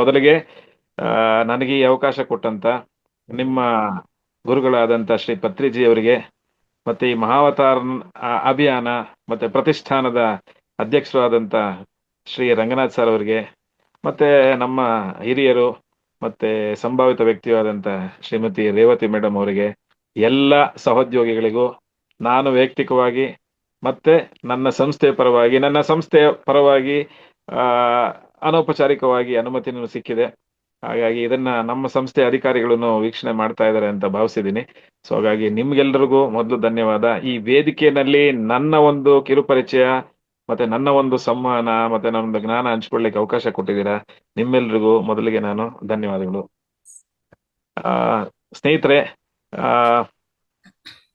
ಮೊದಲಿಗೆ ನನಗೆ ಈ ಅವಕಾಶ ಕೊಟ್ಟಂತ ನಿಮ್ಮ ಗುರುಗಳಾದಂಥ ಶ್ರೀ ಪತ್ರಿಜಿ ಅವರಿಗೆ, ಮತ್ತೆ ಈ ಮಹಾವತಾರ ಅಭಿಯಾನ ಮತ್ತೆ ಪ್ರತಿಷ್ಠಾನದ ಅಧ್ಯಕ್ಷರಾದಂಥ ಶ್ರೀ ರಂಗನಾಥ್ ಸರ್ ಅವರಿಗೆ, ಮತ್ತೆ ನಮ್ಮ ಹಿರಿಯರು ಮತ್ತೆ ಸಂಭಾವಿತ ವ್ಯಕ್ತಿಯಾದಂಥ ಶ್ರೀಮತಿ ರೇವತಿ ಮೇಡಮ್ ಅವರಿಗೆ, ಎಲ್ಲ ಸಹೋದ್ಯೋಗಿಗಳಿಗೂ ನಾನು ವೈಯಕ್ತಿಕವಾಗಿ ಮತ್ತೆ ನನ್ನ ಸಂಸ್ಥೆಯ ಪರವಾಗಿ ಆ, ಅನೌಪಚಾರಿಕವಾಗಿ ಅನುಮತಿನೂ ಸಿಕ್ಕಿದೆ. ಹಾಗಾಗಿ ಇದನ್ನ ನಮ್ಮ ಸಂಸ್ಥೆಯ ಅಧಿಕಾರಿಗಳನ್ನು ವೀಕ್ಷಣೆ ಮಾಡ್ತಾ ಇದ್ದಾರೆ ಅಂತ ಭಾವಿಸಿದ್ದೀನಿ. ಸೊ ಹಾಗಾಗಿ ನಿಮ್ಗೆಲ್ರಿಗೂ ಮೊದಲು ಧನ್ಯವಾದ. ಈ ವೇದಿಕೆಯಲ್ಲಿ ನನ್ನ ಒಂದು ಕಿರುಪರಿಚಯ ಮತ್ತೆ ನನ್ನ ಒಂದು ಸಂವಹನ ಮತ್ತೆ ನಮ್ದು ಜ್ಞಾನ ಹಂಚ್ಕೊಳ್ಳಿಕ್ಕೆ ಅವಕಾಶ ಕೊಟ್ಟಿದ್ದೀರಾ. ನಿಮ್ಮೆಲ್ರಿಗೂ ಮೊದಲಿಗೆ ನಾನು ಧನ್ಯವಾದಗಳು. ಆ ಸ್ನೇಹಿತರೆ, ಆ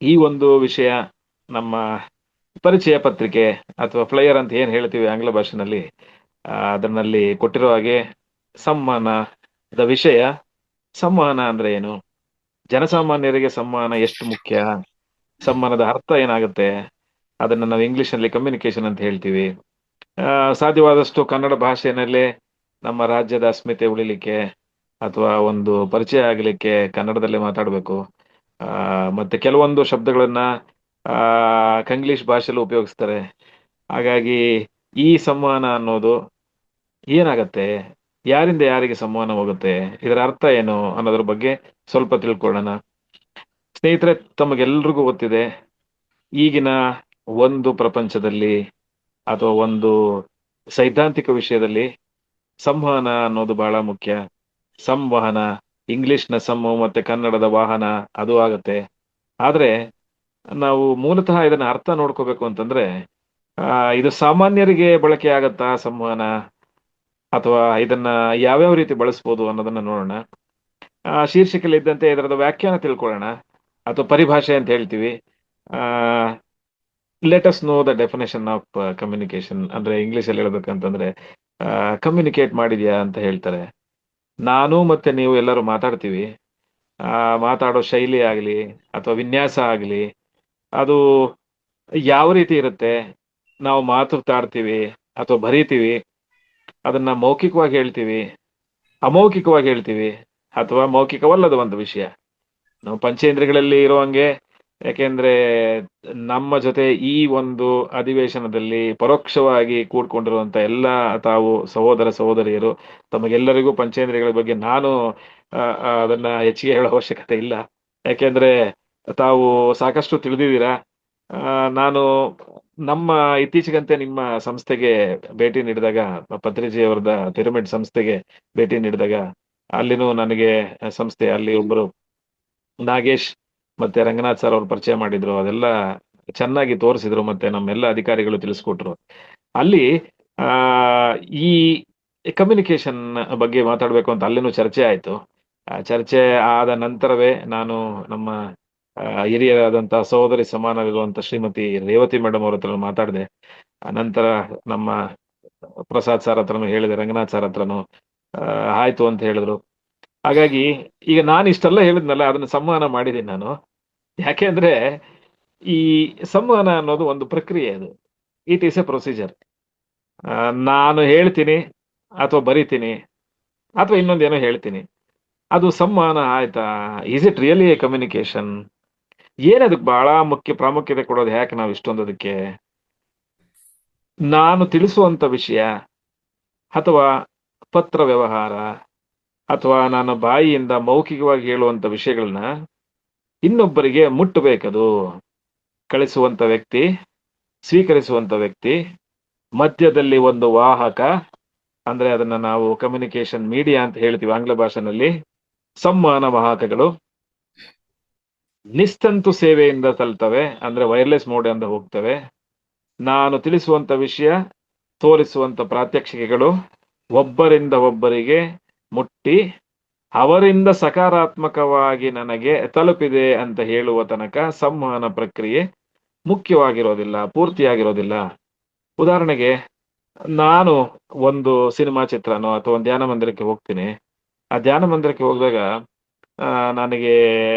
ಈ ಒಂದು ವಿಷಯ ನಮ್ಮ ಪರಿಚಯ ಪತ್ರಿಕೆ ಅಥವಾ ಫ್ಲೈಯರ್ ಅಂತ ಏನ್ ಹೇಳ್ತೀವಿ ಆಂಗ್ಲ ಭಾಷೆನಲ್ಲಿ, ಅದರಲ್ಲಿ ಕೊಟ್ಟಿರೋ ಹಾಗೆ ಸಂವಹನದ ವಿಷಯ. ಸಂವಹನ ಅಂದ್ರೆ ಏನು, ಜನಸಾಮಾನ್ಯರಿಗೆ ಸಂವಹನ ಎಷ್ಟು ಮುಖ್ಯ, ಸಂವಹನದ ಅರ್ಥ ಏನಾಗುತ್ತೆ, ಅದನ್ನ ನಾವು ಇಂಗ್ಲಿಷ್ ನಲ್ಲಿ ಕಮ್ಯುನಿಕೇಶನ್ ಅಂತ ಹೇಳ್ತೀವಿ. ಸಾಧ್ಯವಾದಷ್ಟು ಕನ್ನಡ ಭಾಷೆಯಲ್ಲೇ ನಮ್ಮ ರಾಜ್ಯದ ಅಸ್ಮಿತೆ ಉಳಿಲಿಕ್ಕೆ ಅಥವಾ ಒಂದು ಪರಿಚಯ ಆಗಲಿಕ್ಕೆ ಕನ್ನಡದಲ್ಲೇ ಮಾತಾಡಬೇಕು. ಮತ್ತೆ ಕೆಲವೊಂದು ಶಬ್ದಗಳನ್ನ ಕಂಗ್ಲೀಷ್ ಭಾಷೆಲ್ಲೂ ಉಪಯೋಗಿಸ್ತಾರೆ. ಹಾಗಾಗಿ ಈ ಸಂವಹನ ಅನ್ನೋದು ಏನಾಗತ್ತೆ, ಯಾರಿಂದ ಯಾರಿಗೆ ಸಂವಹನ ಹೋಗುತ್ತೆ, ಇದರ ಅರ್ಥ ಏನು ಅನ್ನೋದ್ರ ಬಗ್ಗೆ ಸ್ವಲ್ಪ ತಿಳ್ಕೊಳ್ಳೋಣ. ಸ್ನೇಹಿತರೆ, ತಮಗೆಲ್ರಿಗೂ ಗೊತ್ತಿದೆ, ಈಗಿನ ಒಂದು ಪ್ರಪಂಚದಲ್ಲಿ ಅಥವಾ ಒಂದು ಸೈದ್ಧಾಂತಿಕ ವಿಷಯದಲ್ಲಿ ಸಂವಹನ ಅನ್ನೋದು ಬಹಳ ಮುಖ್ಯ. ಸಂವಹನ, ಇಂಗ್ಲಿಷ್ನ ಸಮ್ಮು ಮತ್ತೆ ಕನ್ನಡದ ವಾಹನ ಅದು ಆಗತ್ತೆ. ಆದ್ರೆ ನಾವು ಮೂಲತಃ ಇದನ್ನ ಅರ್ಥ ನೋಡ್ಕೋಬೇಕು ಅಂತಂದ್ರೆ, ಇದು ಸಾಮಾನ್ಯರಿಗೆ ಬಳಕೆ ಆಗತ್ತಾ ಸಂವಹನ, ಅಥವಾ ಇದನ್ನ ಯಾವ್ಯಾವ ರೀತಿ ಬಳಸ್ಬೋದು ಅನ್ನೋದನ್ನ ನೋಡೋಣ. ಶೀರ್ಷಿಕೆಯಲ್ಲಿ ಇದ್ದಂತೆ ಇದರದ ವ್ಯಾಖ್ಯಾನ ತಿಳ್ಕೊಳ್ಳೋಣ, ಅಥವಾ ಪರಿಭಾಷೆ ಅಂತ ಹೇಳ್ತೀವಿ. Let us know the definition of communication. ಅಂದ್ರೆ ಇಂಗ್ಲಿಷ್ ಅಲ್ಲಿ ಹೇಳ್ಬೇಕಂತಂದ್ರೆ, ಕಮ್ಯುನಿಕೇಟ್ ಮಾಡಿದ್ಯಾ ಅಂತ ಹೇಳ್ತಾರೆ. ನಾನು ಮತ್ತೆ ನೀವು ಎಲ್ಲರೂ ಮಾತಾಡ್ತೀವಿ. ಮಾತಾಡೋ ಶೈಲಿ ಆಗಲಿ ಅಥವಾ ವಿನ್ಯಾಸ ಆಗಲಿ, ಅದು ಯಾವ ರೀತಿ ಇರುತ್ತೆ, ನಾವು ಮಾತಾಡ್ತೀವಿ ಅಥವಾ ಬರೀತೀವಿ, ಅದನ್ನ ಮೌಖಿಕವಾಗಿ ಹೇಳ್ತೀವಿ, ಅಮೌಖಿಕವಾಗಿ ಹೇಳ್ತೀವಿ, ಅಥವಾ ಮೌಖಿಕವಲ್ಲದ ಒಂದು ವಿಷಯ. ನಾವು ಪಂಚೇಂದ್ರಿಯಗಳಲ್ಲಿ ಇರುವಂಗೆ, ಯಾಕೆಂದ್ರೆ ನಮ್ಮ ಜೊತೆ ಈ ಒಂದು ಅಧಿವೇಶನದಲ್ಲಿ ಪರೋಕ್ಷವಾಗಿ ಕೂಡ್ಕೊಂಡಿರುವಂತ ಎಲ್ಲ ತಾವು ಸಹೋದರ ಸಹೋದರಿಯರು, ತಮಗೆಲ್ಲರಿಗೂ ಪಂಚೇಂದ್ರಿಯಗಳ ಬಗ್ಗೆ ನಾನು ಅದನ್ನ ಹೆಚ್ಚಿಗೆ ಹೇಳೋ ಅವಶ್ಯಕತೆ ಇಲ್ಲ. ಯಾಕೆಂದ್ರೆ ತಾವು ಸಾಕಷ್ಟು ತಿಳಿದಿದ್ದೀರಾ. ನಾನು ನಮ್ಮ ಇತ್ತೀಚೆಗಂತೆ ನಿಮ್ಮ ಸಂಸ್ಥೆಗೆ ಭೇಟಿ ನೀಡಿದಾಗ, ಪತ್ರಿಜಿ ಅವರದ ಪಿರಮಿಡ್ ಸಂಸ್ಥೆಗೆ ಭೇಟಿ ನೀಡಿದಾಗ, ಅಲ್ಲಿನೂ ನನಗೆ ಸಂಸ್ಥೆ ಅಲ್ಲಿ ಒಬ್ಬರು ನಾಗೇಶ್ ಮತ್ತೆ ರಂಗನಾಥ್ ಸರ್ ಅವ್ರು ಪರಿಚಯ ಮಾಡಿದ್ರು. ಅದೆಲ್ಲ ಚೆನ್ನಾಗಿ ತೋರಿಸಿದ್ರು, ಮತ್ತೆ ನಮ್ಮೆಲ್ಲ ಅಧಿಕಾರಿಗಳು ತಿಳಿಸ್ಕೊಟ್ರು. ಅಲ್ಲಿ ಆ ಈ ಕಮ್ಯುನಿಕೇಶನ್ ಬಗ್ಗೆ ಮಾತಾಡ್ಬೇಕು ಅಂತ ಅಲ್ಲಿನೂ ಚರ್ಚೆ ಆಯ್ತು. ಚರ್ಚೆ ಆದ ನಂತರವೇ ನಾನು ನಮ್ಮ ಹಿರಿಯರಾದಂತಹ ಸಹೋದರಿ ಸಮಾನವಿರುವಂತ ಶ್ರೀಮತಿ ರೇವತಿ ಮೇಡಮ್ ಅವ್ರ ಹತ್ರ ಮಾತಾಡಿದೆ. ನಂತರ ನಮ್ಮ ಪ್ರಸಾದ್ ಸರ್ ಹತ್ರನು ಹೇಳಿದೆ, ರಂಗನಾಥ್ ಸರ್ ಹತ್ರನು ಆಯ್ತು ಅಂತ ಹೇಳಿದ್ರು. ಹಾಗಾಗಿ ಈಗ ನಾನು ಇಷ್ಟೆಲ್ಲ ಹೇಳಿದ್ನಲ್ಲ, ಅದನ್ನ ಸಂವಹನ ಮಾಡಿದ್ದೀನಿ ನಾನು. ಯಾಕೆಂದ್ರೆ ಈ ಸಂವಹನ ಅನ್ನೋದು ಒಂದು ಪ್ರಕ್ರಿಯೆ, ಅದು ಇಟ್ ಈಸ್ ಎ ಪ್ರೊಸೀಜರ್. ನಾನು ಹೇಳ್ತೀನಿ ಅಥವಾ ಬರಿತೀನಿ ಅಥವಾ ಇನ್ನೊಂದೇನೋ ಹೇಳ್ತೀನಿ, ಅದು ಸಂವಹನ ಆಯ್ತಾ? Is it really a communication? ಏನದಕ್ಕೆ ಬಹಳ ಪ್ರಾಮುಖ್ಯತೆ ಕೊಡೋದು, ಯಾಕೆ ನಾವು ಇಷ್ಟೊಂದದಕ್ಕೆ? ನಾನು ತಿಳಿಸುವಂತ ವಿಷಯ ಅಥವಾ ಪತ್ರ ವ್ಯವಹಾರ ಅಥವಾ ನಾನು ಬಾಯಿಯಿಂದ ಮೌಖಿಕವಾಗಿ ಹೇಳುವಂತ ವಿಷಯಗಳನ್ನ ಇನ್ನೊಬ್ಬರಿಗೆ ಮುಟ್ಟಬೇಕದು. ಕಳಿಸುವಂತ ವ್ಯಕ್ತಿ, ಸ್ವೀಕರಿಸುವಂತ ವ್ಯಕ್ತಿ, ಮಧ್ಯದಲ್ಲಿ ಒಂದು ವಾಹಕ, ಅಂದ್ರೆ ಅದನ್ನ ನಾವು ಕಮ್ಯುನಿಕೇಶನ್ ಮೀಡಿಯಾ ಅಂತ ಹೇಳ್ತೀವಿ ಆಂಗ್ಲ ಭಾಷೆನಲ್ಲಿ. ಸಂವಹನ ವಾಹಕಗಳು ನಿಸ್ತಂತು ಸೇವೆಯಿಂದ ತಲ್ತವೆ, ಅಂದ್ರೆ ವೈರ್ಲೆಸ್ ಮೋಡ್ ಇಂದ ಹೋಗ್ತವೆ. ನಾನು ತಿಳಿಸುವಂತ ವಿಷಯ, ತೋರಿಸುವಂತ ಪ್ರಾತ್ಯಕ್ಷಿಕೆಗಳು ಒಬ್ಬರಿಂದ ಒಬ್ಬರಿಗೆ ಮುಟ್ಟಿ ಅವರಿಂದ ಸಕಾರಾತ್ಮಕವಾಗಿ ನನಗೆ ತಲುಪಿದೆ ಅಂತ ಹೇಳುವ ತನಕ ಸಂವಹನ ಪ್ರಕ್ರಿಯೆ ಮುಖ್ಯವಾಗಿರೋದಿಲ್ಲ, ಪೂರ್ತಿಯಾಗಿರೋದಿಲ್ಲ. ಉದಾಹರಣೆಗೆ, ನಾನು ಒಂದು ಸಿನಿಮಾ ಚಿತ್ರನೋ ಅಥವಾ ಒಂದು ಧ್ಯಾನ ಮಂದಿರಕ್ಕೆ ಹೋಗ್ತೀನಿ. ಆ ಧ್ಯಾನ ಮಂದಿರಕ್ಕೆ ಹೋದಾಗ ನನಗೆ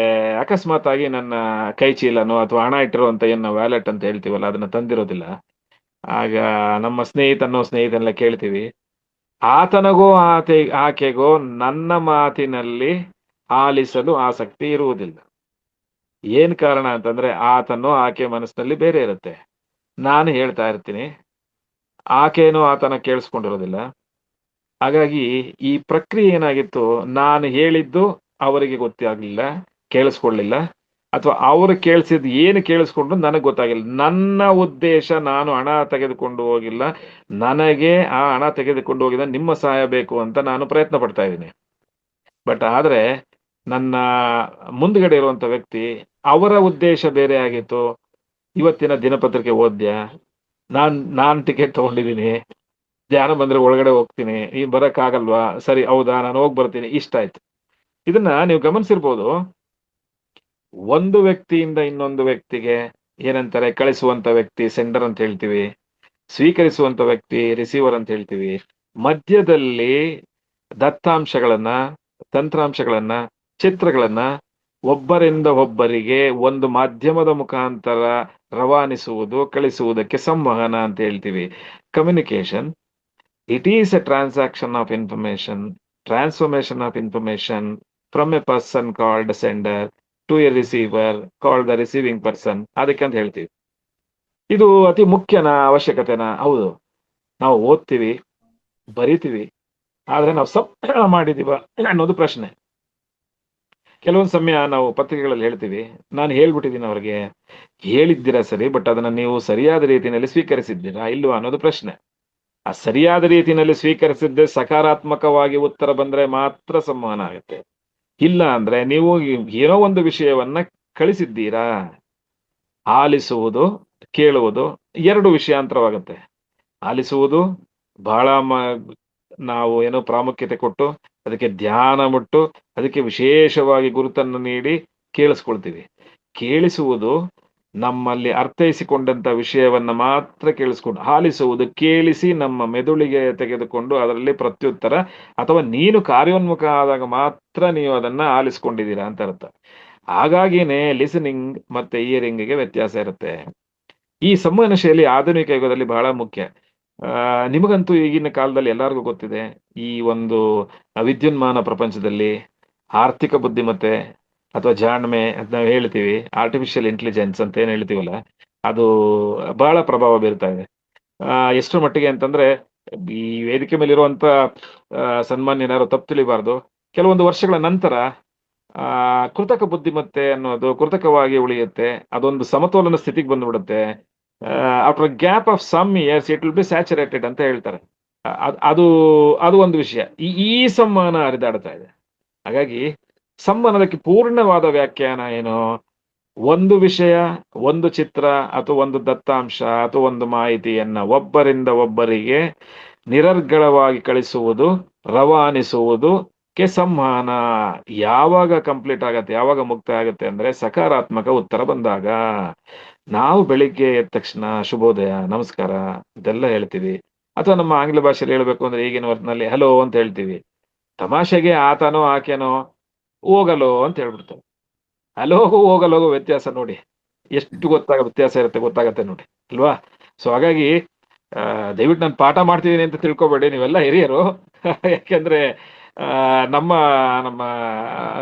ಅಕಸ್ಮಾತ್ ಆಗಿ ನನ್ನ ಕೈ ಚೀಲನೋ ಅಥವಾ ಹಣ ಇಟ್ಟಿರುವಂತ ಏನು ವ್ಯಾಲೆಟ್ ಅಂತ ಹೇಳ್ತೀವಲ್ಲ, ಅದನ್ನ ತಂದಿರೋದಿಲ್ಲ. ಆಗ ನಮ್ಮ ಸ್ನೇಹಿತನೆಲ್ಲ ಕೇಳ್ತೀವಿ, ಆತನಗೋ ಆಕೆಗೋ ನನ್ನ ಮಾತಿನಲ್ಲಿ ಆಲಿಸಲು ಆಸಕ್ತಿ ಇರುವುದಿಲ್ಲ. ಏನ್ ಕಾರಣ ಅಂತಂದ್ರೆ ಆತನು ಆಕೆ ಮನಸ್ಸಿನಲ್ಲಿ ಬೇರೆ ಇರುತ್ತೆ. ನಾನು ಹೇಳ್ತಾ ಇರ್ತೀನಿ, ಆಕೆನೂ ಆತನ ಕೇಳಿಸ್ಕೊಂಡಿರೋದಿಲ್ಲ. ಹಾಗಾಗಿ ಈ ಪ್ರಕ್ರಿಯೆ ಏನಾಗಿತ್ತು, ನಾನು ಹೇಳಿದ್ದು ಅವರಿಗೆ ಗೊತ್ತಾಗ್ಲಿಲ್ಲ, ಕೇಳಿಸ್ಕೊಳ್ಳಿಲ್ಲ, ಅಥವಾ ಅವರು ಕೇಳಿಸಿದ್ ಏನು ಕೇಳಿಸ್ಕೊಂಡ್ರು ನನಗೆ ಗೊತ್ತಾಗಿಲ್ಲ. ನನ್ನ ಉದ್ದೇಶ, ನಾನು ಹಣ ತೆಗೆದುಕೊಂಡು ಹೋಗಿಲ್ಲ, ನನಗೆ ಆ ಹಣ ತೆಗೆದುಕೊಂಡು ಹೋಗಿದ ನಿಮ್ಮ ಸಹಾಯ ಬೇಕು ಅಂತ ನಾನು ಪ್ರಯತ್ನ ಪಡ್ತಾ ಇದ್ದೀನಿ. ಬಟ್ ಆದ್ರೆ ನನ್ನ ಮುಂದ್ಗಡೆ ಇರುವಂತ ವ್ಯಕ್ತಿ, ಅವರ ಉದ್ದೇಶ ಬೇರೆ ಆಗಿತ್ತು. ಇವತ್ತಿನ ದಿನಪತ್ರಿಕೆ ಓದ್ಯಾ, ನಾನ್ ಟಿಕೆಟ್ ತಗೊಂಡಿದ್ದೀನಿ, ಧ್ಯಾನ ಬಂದ್ರೆ ಒಳಗಡೆ ಹೋಗ್ತೀನಿ, ನೀನ್ ಬರಕ್ ಆಗಲ್ವಾ, ಸರಿ ಹೌದಾ ನಾನು ಹೋಗ್ ಬರ್ತೀನಿ, ಇಷ್ಟ ಆಯ್ತು. ಇದನ್ನ ನೀವು ಗಮನಿಸಿರ್ಬೋದು. ಒಂದು ವ್ಯಕ್ತಿಯಿಂದ ಇನ್ನೊಂದು ವ್ಯಕ್ತಿಗೆ ಏನಂತಾರೆ, ಕಳಿಸುವಂತ ವ್ಯಕ್ತಿ ಸೆಂಡರ್ ಅಂತ ಹೇಳ್ತೀವಿ, ಸ್ವೀಕರಿಸುವಂತ ವ್ಯಕ್ತಿ ರಿಸೀವರ್ ಅಂತ ಹೇಳ್ತೀವಿ. ಮಧ್ಯದಲ್ಲಿ ದತ್ತಾಂಶಗಳನ್ನ, ತಂತ್ರಾಂಶಗಳನ್ನ, ಚಿತ್ರಗಳನ್ನ ಒಬ್ಬರಿಂದ ಒಬ್ಬರಿಗೆ ಒಂದು ಮಾಧ್ಯಮದ ಮುಖಾಂತರ ರವಾನಿಸುವುದು, ಕಳಿಸುವುದಕ್ಕೆ ಸಂವಹನ ಅಂತ ಹೇಳ್ತೀವಿ. Communication, it is a transaction of information, transformation of information from a person called sender to a receiver called the receiving person, ಅದಕ್ಕೆ ಅಂತ ಹೇಳ್ತೀವಿ. ಇದು ಅತಿ ಮುಖ್ಯನಾ, ಅವಶ್ಯಕತೆನಾ? ಹೌದು. ನಾವು ಓದ್ತೀವಿ, ಬರಿತೀವಿ, ಆದ್ರೆ ನಾವು ಸಂವಹನ ಮಾಡಿದೀವ ಅನ್ನೋದು ಪ್ರಶ್ನೆ. ಕೆಲವೊಂದು ಸಮಯ ನಾವು ಪತ್ರಿಕೆಗಳಲ್ಲಿ ಹೇಳ್ತೀವಿ, ನಾನು ಹೇಳ್ಬಿಟ್ಟಿದ್ದೀನಿ ಅವ್ರಿಗೆ, ಹೇಳಿದ್ದೀರಾ ಸರಿ, ಬಟ್ ಅದನ್ನ ನೀವು ಸರಿಯಾದ ರೀತಿಯಲ್ಲಿ ಸ್ವೀಕರಿಸಿದ್ದೀರಾ ಇಲ್ವಾ ಅನ್ನೋದು ಪ್ರಶ್ನೆ. ಆ ಸರಿಯಾದ ರೀತಿಯಲ್ಲಿ ಸ್ವೀಕರಿಸಿದ್ದೆ ಸಕಾರಾತ್ಮಕವಾಗಿ ಉತ್ತರ ಬಂದ್ರೆ ಮಾತ್ರ ಸಂವಹನ ಆಗುತ್ತೆ. ಇಲ್ಲ ಅಂದ್ರೆ ನೀವು ಏನೋ ಒಂದು ವಿಷಯವನ್ನ ಕಳಿಸಿದ್ದೀರಾ, ಆಲಿಸುವುದು, ಕೇಳುವುದು ಎರಡು ವಿಷಯಾಂತರವಾಗುತ್ತೆ. ಆಲಿಸುವುದು ಬಹಳ ನಾವು ಏನೋ ಪ್ರಾಮುಖ್ಯತೆ ಕೊಟ್ಟು, ಅದಕ್ಕೆ ಧ್ಯಾನ ಮುಟ್ಟು, ಅದಕ್ಕೆ ವಿಶೇಷವಾಗಿ ಗುರುತನ್ನು ನೀಡಿ ಕೇಳಿಸ್ಕೊಳ್ತೀವಿ. ಕೇಳಿಸುವುದು ನಮ್ಮಲ್ಲಿ ಅರ್ಥೈಸಿಕೊಂಡಂತ ವಿಷಯವನ್ನ ಮಾತ್ರ ಕೇಳಿಸ್ಕೊಂಡು, ಆಲಿಸುವುದು ಕೇಳಿಸಿ ನಮ್ಮ ಮೆದುಳಿಗೆ ತೆಗೆದುಕೊಂಡು ಅದರಲ್ಲಿ ಪ್ರತ್ಯುತ್ತರ, ಅಥವಾ ನೀನು ಕಾರ್ಯೋನ್ಮುಖ ಆದಾಗ ಮಾತ್ರ ನೀವು ಅದನ್ನ ಆಲಿಸ್ಕೊಂಡಿದ್ದೀರಾ ಅಂತ ಅರ್ಥ. ಹಾಗಾಗಿನೇ ಲಿಸನಿಂಗ್ ಮತ್ತೆ ಇಯರಿಂಗ್ಗೆ ವ್ಯತ್ಯಾಸ ಇರುತ್ತೆ. ಈ ಸಂವಹನ ಶೈಲಿ ಆಧುನಿಕ ಯುಗದಲ್ಲಿ ಬಹಳ ಮುಖ್ಯ. ನಿಮಗಂತೂ ಈಗಿನ ಕಾಲದಲ್ಲಿ ಎಲ್ಲರಿಗೂ ಗೊತ್ತಿದೆ, ಈ ಒಂದು ವಿದ್ಯುನ್ಮಾನ ಪ್ರಪಂಚದಲ್ಲಿ ಆರ್ಥಿಕ ಬುದ್ಧಿಮತ್ತೆ ಅಥವಾ ಜಾಣ್ಮೆ ಅಂತ ನಾವು ಹೇಳ್ತೀವಿ, ಆರ್ಟಿಫಿಷಿಯಲ್ ಇಂಟೆಲಿಜೆನ್ಸ್ ಅಂತ ಏನ್ ಹೇಳ್ತೀವಲ್ಲ, ಅದು ಬಹಳ ಪ್ರಭಾವ ಬೀರ್ತಾ ಇದೆ. ಎಷ್ಟರ ಮಟ್ಟಿಗೆ ಅಂತಂದ್ರೆ, ಈ ವೇದಿಕೆ ಮೇಲಿರುವಂತ ಸನ್ಮಾನ್ಯನಾರು ತಪ್ಪು ತಿಳಿಬಾರ್ದು, ಕೆಲವೊಂದು ವರ್ಷಗಳ ನಂತರ ಕೃತಕ ಬುದ್ಧಿಮತ್ತೆ ಅನ್ನೋದು ಕೃತಕವಾಗಿ ಉಳಿಯುತ್ತೆ, ಅದೊಂದು ಸಮತೋಲನ ಸ್ಥಿತಿಗೆ ಬಂದ್ಬಿಡುತ್ತೆ. After gap of some years it will be saturated ಅಂತ ಹೇಳ್ತಾರೆ. ಅದು ಅದು ಒಂದು ವಿಷಯ. ಈ ಸಂವಹನ ಹರಿದಾಡ್ತಾ ಇದೆ. ಹಾಗಾಗಿ ಸಂವಹನದಕ್ಕೆ ಪೂರ್ಣವಾದ ವ್ಯಾಖ್ಯಾನ ಏನು? ಒಂದು ವಿಷಯ, ಒಂದು ಚಿತ್ರ, ಅಥವಾ ಒಂದು ದತ್ತಾಂಶ, ಅಥವಾ ಒಂದು ಮಾಹಿತಿಯನ್ನ ಒಬ್ಬರಿಂದ ಒಬ್ಬರಿಗೆ ನಿರರ್ಗಳವಾಗಿ ಕಳಿಸುವುದು, ರವಾನಿಸುವುದು ಕೆ ಸಂವಹನ. ಯಾವಾಗ ಕಂಪ್ಲೀಟ್ ಆಗತ್ತೆ, ಯಾವಾಗ ಮುಕ್ತ ಆಗತ್ತೆ ಅಂದ್ರೆ ಸಕಾರಾತ್ಮಕ ಉತ್ತರ ಬಂದಾಗ. ನಾವು ಬೆಳಿಗ್ಗೆ ಎದ್ದ ತಕ್ಷಣ ಶುಭೋದಯ, ನಮಸ್ಕಾರ ಇದೆಲ್ಲ ಹೇಳ್ತೀವಿ, ಅಥವಾ ನಮ್ಮ ಆಂಗ್ಲ ಭಾಷೆಯಲ್ಲಿ ಹೇಳ್ಬೇಕು ಅಂದ್ರೆ ಈಗಿನ ಹೊತ್ತಿನಲ್ಲಿ ಹಲೋ ಅಂತ ಹೇಳ್ತೀವಿ. ತಮಾಷೆಗೆ ಆತನೋ ಆಕೆನೋ ಹೋಗಲೋ ಅಂತ ಹೇಳ್ಬಿಡ್ತಾರೆ. ಹಲೋಗು ಹೋಗಲೋಗು ವ್ಯತ್ಯಾಸ ನೋಡಿ, ಎಷ್ಟು ವ್ಯತ್ಯಾಸ ಇರುತ್ತೆ ಗೊತ್ತಾಗತ್ತೆ ನೋಡಿ, ಅಲ್ವಾ? ಸೊ ಹಾಗಾಗಿ ದಯವಿಟ್ಟು ನಾನು ಪಾಠ ಮಾಡ್ತಿದ್ದೀನಿ ಅಂತ ತಿಳ್ಕೊಬೇಡಿ, ನೀವೆಲ್ಲ ಹಿರಿಯರು. ಯಾಕೆಂದ್ರೆ ನಮ್ಮ ನಮ್ಮ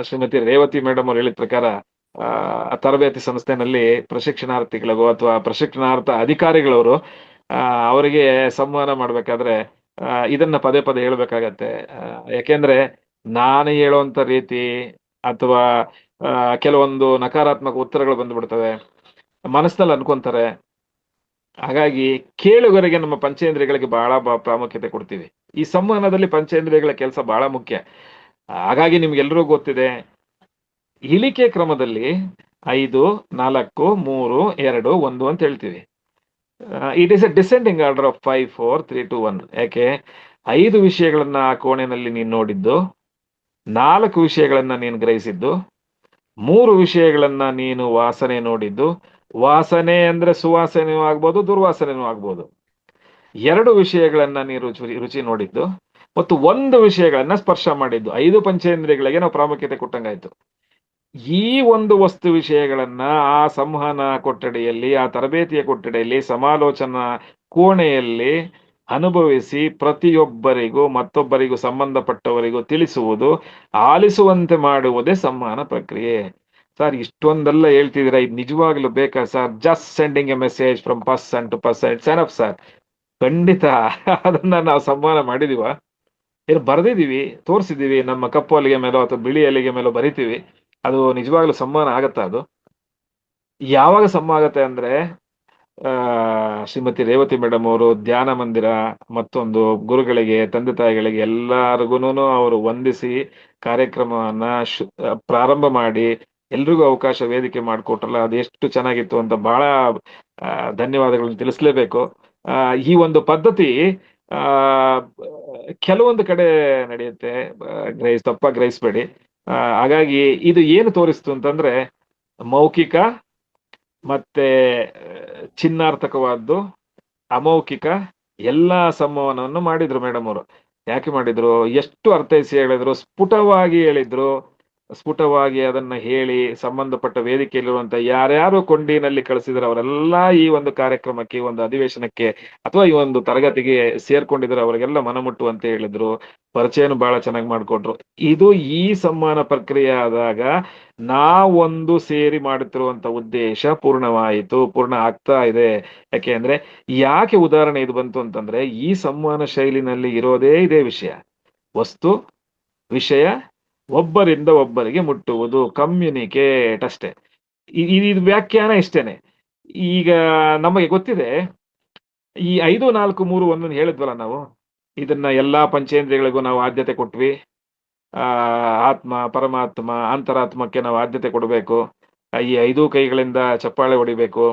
ಶ್ರೀಮತಿ ರೇವತಿ ಮೇಡಮ್ ಅವ್ರು ಹೇಳಿದ ಪ್ರಕಾರ, ತರಬೇತಿ ಸಂಸ್ಥೆನಲ್ಲಿ ಪ್ರಶಿಕ್ಷಣಾರ್ಥಿಗಳಿಗೋ ಅಥವಾ ಪ್ರಶಿಕ್ಷಣಾರ್ಥ ಅಧಿಕಾರಿಗಳವರು ಅವರಿಗೆ ಸಂವಹನ ಮಾಡ್ಬೇಕಾದ್ರೆ ಇದನ್ನ ಪದೇ ಪದೇ ಹೇಳ್ಬೇಕಾಗತ್ತೆ. ಯಾಕೆಂದ್ರೆ ನಾನು ಹೇಳುವಂತ ರೀತಿ ಅಥವಾ ಕೆಲವೊಂದು ನಕಾರಾತ್ಮಕ ಉತ್ತರಗಳು ಬಂದ್ಬಿಡ್ತವೆ, ಮನಸ್ಸಿನಲ್ಲಿ ಅನ್ಕೊಂತಾರೆ. ಹಾಗಾಗಿ ಕೇಳುಗರಿಗೆ ನಮ್ಮ ಪಂಚೇಂದ್ರಿಯಗಳಿಗೆ ಬಹಳ ಪ್ರಾಮುಖ್ಯತೆ ಕೊಡ್ತೀವಿ. ಈ ಸಂವಹನದಲ್ಲಿ ಪಂಚೇಂದ್ರಿಯಗಳ ಕೆಲಸ ಬಹಳ ಮುಖ್ಯ. ಹಾಗಾಗಿ ನಿಮ್ಗೆಲ್ರಿಗೂ ಗೊತ್ತಿದೆ, ಇಳಿಕೆ ಕ್ರಮದಲ್ಲಿ 5, 4, 3, 2, 1 ಅಂತ ಹೇಳ್ತೀವಿ. It is A descending order of 5, 4, 3, 2, 1. ಯಾಕೆ? 5 ವಿಷಯಗಳನ್ನ ಆ ಕೋಣೆನಲ್ಲಿ ನೀನು ನೋಡಿದ್ದು, 4 ವಿಷಯಗಳನ್ನ ನೀನು ಗ್ರಹಿಸಿದ್ದು, 3 ವಿಷಯಗಳನ್ನ ನೀನು ವಾಸನೆ ನೋಡಿದ್ದು. ವಾಸನೆ ಅಂದ್ರೆ ಸುವಾಸನೆಯೂ ಆಗ್ಬೋದು, ದುರ್ವಾಸನೆಯೂ ಆಗ್ಬೋದು. 2 ವಿಷಯಗಳನ್ನ ನೀನು ರುಚಿ ನೋಡಿದ್ದು, ಮತ್ತು 1 ವಿಷಯಗಳನ್ನ ಸ್ಪರ್ಶ ಮಾಡಿದ್ದು. 5 ಪಂಚೇಂದ್ರಿಯಗಳಿಗೆ ನಾವು ಪ್ರಾಮುಖ್ಯತೆ ಕೊಟ್ಟಂಗಾಯ್ತು. ಈ ಒಂದು ವಸ್ತು ವಿಷಯಗಳನ್ನ ಆ ಸಂವಹನ ಕೊಠಡಿಯಲ್ಲಿ, ಆ ತರಬೇತಿಯ ಕೊಠಡಿಯಲ್ಲಿ, ಸಮಾಲೋಚನಾ ಕೋಣೆಯಲ್ಲಿ ಅನುಭವಿಸಿ ಪ್ರತಿಯೊಬ್ಬರಿಗೂ ಮತ್ತೊಬ್ಬರಿಗೂ ಸಂಬಂಧಪಟ್ಟವರಿಗೂ ತಿಳಿಸುವುದು, ಆಲಿಸುವಂತೆ ಮಾಡುವುದೇ ಸಂವಹನ ಪ್ರಕ್ರಿಯೆ. ಸರ್ ಇಷ್ಟೊಂದೆಲ್ಲ ಹೇಳ್ತಿದ್ದೀರಾ, ಇದು ನಿಜವಾಗ್ಲೂ ಬೇಕಾ sir? Just sending a message from person to person, it's enough sir. ಖಂಡಿತ ಅದನ್ನ ನಾವು ಸಂವಹನ ಮಾಡಿದೀವ? ಏನು ಬರ್ದಿದೀವಿ, ತೋರಿಸಿದೀವಿ, ನಮ್ಮ ಕಪ್ಪು ಅಲ್ಲಿಗೆ ಮೇಲೋ ಅಥವಾ ಬಿಳಿ ಅಲ್ಲಿಗೆ ಮೇಲೋ ಬರಿತೀವಿ, ಅದು ನಿಜವಾಗ್ಲೂ ಸಂವಹನ ಆಗತ್ತಾ? ಅದು ಯಾವಾಗ ಸಂವಹನ ಆಗತ್ತೆ ಅಂದ್ರೆ, ಶ್ರೀಮತಿ ರೇವತಿ ಮೇಡಮ್ ಅವರು ಧ್ಯಾನ ಮಂದಿರ ಮತ್ತೊಂದು ಗುರುಗಳಿಗೆ, ತಂದೆ ತಾಯಿಗಳಿಗೆ ಎಲ್ಲಾರ್ಗುನು ಅವರು ವಂದಿಸಿ ಕಾರ್ಯಕ್ರಮವನ್ನ ಪ್ರಾರಂಭ ಮಾಡಿ ಎಲ್ರಿಗೂ ಅವಕಾಶ ವೇದಿಕೆ ಮಾಡಿಕೊಟ್ರಲ್ಲ, ಅದು ಎಷ್ಟು ಚೆನ್ನಾಗಿತ್ತು ಅಂತ ಬಹಳ ಧನ್ಯವಾದಗಳನ್ನು ತಿಳಿಸ್ಲೇಬೇಕು. ಈ ಒಂದು ಪದ್ಧತಿ ಆ ಕೆಲವೊಂದು ಕಡೆ ನಡೆಯುತ್ತೆ, ತಪ್ಪಾಗಿ ಗ್ರಹಿಸ್ಬೇಡಿ. ಹಾಗಾಗಿ ಇದು ಏನು ತೋರಿಸ್ತು ಅಂತಂದ್ರೆ, ಮೌಖಿಕ ಮತ್ತೆ ಚಿನ್ನಾರ್ಥಕವಾದ್ದು, ಅಮೌಖಿಕ ಎಲ್ಲಾ ಸಂವಹನವನ್ನು ಮಾಡಿದ್ರು ಮೇಡಮ್ ಅವರು. ಯಾಕೆ ಮಾಡಿದ್ರು? ಎಷ್ಟು ಅರ್ಥೈಸಿ ಹೇಳಿದ್ರು, ಸ್ಫುಟವಾಗಿ ಹೇಳಿದ್ರು. ಸ್ಫುಟವಾಗಿ ಅದನ್ನ ಹೇಳಿ ಸಂಬಂಧಪಟ್ಟ ವೇದಿಕೆಯಲ್ಲಿರುವಂತ ಯಾರ್ಯಾರು ಕೊಂಡಿನಲ್ಲಿ ಕಳಿಸಿದ್ರು ಅವರೆಲ್ಲ ಈ ಒಂದು ಕಾರ್ಯಕ್ರಮಕ್ಕೆ, ಈ ಒಂದು ಅಧಿವೇಶನಕ್ಕೆ ಅಥವಾ ಈ ಒಂದು ತರಗತಿಗೆ ಸೇರ್ಕೊಂಡಿದ್ರು, ಅವರಿಗೆಲ್ಲ ಮನಮುಟ್ಟುವಂತೆ ಹೇಳಿದ್ರು. ಪರಿಚಯನು ಬಹಳ ಚೆನ್ನಾಗಿ ಮಾಡ್ಕೊಟ್ರು. ಇದು ಈ ಸಂವಹನ ಪ್ರಕ್ರಿಯೆ ಆದಾಗ ನಾವೊಂದು ಸೇರಿ ಮಾಡುತ್ತಿರುವಂತ ಉದ್ದೇಶ ಪೂರ್ಣವಾಯಿತು, ಪೂರ್ಣ ಆಗ್ತಾ ಇದೆ. ಯಾಕೆ ಅಂದ್ರೆ, ಯಾಕೆ ಉದಾಹರಣೆ ಇದು ಬಂತು ಅಂತಂದ್ರೆ, ಈ ಸಂವಹನ ಶೈಲಿನಲ್ಲಿ ಇರೋದೇ ಇದೇ ವಿಷಯ. ವಸ್ತು, ವಿಷಯ, ಒಬ್ಬರಿಂದ ಒಬ್ಬರಿಗೆ ಮುಟ್ಟುವುದು, ಕಮ್ಯುನಿಕೇಟ್ ಅಷ್ಟೇ. ಇದು ವ್ಯಾಖ್ಯಾನ ಇಷ್ಟೇನೆ. ಈಗ ನಮಗೆ ಗೊತ್ತಿದೆ, ಈ 5, 4, 3, 1 ಹೇಳಿದ್ವಲ್ಲ ನಾವು, ಇದನ್ನ ಎಲ್ಲಾ ಪಂಚೇಂದ್ರಿಯಗಳಿಗೂ ನಾವು ಆದ್ಯತೆ ಕೊಟ್ವಿ. ಆತ್ಮ, ಪರಮಾತ್ಮ, ಅಂತರಾತ್ಮಕ್ಕೆ ನಾವು ಆದ್ಯತೆ ಕೊಡಬೇಕು. ಈ 5 ಕೈಗಳಿಂದ ಚಪ್ಪಾಳೆ ಹೊಡಿಬೇಕು.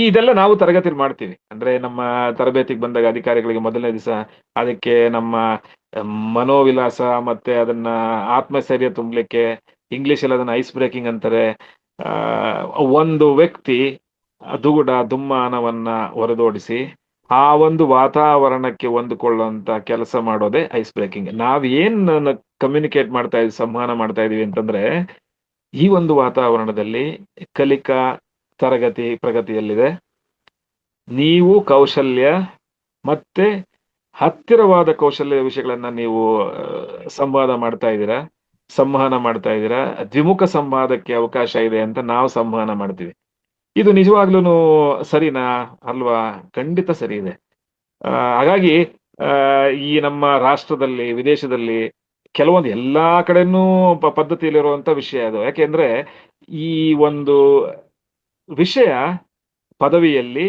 ಇದೆಲ್ಲ ನಾವು ತರಗತಿಲಿ ಮಾಡ್ತೀವಿ. ಅಂದ್ರೆ ನಮ್ಮ ತರಬೇತಿಗೆ ಬಂದಾಗ ಅಧಿಕಾರಿಗಳಿಗೆ ಮೊದಲನೇ ದಿವಸ ಅದಕ್ಕೆ ನಮ್ಮ ಮನೋವಿಲಾಸ ಮತ್ತೆ ಅದನ್ನ ಆತ್ಮಸ್ಥೈರ್ಯ ತುಂಬಲಿಕ್ಕೆ, ಇಂಗ್ಲಿಷ್ ಅಲ್ಲಿ ಅದನ್ನ ಐಸ್ ಬ್ರೇಕಿಂಗ್ ಅಂತಾರೆ. ಒಂದು ವ್ಯಕ್ತಿ ದುಗುಡ ದುಮ್ಮಾನವನ್ನ ಹೊರದೋಡಿಸಿ ಆ ಒಂದು ವಾತಾವರಣಕ್ಕೆ ಹೊಂದಿಕೊಳ್ಳುವಂತ ಕೆಲಸ ಮಾಡೋದೇ ಐಸ್ ಬ್ರೇಕಿಂಗ್. ನಾವ್ ಏನ್ ಕಮ್ಯುನಿಕೇಟ್ ಮಾಡ್ತಾ ಇದೀವಿ, ಸಂವಹನ ಮಾಡ್ತಾ ಇದೀವಿ ಅಂತಂದ್ರೆ, ಈ ಒಂದು ವಾತಾವರಣದಲ್ಲಿ ಕಲಿಕಾ ತರಗತಿ ಪ್ರಗತಿಯಲ್ಲಿದೆ. ನೀವು ಕೌಶಲ್ಯ ಮತ್ತೆ ಹತ್ತಿರವಾದ ಕೌಶಲ್ಯ ವಿಷಯಗಳನ್ನ ನೀವು ಸಂವಾದ ಮಾಡ್ತಾ ಇದ್ದೀರಾ, ಸಂವಹನ ಮಾಡ್ತಾ ಇದ್ದೀರಾ. ದ್ವಿಮುಖ ಸಂವಾದಕ್ಕೆ ಅವಕಾಶ ಇದೆ ಅಂತ ನಾವು ಸಂವಹನ ಮಾಡ್ತೀವಿ. ಇದು ನಿಜವಾಗ್ಲೂ ಸರಿನಾ ಅಲ್ವಾ? ಖಂಡಿತ ಸರಿ ಇದೆ. ಹಾಗಾಗಿ ಈ ನಮ್ಮ ರಾಷ್ಟ್ರದಲ್ಲಿ, ವಿದೇಶದಲ್ಲಿ ಕೆಲವೊಂದು ಎಲ್ಲಾ ಕಡೆನೂ ಪದ್ಧತಿಯಲ್ಲಿರುವಂತ ವಿಷಯ ಅದು. ಯಾಕೆಂದ್ರೆ ಈ ಒಂದು ವಿಷಯ ಪದವಿಯಲ್ಲಿ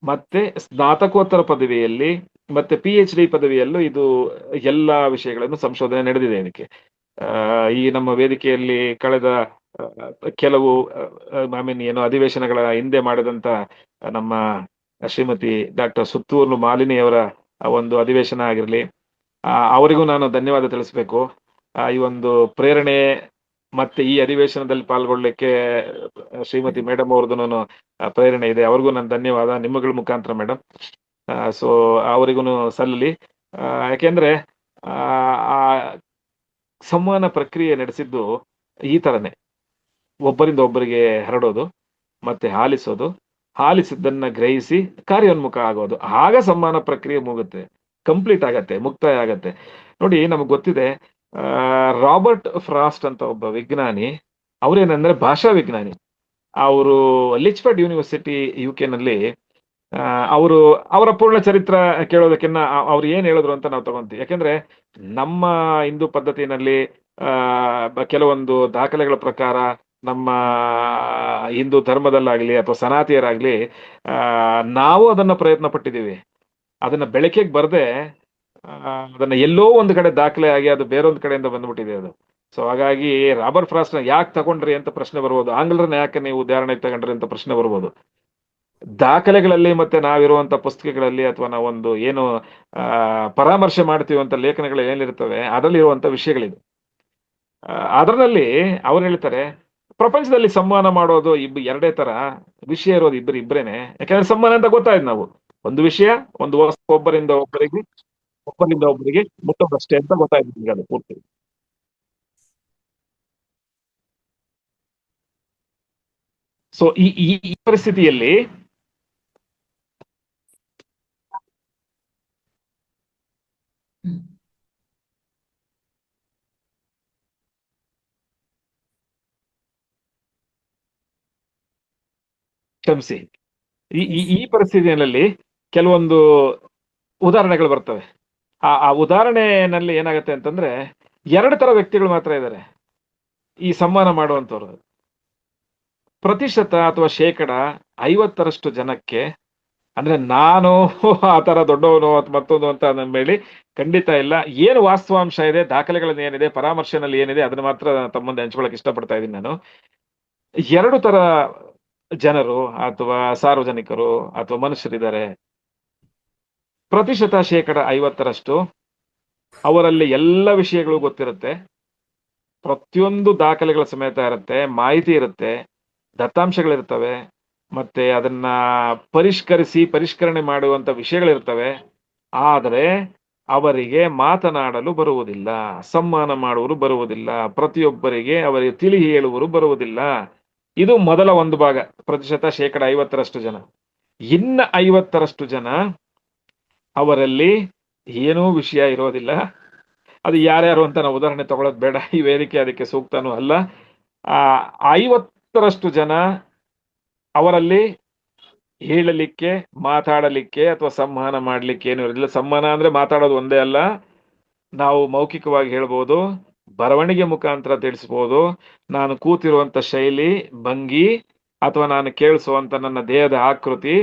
ಮತ್ತೆ ಸ್ನಾತಕೋತ್ತರ ಪದವಿಯಲ್ಲಿ ಮತ್ತೆ PhD ಪದವಿಯಲ್ಲೂ ಇದು ಎಲ್ಲಾ ವಿಷಯಗಳನ್ನು ಸಂಶೋಧನೆ ನಡೆದಿದೆ ಇದಕ್ಕೆ. ಈ ನಮ್ಮ ವೇದಿಕೆಯಲ್ಲಿ ಕಳೆದ ಕೆಲವು ಏನು ಅಧಿವೇಶನಗಳ ಹಿಂದೆ ಮಾಡಿದಂತ ನಮ್ಮ ಶ್ರೀಮತಿ ಡಾಕ್ಟರ್ ಸುತ್ತೂರು ಮಾಲಿನಿಯವರ ಒಂದು ಅಧಿವೇಶನ ಆಗಿರ್ಲಿ, ಅವರಿಗೂ ನಾನು ಧನ್ಯವಾದ ತಿಳಿಸ್ಬೇಕು. ಈ ಒಂದು ಪ್ರೇರಣೆ ಮತ್ತೆ ಈ ಅಧಿವೇಶನದಲ್ಲಿ ಪಾಲ್ಗೊಳ್ಳಿಕ್ಕೆ ಶ್ರೀಮತಿ ಮೇಡಮ್ ಅವ್ರದ್ದು ಪ್ರೇರಣೆ ಇದೆ. ಅವ್ರಿಗೂ ನನ್ನ ಧನ್ಯವಾದ ನಿಮ್ಮಗಳ ಮುಖಾಂತರ ಮೇಡಮ್. ಸೊ ಅವರಿಗೂ ಸಲ್ಲಲಿ. ಯಾಕೆಂದ್ರೆ ಆ ಸಂವಹನ ಪ್ರಕ್ರಿಯೆ ನಡೆಸಿದ್ದು ಈ ತರನೇ, ಒಬ್ಬರಿಂದ ಒಬ್ಬರಿಗೆ ಹರಡೋದು ಮತ್ತೆ ಆಲಿಸೋದು, ಆಲಿಸಿದ್ದನ್ನ ಗ್ರಹಿಸಿ ಕಾರ್ಯೋನ್ಮುಖ ಆಗೋದು. ಆಗ ಸಂವಹನ ಪ್ರಕ್ರಿಯೆ ಮುಗುತ್ತೆ, ಕಂಪ್ಲೀಟ್ ಆಗತ್ತೆ, ಮುಕ್ತಾಯ ಆಗತ್ತೆ. ನೋಡಿ, ನಮಗ್ ಗೊತ್ತಿದೆ, ರಾಬರ್ಟ್ ಫ್ರಾಸ್ಟ್ ಅಂತ ಒಬ್ಬ ವಿಜ್ಞಾನಿ, ಅವ್ರೇನಂದ್ರೆ ಭಾಷಾ ವಿಜ್ಞಾನಿ. ಅವರು ಲಿಚ್ಫರ್ಡ್ ಯೂನಿವರ್ಸಿಟಿ UK ನಲ್ಲಿ ಅವರು ಅವರ ಪೂರ್ಣ ಚರಿತ್ರ ಕೇಳೋದಕ್ಕಿನ್ನ ಅವ್ರು ಏನ್ ಹೇಳಿದ್ರು ಅಂತ ನಾವು ತಗೊಂತೀವಿ. ಯಾಕೆಂದ್ರೆ ನಮ್ಮ ಹಿಂದೂ ಪದ್ಧತಿನಲ್ಲಿ ಕೆಲವೊಂದು ದಾಖಲೆಗಳ ಪ್ರಕಾರ ನಮ್ಮ ಹಿಂದೂ ಧರ್ಮದಲ್ಲಾಗ್ಲಿ ಅಥವಾ ಸನಾತಿಯರಾಗ್ಲಿ ನಾವು ಅದನ್ನ ಪ್ರಯತ್ನ ಪಟ್ಟಿದ್ದೀವಿ. ಅದನ್ನ ಬೆಳಕಿಗೆ ಬರ್ದೆ ಅದನ್ನ ಎಲ್ಲೋ ಒಂದು ಕಡೆ ದಾಖಲೆ ಆಗಿ ಅದು ಬೇರೊಂದು ಕಡೆಯಿಂದ ಬಂದ್ಬಿಟ್ಟಿದೆ ಅದು. ಸೊ ಹಾಗಾಗಿ ರಾಬರ್ಟ್ ಫ್ರಾಸ್ಟ್ ಯಾಕೆ ತಗೊಂಡ್ರಿ ಅಂತ ಪ್ರಶ್ನೆ ಬರ್ಬೋದು. ಆಂಗ್ಲರನ್ನ ಯಾಕೆ ನೀವು ಉದಾಹರಣೆಗೆ ತಗೊಂಡ್ರಿ ಅಂತ ಪ್ರಶ್ನೆ ಬರ್ಬೋದು. ದಾಖಲೆಗಳಲ್ಲಿ ಮತ್ತೆ ನಾವಿರುವಂತ ಪುಸ್ತಕಗಳಲ್ಲಿ ಅಥವಾ ನಾವೊಂದು ಏನು ಪರಾಮರ್ಶೆ ಮಾಡ್ತೀವಿ ಅಂತ ಲೇಖನಗಳು ಏನಿರ್ತವೆ ಅದರಲ್ಲಿ ಇರುವಂತ ವಿಷಯಗಳಿದೆ. ಅದರಲ್ಲಿ ಅವ್ರು ಹೇಳ್ತಾರೆ, ಪ್ರಪಂಚದಲ್ಲಿ ಸಂವಹನ ಮಾಡೋದು ಎರಡೇ ತರ, ವಿಷಯ ಇರೋದು ಇಬ್ಬರೇನೆ. ಯಾಕಂದ್ರೆ ಸಂವಹನ ಅಂತ ಗೊತ್ತಾಯ್ತು ನಾವು, ಒಂದು ವಿಷಯ, ಒಂದು ವಸ್ತು, ಒಬ್ಬರಿಂದ ಒಬ್ಬರಿಗೆ ಮುಟ್ಟೋದಷ್ಟೇ ಅಂತ ಗೊತ್ತಾಯ್ತು ಈಗ ಅದು ಪೂರ್ತಿ. ಸೊ ಈ ಪರಿಸ್ಥಿತಿಯಲ್ಲಿ ಕ್ಷಮಿಸಿ. ಈ ಈ ಈ ಪರಿಸ್ಥಿತಿಯಲ್ಲಿ ಕೆಲವೊಂದು ಉದಾಹರಣೆಗಳು ಬರ್ತವೆ. ಆ ಉದಾಹರಣೆನಲ್ಲಿ ಏನಾಗತ್ತೆ ಅಂತಂದ್ರೆ, 2 ತರ ವ್ಯಕ್ತಿಗಳು ಮಾತ್ರ ಇದ್ದಾರೆ. ಈ ಸಂವಹನ ಮಾಡುವಂತವ್ರು. ಪ್ರತಿಶತ ಅಥವಾ ಶೇಕಡ 50ರಷ್ಟು ಜನಕ್ಕೆ ಅಂದ್ರೆ ನಾನು ಆ ತರ ದೊಡ್ಡವನು ಅಥವಾ ಮತ್ತೊಂದು ಅಂತ ಹೇಳಿ ಖಂಡಿತ ಇಲ್ಲ. ಏನು ವಾಸ್ತವಾಂಶ ಇದೆ, ದಾಖಲೆಗಳಲ್ಲಿ ಏನಿದೆ, ಪರಾಮರ್ಶೆನಲ್ಲಿ ಏನಿದೆ ಅದನ್ನ ಮಾತ್ರ ತಮ್ಮ ಮುಂದೆ ಹಂಚ್ಕೊಳ್ಳಕ್ಕೆ ಇಷ್ಟಪಡ್ತಾ ಇದ್ದೀನಿ ನಾನು. 2 ತರ ಜನರು ಅಥವಾ ಸಾರ್ವಜನಿಕರು ಅಥವಾ ಮನುಷ್ಯರಿದ್ದಾರೆ. ಪ್ರತಿಶತ ಶೇಕಡ 50ರಷ್ಟು ಅವರಲ್ಲಿ ಎಲ್ಲ ವಿಷಯಗಳು ಗೊತ್ತಿರುತ್ತೆ. ಪ್ರತಿಯೊಂದು ದಾಖಲೆಗಳ ಸಮೇತ ಇರುತ್ತೆ, ಮಾಹಿತಿ ಇರುತ್ತೆ, ದತ್ತಾಂಶಗಳಿರ್ತವೆ, ಮತ್ತೆ ಅದನ್ನ ಪರಿಷ್ಕರಣೆ ಮಾಡುವಂತ ವಿಷಯಗಳಿರ್ತವೆ. ಆದರೆ ಅವರಿಗೆ ಮಾತನಾಡಲು ಬರುವುದಿಲ್ಲ, ಸಂವಹನ ಮಾಡುವರು ಬರುವುದಿಲ್ಲ, ಪ್ರತಿಯೊಬ್ಬರಿಗೆ ಅವರಿಗೆ ತಿಳಿ ಹೇಳುವರು ಬರುವುದಿಲ್ಲ. ಇದು ಮೊದಲ ಒಂದು ಭಾಗ, ಪ್ರತಿಶತ ಶೇಕಡ 50ರಷ್ಟು ಜನ. ಇನ್ನ 50ರಷ್ಟು ಜನ ಅವರಲ್ಲಿ ಏನೂ ವಿಷಯ ಇರೋದಿಲ್ಲ. ಅದು ಯಾರ್ಯಾರು ಅಂತ ನಾವು ಉದಾಹರಣೆ ತಗೊಳ್ಳೋದು ಬೇಡ, ಈ ವೇದಿಕೆ ಅದಕ್ಕೆ ಸೂಕ್ತನೂ ಅಲ್ಲ. 50ರಷ್ಟು ಜನ ಅವರಲ್ಲಿ ಹೇಳಲಿಕ್ಕೆ, ಮಾತಾಡಲಿಕ್ಕೆ ಅಥವಾ ಸಂವಹನ ಮಾಡ್ಲಿಕ್ಕೆ ಏನು ಇರೋದಿಲ್ಲ. ಸಂವಹನ ಅಂದ್ರೆ ಮಾತಾಡೋದು ಒಂದೇ ಅಲ್ಲ, ನಾವು ಮೌಖಿಕವಾಗಿ ಹೇಳ್ಬೋದು, ಬರವಣಿಗೆ ಮುಖಾಂತರ ತಿಳಿಸ್ಬೋದು, ನಾನು ಕೂತಿರುವಂತ ಶೈಲಿ, ಭಂಗಿ, ಅಥವಾ ನಾನು ಕೇಳಿಸುವಂತ ನನ್ನ ದೇಹದ ಆಕೃತಿ,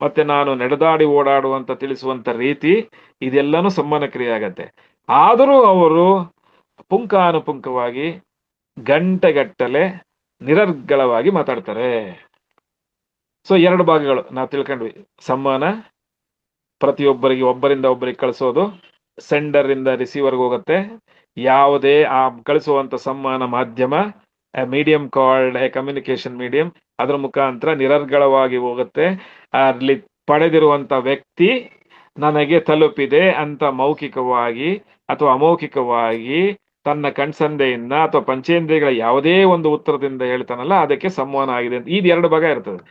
ಮತ್ತೆ ನಾನು ನಡೆದಾಡಿ ಓಡಾಡುವಂತ ತಿಳಿಸುವಂತ ರೀತಿ, ಇದೆಲ್ಲಾನು ಸಂವಹನ ಕ್ರಿಯೆ ಆಗತ್ತೆ. ಆದರೂ ಅವರು ಪುಂಖಾನುಪುಂಖವಾಗಿ ಗಂಟೆಗಟ್ಟಲೆ ನಿರರ್ಗಳವಾಗಿ ಮಾತಾಡ್ತಾರೆ. ಸೊ 2 ಭಾಗಗಳು ನಾವು ತಿಳ್ಕೊಂಡ್ವಿ. ಸಂವಹನ ಪ್ರತಿಯೊಬ್ಬರಿಗೆ ಒಬ್ಬರಿಂದ ಒಬ್ಬರಿಗೆ ಕಳಿಸೋದು, ಸೆಂಡರ್ ಇಂದ ರಿಸೀವರ್ಗೆ ಹೋಗುತ್ತೆ. ಯಾವುದೇ ಆ ಕಳಿಸುವಂತ ಸಂವಹನ ಮಾಧ್ಯಮ, medium called A communication medium, ಅದರ ಮುಖಾಂತರ ನಿರರ್ಗಳವಾಗಿ ಹೋಗುತ್ತೆ. ಅಲ್ಲಿ ಪಡೆದಿರುವಂತ ವ್ಯಕ್ತಿ ನನಗೆ ತಲುಪಿದೆ ಅಂತ ಮೌಖಿಕವಾಗಿ ಅಥವಾ ಅಮೌಖಿಕವಾಗಿ ತನ್ನ ಕಣ್ಸಂದೆಯಿಂದ ಅಥವಾ ಪಂಚೇಂದ್ರಿಯಗಳ ಯಾವುದೇ ಒಂದು ಉತ್ತರದಿಂದ ಹೇಳ್ತಾನಲ್ಲ, ಅದಕ್ಕೆ ಸಂವಹನ ಆಗಿದೆ ಅಂತ. ಇದು 2 ಭಾಗ ಇರ್ತದೆ.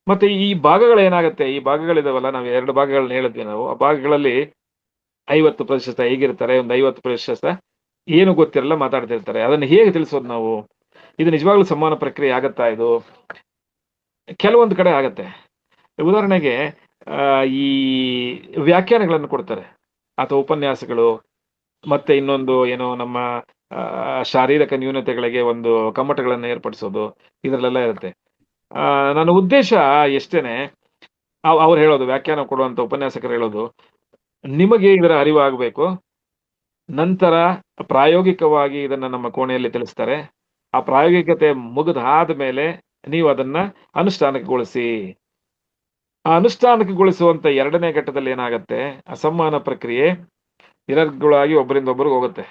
ಮತ್ತೆ ಈ ಭಾಗಗಳೇನಾಗತ್ತೆ, ಈ ಭಾಗಗಳಿದಾವಲ್ಲ, ನಾವು 2 ಭಾಗಗಳನ್ನ ಹೇಳಿದ್ವಿ ನಾವು. ಆ ಭಾಗಗಳಲ್ಲಿ 50% ಹೇಗಿರ್ತಾರೆ, ಒಂದು 50% ಏನು ಗೊತ್ತಿರಲ್ಲ, ಮಾತಾಡ್ತಿರ್ತಾರೆ. ಅದನ್ನ ಹೇಗೆ ತಿಳಿಸೋದು ನಾವು? ಇದು ನಿಜವಾಗ್ಲೂ ಸಂವಹನ ಪ್ರಕ್ರಿಯೆ ಆಗತ್ತಾ ಇದು? ಕೆಲವೊಂದು ಕಡೆ ಆಗತ್ತೆ. ಉದಾಹರಣೆಗೆ ಈ ವ್ಯಾಖ್ಯಾನಗಳನ್ನು ಕೊಡ್ತಾರೆ ಅಥವಾ ಉಪನ್ಯಾಸಗಳು, ಮತ್ತೆ ಇನ್ನೊಂದು ಏನೋ ನಮ್ಮ ಶಾರೀರಿಕ ನ್ಯೂನತೆಗಳಿಗೆ ಒಂದು ಕಮ್ಮಟಗಳನ್ನು ಏರ್ಪಡಿಸೋದು, ಇದರಲ್ಲೆಲ್ಲ ಇರುತ್ತೆ. ನನ್ನ ಉದ್ದೇಶ ಎಷ್ಟೇನೆ, ಅವ್ರು ಹೇಳೋದು, ವ್ಯಾಖ್ಯಾನ ಕೊಡುವಂತ ಉಪನ್ಯಾಸಕರು ಹೇಳೋದು, ನಿಮಗೆ ಇದರ ಅರಿವಾಗಬೇಕು. ನಂತರ ಪ್ರಾಯೋಗಿಕವಾಗಿ ಇದನ್ನ ನಮ್ಮ ಕೋಣೆಯಲ್ಲಿ ತಿಳಿಸ್ತಾರೆ. ಆ ಪ್ರಾಯೋಗಿಕತೆ ಮುಗಿದಾದ ಮೇಲೆ ನೀವು ಅದನ್ನ ಅನುಷ್ಠಾನಕ್ಕೆಗೊಳಿಸಿ. ಆ ಅನುಷ್ಠಾನಕ್ಕೆಗೊಳಿಸುವಂತ 2ನೇ ಘಟ್ಟದಲ್ಲಿ ಏನಾಗತ್ತೆ, ಆ ಸಂವಹನ ಪ್ರಕ್ರಿಯೆ ನಿರರ್ಗಳಾಗಿ ಒಬ್ಬರಿಂದ ಒಬ್ಬರಿಗೆ ಹೋಗುತ್ತೆ.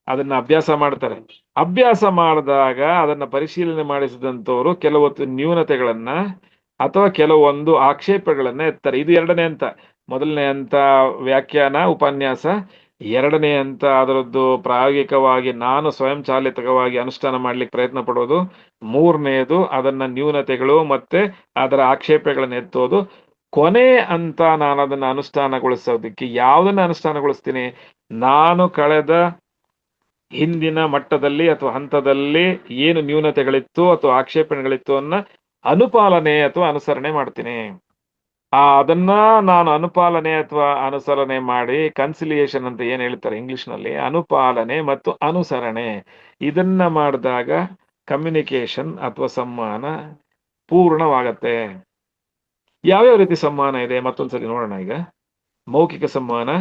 ಅದನ್ನ ಅಭ್ಯಾಸ ಮಾಡ್ತಾರೆ. ಅಭ್ಯಾಸ ಮಾಡಿದಾಗ ಅದನ್ನ ಪರಿಶೀಲನೆ ಮಾಡಿಸಿದಂತವರು ಕೆಲವೊತ್ತು ನ್ಯೂನತೆಗಳನ್ನ ಅಥವಾ ಕೆಲವೊಂದು ಆಕ್ಷೇಪಗಳನ್ನ ಎತ್ತಾರೆ. ಇದು 2ನೇ ಹಂತ. ಮೊದಲನೇ ಹಂತ ವ್ಯಾಖ್ಯಾನ, ಉಪನ್ಯಾಸ. 2ನೇ ಹಂತ ಅದರದ್ದು ಪ್ರಾಯೋಗಿಕವಾಗಿ ನಾನು ಸ್ವಯಂಚಾಲಿತವಾಗಿ ಅನುಷ್ಠಾನ ಮಾಡ್ಲಿಕ್ಕೆ ಪ್ರಯತ್ನ ಪಡೋದು. 3ನೇದು ಅದನ್ನ ನ್ಯೂನತೆಗಳು ಮತ್ತೆ ಅದರ ಆಕ್ಷೇಪಗಳನ್ನ ಎತ್ತೋದು. ಕೊನೆ ಹಂತ ನಾನು ಅದನ್ನ ಅನುಷ್ಠಾನಗೊಳಿಸೋದಕ್ಕೆ ಯಾವ್ದನ್ನ ಅನುಷ್ಠಾನಗೊಳಿಸ್ತೀನಿ, ನಾನು ಕಳೆದ ಹಿಂದಿನ ಮಟ್ಟದಲ್ಲಿ ಅಥವಾ ಹಂತದಲ್ಲಿ ಏನು ನ್ಯೂನತೆಗಳಿತ್ತು ಅಥವಾ ಆಕ್ಷೇಪಣೆಗಳಿತ್ತು ಅನ್ನ ಅನುಪಾಲನೆ ಅಥವಾ ಅನುಸರಣೆ ಮಾಡ್ತೀನಿ. ಅದನ್ನ ನಾನು ಅನುಪಾಲನೆ ಅಥವಾ ಅನುಸರಣೆ ಮಾಡಿ, ಕನ್ಸಿಲಿಯೇಷನ್ ಅಂತ ಏನ್ ಹೇಳ್ತಾರೆ ಇಂಗ್ಲಿಷ್ ನಲ್ಲಿ, ಅನುಪಾಲನೆ ಮತ್ತು ಅನುಸರಣೆ, ಇದನ್ನ ಮಾಡಿದಾಗ ಕಮ್ಯುನಿಕೇಶನ್ ಅಥವಾ ಸಂವಹನ ಪೂರ್ಣವಾಗತ್ತೆ. ಯಾವ್ಯಾವ ರೀತಿ ಸಂವಹನ ಇದೆ ಮತ್ತೊಂದ್ಸರಿ ನೋಡೋಣ. ಈಗ ಮೌಖಿಕ ಸಂವಹನ,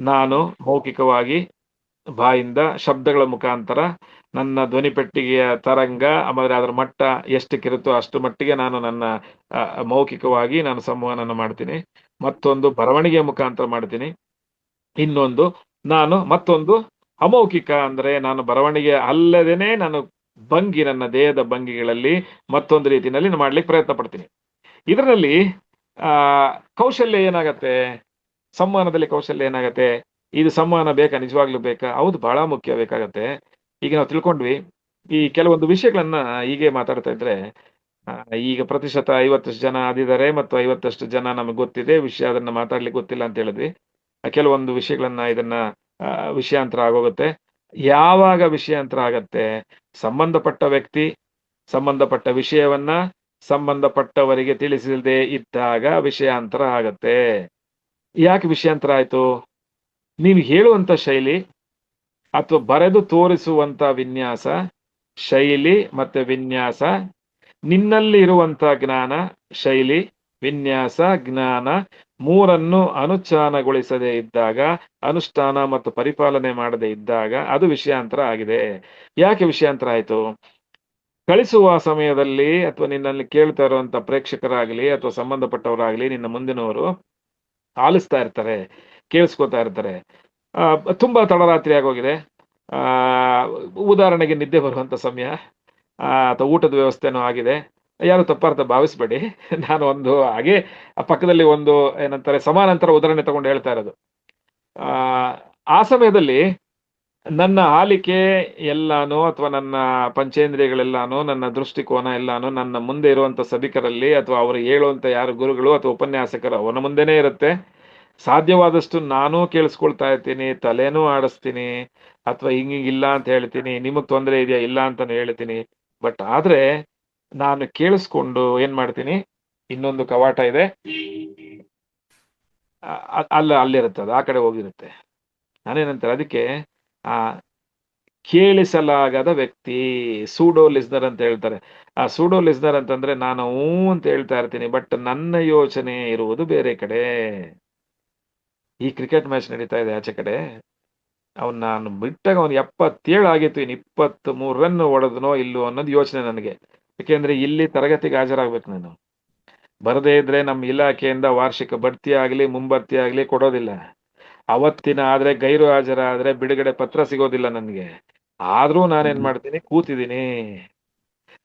ನಾನು ಮೌಖಿಕವಾಗಿ ಬಾಯಿಂದ ಶಬ್ದಗಳ ಮುಖಾಂತರ ನನ್ನ ಧ್ವನಿ ಪೆಟ್ಟಿಗೆಯ ತರಂಗ ಆಮೇಲೆ ಅದರ ಮಟ್ಟ ಎಷ್ಟಕ್ಕಿರುತ್ತೋ ಅಷ್ಟು ಮಟ್ಟಿಗೆ ನಾನು ನನ್ನ ಮೌಖಿಕವಾಗಿ ನಾನು ಸಂವಹನ ಮಾಡ್ತೀನಿ. ಮತ್ತೊಂದು ಬರವಣಿಗೆಯ ಮುಖಾಂತರ ಮಾಡ್ತೀನಿ. ಇನ್ನೊಂದು ಮತ್ತೊಂದು ಅಮೌಖಿಕ, ಅಂದ್ರೆ ನಾನು ಬರವಣಿಗೆ ಅಲ್ಲದೇನೆ ನಾನು ಭಂಗಿ, ನನ್ನ ದೇಹದ ಭಂಗಿಗಳಲ್ಲಿ ಮತ್ತೊಂದು ರೀತಿಯಲ್ಲಿ ಮಾಡ್ಲಿಕ್ಕೆ ಪ್ರಯತ್ನ ಪಡ್ತೀನಿ. ಇದರಲ್ಲಿ ಕೌಶಲ್ಯ ಏನಾಗತ್ತೆ, ಸಂವಹನದಲ್ಲಿ ಕೌಶಲ್ಯ ಏನಾಗತ್ತೆ, ಇದು ಸಂವಹನ ಬೇಕಾ, ನಿಜವಾಗ್ಲೂ ಬೇಕಾ? ಹೌದು, ಬಹಳ ಮುಖ್ಯ ಬೇಕಾಗತ್ತೆ. ಈಗ ನಾವು ತಿಳ್ಕೊಂಡ್ವಿ. ಈ ಕೆಲವೊಂದು ವಿಷಯಗಳನ್ನ ಹೀಗೆ ಮಾತಾಡ್ತಾ ಇದ್ರೆ, ಈಗ ಪ್ರತಿಶತ 50 ಜನ ಅದಿದ್ದಾರೆ ಮತ್ತು 50 ಜನ ನಮಗೆ ಗೊತ್ತಿದೆ ವಿಷಯ, ಅದನ್ನ ಮಾತಾಡ್ಲಿಕ್ಕೆ ಗೊತ್ತಿಲ್ಲ ಅಂತ ಹೇಳಿದ್ವಿ. ಕೆಲವೊಂದು ವಿಷಯಗಳನ್ನ ಇದನ್ನ ವಿಷಯಾಂತರ ಆಗೋಗುತ್ತೆ. ಯಾವಾಗ ವಿಷಯಾಂತರ ಆಗತ್ತೆ, ಸಂಬಂಧಪಟ್ಟ ವ್ಯಕ್ತಿ ಸಂಬಂಧಪಟ್ಟ ವಿಷಯವನ್ನ ಸಂಬಂಧಪಟ್ಟವರಿಗೆ ತಿಳಿಸದೇ ಇದ್ದಾಗ ವಿಷಯಾಂತರ ಆಗತ್ತೆ. ಯಾಕೆ ವಿಷಯಾಂತರ ಆಯ್ತು? ನೀವು ಹೇಳುವಂತ ಶೈಲಿ ಅಥವಾ ಬರೆದು ತೋರಿಸುವಂತ ವಿನ್ಯಾಸ, ಶೈಲಿ ಮತ್ತೆ ವಿನ್ಯಾಸ, ನಿನ್ನಲ್ಲಿ ಇರುವಂತ ಜ್ಞಾನ, ಶೈಲಿ, ವಿನ್ಯಾಸ, ಜ್ಞಾನ ಮೂರನ್ನು ಅನುಷ್ಠಾನಗೊಳಿಸದೇ ಇದ್ದಾಗ, ಅನುಷ್ಠಾನ ಮತ್ತು ಪರಿಪಾಲನೆ ಮಾಡದೇ ಇದ್ದಾಗ ಅದು ವಿಷಯಾಂತರ ಆಗಿದೆ. ಯಾಕೆ ವಿಷಯಾಂತರ ಆಯ್ತು? ಕಳಿಸುವ ಸಮಯದಲ್ಲಿ ಅಥವಾ ನಿನ್ನಲ್ಲಿ ಕೇಳ್ತಾ ಇರುವಂತ ಪ್ರೇಕ್ಷಕರಾಗ್ಲಿ ಅಥವಾ ಸಂಬಂಧಪಟ್ಟವರಾಗ್ಲಿ, ನಿನ್ನ ಮುಂದಿನವರು ಆಲಿಸ್ತಾ ಇರ್ತಾರೆ, ಕೇಳಿಸ್ಕೊತಾ ಇರ್ತಾರೆ. ತುಂಬಾ ತಡರಾತ್ರಿ ಆಗೋಗಿದೆ. ಆ ಉದಾಹರಣೆಗೆ ನಿದ್ದೆ ಬರುವಂತ ಸಮಯ, ಅಥವಾ ಊಟದ ವ್ಯವಸ್ಥೆನೂ ಆಗಿದೆ. ಯಾರು ತಪ್ಪಾರ್ಥ ಭಾವಿಸ್ಬೇಡಿ. ನಾನು ಒಂದು ಹಾಗೆ ಪಕ್ಕದಲ್ಲಿ ಒಂದು ಏನಂತಾರೆ ಸಮಾನಾಂತರ ಉದಾಹರಣೆ ತಗೊಂಡು ಹೇಳ್ತಾ ಇರೋದು. ಆ ಆ ಸಮಯದಲ್ಲಿ ನನ್ನ ಆಲಿಕೆ ಎಲ್ಲಾನು ಅಥವಾ ನನ್ನ ಪಂಚೇಂದ್ರಿಯಗಳೆಲ್ಲಾನು, ನನ್ನ ದೃಷ್ಟಿಕೋನ ಎಲ್ಲಾನು ನನ್ನ ಮುಂದೆ ಇರುವಂತ ಸಭಿಕರಲ್ಲಿ ಅಥವಾ ಅವರು ಹೇಳುವಂತ ಯಾರು ಗುರುಗಳು ಅಥವಾ ಉಪನ್ಯಾಸಕರು ಅವನ ಮುಂದೆನೇ ಇರುತ್ತೆ. ಸಾಧ್ಯವಾದಷ್ಟು ನಾನೂ ಕೇಳಿಸ್ಕೊಳ್ತಾ ಇರ್ತೀನಿ, ತಲೆನೂ ಆಡಿಸ್ತೀನಿ, ಅಥವಾ ಹಿಂಗಿಲ್ಲ ಅಂತ ಹೇಳ್ತೀನಿ, ನಿಮಗ್ ತೊಂದರೆ ಇದೆಯಾ ಇಲ್ಲ ಅಂತಾನು ಹೇಳ್ತೀನಿ. ಬಟ್ ಆದ್ರೆ ನಾನು ಕೇಳಿಸ್ಕೊಂಡು ಏನ್ ಮಾಡ್ತೀನಿ, ಇನ್ನೊಂದು ಕವಾಟ ಇದೆ, ಅಲ್ಲಿರುತ್ತೆ, ಅದು ಆ ಕಡೆ ಹೋಗಿರುತ್ತೆ. ನಾನೇನಂತಾರೆ ಅದಕ್ಕೆ, ಆ ಕೇಳಿಸಲಾಗದ ವ್ಯಕ್ತಿ, ಸೂಡೋ ಲಿಸ್ನರ್ ಅಂತ ಹೇಳ್ತಾರೆ. ಆ ಸೂಡೋ ಲಿಸ್ನರ್ ಅಂತಂದ್ರೆ ನಾನು ಹೂ ಅಂತ ಹೇಳ್ತಾ ಇರ್ತೀನಿ, ಬಟ್ ನನ್ನ ಯೋಚನೆ ಇರುವುದು ಬೇರೆ ಕಡೆ. ಈ ಕ್ರಿಕೆಟ್ ಮ್ಯಾಚ್ ನಡೀತಾ ಇದೆ ಆಚೆ ಕಡೆ, ಅವ್ನು ನಾನು ಬಿಟ್ಟಾಗ ಅವ್ನು 77 ಆಗಿತ್ತು, ಇನ್ನು 23 ರನ್ ಹೊಡೆದ್ನೋ ಇಲ್ಲೋ ಅನ್ನೋದು ಯೋಚನೆ ನನಗೆ. ಯಾಕೆಂದ್ರೆ ಇಲ್ಲಿ ತರಗತಿಗೆ ಹಾಜರಾಗ್ಬೇಕು ನಾನು. ಬರದೇ ಇದ್ರೆ ನಮ್ಮ ಇಲಾಖೆಯಿಂದ ವಾರ್ಷಿಕ ಬಡ್ತಿ ಆಗ್ಲಿ ಮುಂಬಡ್ತಿ ಆಗ್ಲಿ ಕೊಡೋದಿಲ್ಲ. ಅವತ್ತಿನ ಆದ್ರೆ ಗೈರು ಹಾಜರಾದ್ರೆ ಬಿಡುಗಡೆ ಪತ್ರ ಸಿಗೋದಿಲ್ಲ ನನಗೆ. ಆದ್ರೂ ನಾನೇನ್ ಮಾಡ್ತೀನಿ, ಕೂತಿದ್ದೀನಿ.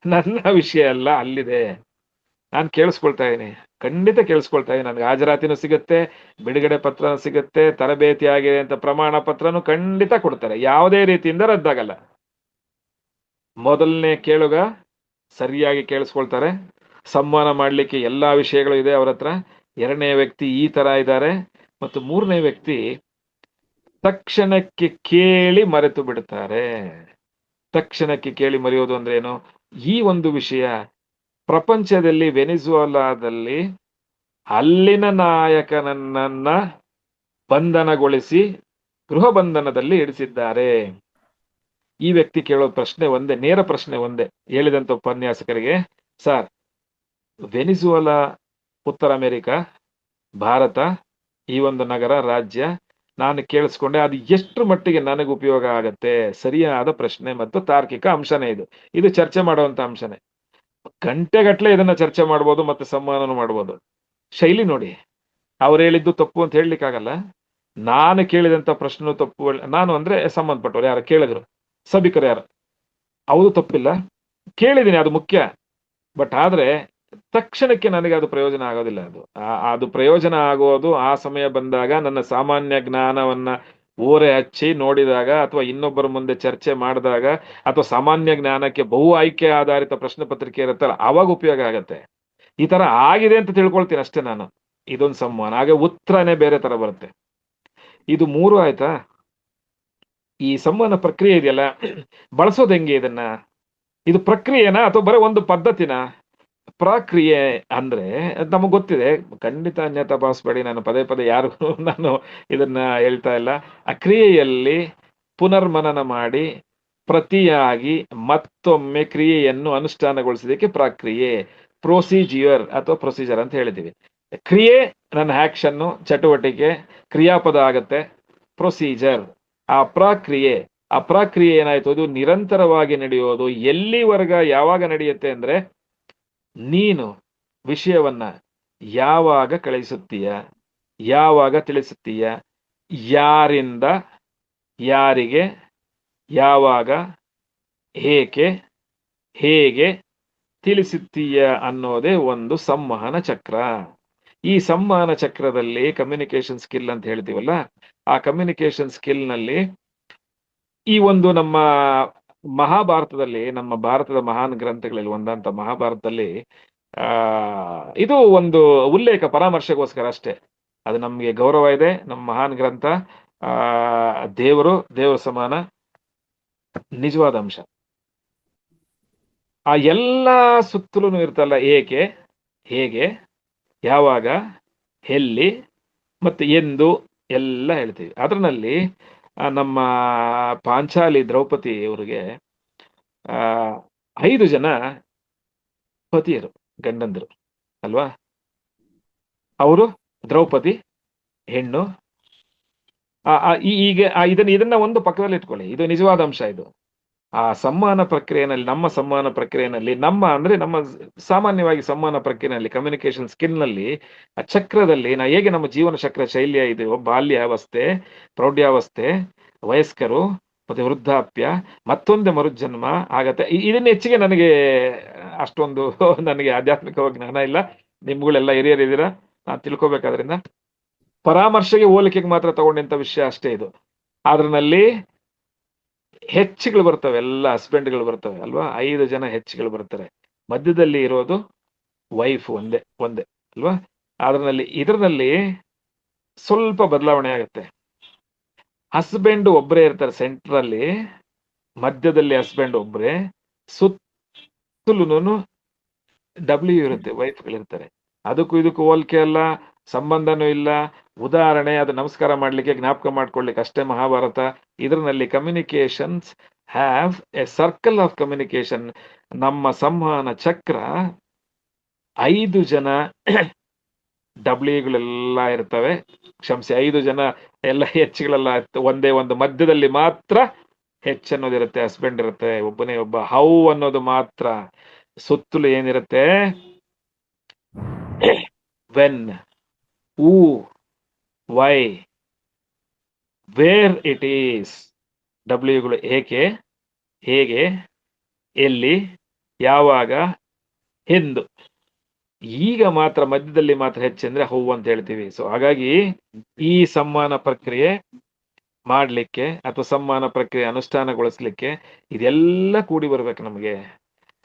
ನನ್ನ ವಿಷಯ ಎಲ್ಲ ಅಲ್ಲಿದೆ. ನಾನು ಕೇಳಿಸ್ಕೊಳ್ತಾ ಇದೀನಿ, ಖಂಡಿತ ಕೇಳಿಸ್ಕೊಳ್ತಾ ಇದೀನಿ. ನನ್ಗೆ ಹಾಜರಾತಿನೂ ಸಿಗುತ್ತೆ, ಬಿಡುಗಡೆ ಪತ್ರನೂ ಸಿಗುತ್ತೆ, ತರಬೇತಿ ಆಗಿದೆ ಅಂತ ಪ್ರಮಾಣ ಪತ್ರನೂ ಖಂಡಿತ ಕೊಡ್ತಾರೆ. ಯಾವುದೇ ರೀತಿಯಿಂದ ರದ್ದಾಗಲ್ಲ. ಮೊದಲನೇ ಕೇಳುಗ ಸರಿಯಾಗಿ ಕೇಳಿಸ್ಕೊಳ್ತಾರೆ, ಸಂವಹನ ಮಾಡ್ಲಿಕ್ಕೆ ಎಲ್ಲಾ ವಿಷಯಗಳು ಇದೆ ಅವ್ರ ಹತ್ರ. ಎರಡನೇ ವ್ಯಕ್ತಿ ಈ ತರ ಇದ್ದಾರೆ, ಮತ್ತು ಮೂರನೇ ವ್ಯಕ್ತಿ ತಕ್ಷಣಕ್ಕೆ ಕೇಳಿ ಮರೆತು ಬಿಡ್ತಾರೆ. ತಕ್ಷಣಕ್ಕೆ ಕೇಳಿ ಮರೆಯೋದು ಅಂದ್ರೆ ಏನು? ಈ ಒಂದು ವಿಷಯ ಪ್ರಪಂಚದಲ್ಲಿ ವೆನಿಜುವಾಲಾದಲ್ಲಿ ಅಲ್ಲಿನ ನಾಯಕನನ್ನ ಬಂಧನಗೊಳಿಸಿ ಗೃಹ ಬಂಧನದಲ್ಲಿ ಇರಿಸಿದ್ದಾರೆ. ಈ ವ್ಯಕ್ತಿ ಕೇಳೋ ಪ್ರಶ್ನೆ ಒಂದೇ, ನೇರ ಪ್ರಶ್ನೆ ಒಂದೇ ಹೇಳಿದಂತ ಉಪನ್ಯಾಸಕರಿಗೆ, ಸರ್ ವೆನಿಜುವಾಲಾ, ಉತ್ತರ ಅಮೆರಿಕ, ಭಾರತ, ಈ ಒಂದು ನಗರ ರಾಜ್ಯ ನಾನು ಕೇಳಿಸ್ಕೊಂಡೆ, ಅದು ಎಷ್ಟು ಮಟ್ಟಿಗೆ ನನಗೆ ಉಪಯೋಗ ಆಗತ್ತೆ? ಸರಿಯಾದ ಪ್ರಶ್ನೆ ಮತ್ತು ತಾರ್ಕಿಕ ಅಂಶನೇ ಇದು. ಇದು ಚರ್ಚೆ ಮಾಡುವಂತ ಅಂಶನೇ. ಗಂಟೆಗಟ್ಲೆ ಇದನ್ನ ಚರ್ಚೆ ಮಾಡ್ಬೋದು ಮತ್ತೆ ಸಂವಹನ ಮಾಡ್ಬೋದು. ಶೈಲಿ ನೋಡಿ, ಅವ್ರು ಹೇಳಿದ್ದು ತಪ್ಪು ಅಂತ ಹೇಳಲಿಕ್ಕಾಗಲ್ಲ. ನಾನು ಕೇಳಿದಂತ ಪ್ರಶ್ನೆ ತಪ್ಪು, ನಾನು ಅಂದ್ರೆ ಸಂಬಂಧಪಟ್ಟವ್ರು ಯಾರು ಕೇಳಿದ್ರು, ಸಭಿಕರು ಯಾರು, ಅವ್ರು ತಪ್ಪಿಲ್ಲ, ಕೇಳಿದೀನಿ, ಅದು ಮುಖ್ಯ. ಬಟ್ ಆದ್ರೆ ತಕ್ಷಣಕ್ಕೆ ನನಗೆ ಅದು ಪ್ರಯೋಜನ ಆಗೋದಿಲ್ಲ. ಅದು ಪ್ರಯೋಜನ ಆಗೋದು ಆ ಸಮಯ ಬಂದಾಗ, ನನ್ನ ಸಾಮಾನ್ಯ ಜ್ಞಾನವನ್ನ ಓರೆ ಹಚ್ಚಿ ನೋಡಿದಾಗ, ಅಥವಾ ಇನ್ನೊಬ್ಬರ ಮುಂದೆ ಚರ್ಚೆ ಮಾಡಿದಾಗ, ಅಥವಾ ಸಾಮಾನ್ಯ ಜ್ಞಾನಕ್ಕೆ ಬಹು ಆಯ್ಕೆ ಆಧಾರಿತ ಪ್ರಶ್ನೆ ಪತ್ರಿಕೆ ಇರುತ್ತಲ್ಲ, ಅವಾಗ ಉಪಯೋಗ ಆಗತ್ತೆ. ಈ ತರ ಆಗಿದೆ ಅಂತ ತಿಳ್ಕೊಳ್ತೀನಿ ಅಷ್ಟೇ ನಾನು. ಇದೊಂದು ಸಂವಹನ. ಹಾಗೆ ಉತ್ತರನೇ ಬೇರೆ ತರ ಬರುತ್ತೆ. ಇದು ಮೂರು ಆಯ್ತಾ? ಈ ಸಂವಹನ ಪ್ರಕ್ರಿಯೆ ಇದೆಯಲ್ಲ, ಬಳಸೋದು ಹೆಂಗೆ ಇದನ್ನ? ಇದು ಪ್ರಕ್ರಿಯೆನಾ ಅಥವಾ ಬರೀ ಒಂದು ಪದ್ಧತಿನ? ಪ್ರಕ್ರಿಯೆ ಅಂದ್ರೆ ನಮಗ್ ಗೊತ್ತಿದೆ, ಖಂಡಿತ ಅನ್ಯತಾ ಭಾವಿಸ್ಬೇಡಿ, ನಾನು ಪದೇ ಪದೇ ಯಾರು ನಾನು ಇದನ್ನ ಹೇಳ್ತಾ ಇಲ್ಲ. ಆ ಕ್ರಿಯೆಯಲ್ಲಿ ಪುನರ್ಮನನ ಮಾಡಿ ಪ್ರತಿಯಾಗಿ ಮತ್ತೊಮ್ಮೆ ಕ್ರಿಯೆಯನ್ನು ಅನುಷ್ಠಾನಗೊಳಿಸೋದಕ್ಕೆ ಪ್ರಕ್ರಿಯೆ, ಪ್ರೊಸೀಜಿಯರ್ ಅಥವಾ ಪ್ರೊಸೀಜರ್ ಅಂತ ಹೇಳಿದೀವಿ. ಕ್ರಿಯೆ ನನ್ನ ಆಕ್ಷನ್ನು, ಚಟುವಟಿಕೆ, ಕ್ರಿಯಾಪದ ಆಗತ್ತೆ. ಪ್ರೊಸೀಜರ್ ಆ ಪ್ರಕ್ರಿಯೆ ಏನಾಯ್ತು, ಅದು ನಿರಂತರವಾಗಿ ನಡೆಯೋದು. ಎಲ್ಲಿವರೆಗ ಯಾವಾಗ ನಡೆಯುತ್ತೆ ಅಂದ್ರೆ, ನೀನು ವಿಷಯವನ್ನ ಯಾವಾಗ ಕಳಿಸುತ್ತೀಯ, ಯಾವಾಗ ತಿಳಿಸುತ್ತೀಯ, ಯಾರಿಂದ ಯಾರಿಗೆ, ಯಾವಾಗ, ಏಕೆ, ಹೇಗೆ ತಿಳಿಸುತ್ತೀಯ ಅನ್ನೋದೇ ಒಂದು ಸಂವಹನ ಚಕ್ರ. ಈ ಸಂವಹನ ಚಕ್ರದಲ್ಲಿ ಕಮ್ಯುನಿಕೇಶನ್ ಸ್ಕಿಲ್ ಅಂತ ಹೇಳ್ತೀವಲ್ಲ, ಆ ಕಮ್ಯುನಿಕೇಶನ್ ಸ್ಕಿಲ್ ನಲ್ಲಿ ಈ ಒಂದು ನಮ್ಮ ಮಹಾಭಾರತದಲ್ಲಿ, ನಮ್ಮ ಭಾರತದ ಮಹಾನ್ ಗ್ರಂಥಗಳಲ್ಲಿ ಒಂದಂತ ಮಹಾಭಾರತದಲ್ಲಿ ಇದು ಒಂದು ಉಲ್ಲೇಖ, ಪರಾಮರ್ಶೆಗೋಸ್ಕರ ಅಷ್ಟೇ. ಅದು ನಮ್ಗೆ ಗೌರವ ಇದೆ. ನಮ್ಮ ಮಹಾನ್ ಗ್ರಂಥ, ದೇವರು ದೇವ ಸಮಾನ, ನಿಜವಾದ ಅಂಶ. ಆ ಎಲ್ಲ ಸುತ್ತಲೂ ಇರ್ತಲ್ಲ, ಏಕೆ, ಹೇಗೆ, ಯಾವಾಗ, ಎಲ್ಲಿ ಮತ್ತೆ ಎಂದು ಎಲ್ಲ ಹೇಳ್ತೀವಿ. ಅದರಲ್ಲಿ ನಮ್ಮ ಪಾಂಚಾಲಿ ದ್ರೌಪದಿ ಅವರಿಗೆ ಆ 5 ಜನ ಪತಿಯರು, ಗಂಡಂದರು ಅಲ್ವಾ. ಅವರು ದ್ರೌಪದಿ ಹೆಣ್ಣು. ಈಗ ಇದನ್ನ ಒಂದು ಪಕ್ಕದಲ್ಲಿ ಇಟ್ಕೊಳ್ಳಿ, ಇದು ನಿಜವಾದ ಅಂಶ. ಇದು ಆ ಸಂವಹನ ಪ್ರಕ್ರಿಯೆನಲ್ಲಿ, ನಮ್ಮ ಸಂವಹನ ಪ್ರಕ್ರಿಯೆನಲ್ಲಿ, ನಮ್ಮ ಸಾಮಾನ್ಯವಾಗಿ ಸಂವಹನ ಪ್ರಕ್ರಿಯೆಯಲ್ಲಿ, ಕಮ್ಯುನಿಕೇಶನ್ ಸ್ಕಿಲ್ ನಲ್ಲಿ, ಆ ಚಕ್ರದಲ್ಲಿ ಹೇಗೆ ನಮ್ಮ ಜೀವನ ಚಕ್ರ ಶೈಲಿಯ ಇದೆಯೋ, ಬಾಲ್ಯಾವಸ್ಥೆ, ಪ್ರೌಢ್ಯಾವಸ್ಥೆ, ವಯಸ್ಕರು, ಮತ್ತೆ ವೃದ್ಧಾಪ್ಯ, ಮತ್ತೊಂದೇ ಮರುಜನ್ಮ ಆಗತ್ತೆ. ಇದನ್ನ ಹೆಚ್ಚಿಗೆ ನನಗೆ ಅಷ್ಟೊಂದು ನನಗೆ ಆಧ್ಯಾತ್ಮಿಕವಾಗಿ ಜ್ಞಾನ ಇಲ್ಲ. ನಿಮ್ಗಳೆಲ್ಲ ಹಿರಿಯರಿದ್ದೀರಾ, ನಾನು ತಿಳ್ಕೊಬೇಕಾದ್ರಿಂದ ಪರಾಮರ್ಶೆಗೆ, ಹೋಲಿಕೆಗೆ ಮಾತ್ರ ತಗೊಂಡಂತ ವಿಷಯ ಅಷ್ಟೇ ಇದು. ಅದ್ರಲ್ಲಿ ಹೆಚ್ಚುಗಳು ಬರ್ತವೆ, ಎಲ್ಲ ಹಸ್ಬೆಂಡ್ಗಳು ಬರ್ತವೆ ಅಲ್ವಾ. 5 ಜನ ಹೆಚ್ಚುಗಳು ಬರ್ತಾರೆ. ಮಧ್ಯದಲ್ಲಿ ಇರೋದು ವೈಫ್ ಒಂದೇ ಒಂದೇ ಅಲ್ವಾ. ಇದರಲ್ಲಿ ಸ್ವಲ್ಪ ಬದಲಾವಣೆ ಆಗುತ್ತೆ. ಹಸ್ಬೆಂಡ್ ಒಬ್ಬರೇ ಇರ್ತಾರೆ ಸೆಂಟರ್ ಅಲ್ಲಿ, ಮಧ್ಯದಲ್ಲಿ ಹಸ್ಬೆಂಡ್ ಒಬ್ಬರೇ, ಸುತ್ತಲೂ ಡಬ್ಲ್ಯೂ ಇರುತ್ತೆ, ವೈಫ್ಗಳಿರ್ತಾರೆ. ಅದಕ್ಕೂ ಇದಕ್ಕೂ ಹೋಲಿಕೆ ಅಲ್ಲ, ಸಂಬಂಧನೂ ಇಲ್ಲ. ಉದಾಹರಣೆ, ಅದು ನಮಸ್ಕಾರ ಮಾಡ್ಲಿಕ್ಕೆ, ಜ್ಞಾಪಕ ಮಾಡ್ಕೊಳ್ಲಿಕ್ಕೆ ಅಷ್ಟೇ ಮಹಾಭಾರತ. ಇದರಲ್ಲಿ communications have A circle of communication. ನಮ್ಮ ಸಂವಹನ ಚಕ್ರ 5 ಜನ ಡಬ್ಲ್ಯೂಗಳೆಲ್ಲ ಇರ್ತವೆ, ಕ್ಷಮಿಸಿ 5 ಜನ ಎಲ್ಲ ಹೆಚ್ಚುಗಳೆಲ್ಲ ಒಂದೇ ಒಂದು ಮಧ್ಯದಲ್ಲಿ ಮಾತ್ರ ಹೆಚ್ಚು ಅನ್ನೋದಿರುತ್ತೆ, ಹಸ್ಬೆಂಡ್ ಇರುತ್ತೆ, ಒಬ್ಬನೇ ಒಬ್ಬ. ಹೌ ಅನ್ನೋದು ಮಾತ್ರ ಸುತ್ತಲೂ ಏನಿರುತ್ತೆ, when, who, why, where it is. ಡಬ್ಲ್ಯೂಗಳು ಏಕೆ, ಹೇಗೆ, ಎಲ್ಲಿ, ಯಾವಾಗ, ಎಂದು. ಈಗ ಮಾತ್ರ ಮಧ್ಯದಲ್ಲಿ ಮಾತ್ರ ಹೆಚ್ಚೆಂದ್ರೆ ಹೂ ಅಂತ ಹೇಳ್ತೀವಿ. ಸೊ ಹಾಗಾಗಿ ಈ ಸಂವಹನ ಪ್ರಕ್ರಿಯೆ ಮಾಡ್ಲಿಕ್ಕೆ ಅಥವಾ ಸಂವಹನ ಪ್ರಕ್ರಿಯೆ ಅನುಷ್ಠಾನಗೊಳಿಸ್ಲಿಕ್ಕೆ ಇದೆಲ್ಲ ಕೂಡಿ ಬರ್ಬೇಕು ನಮಗೆ.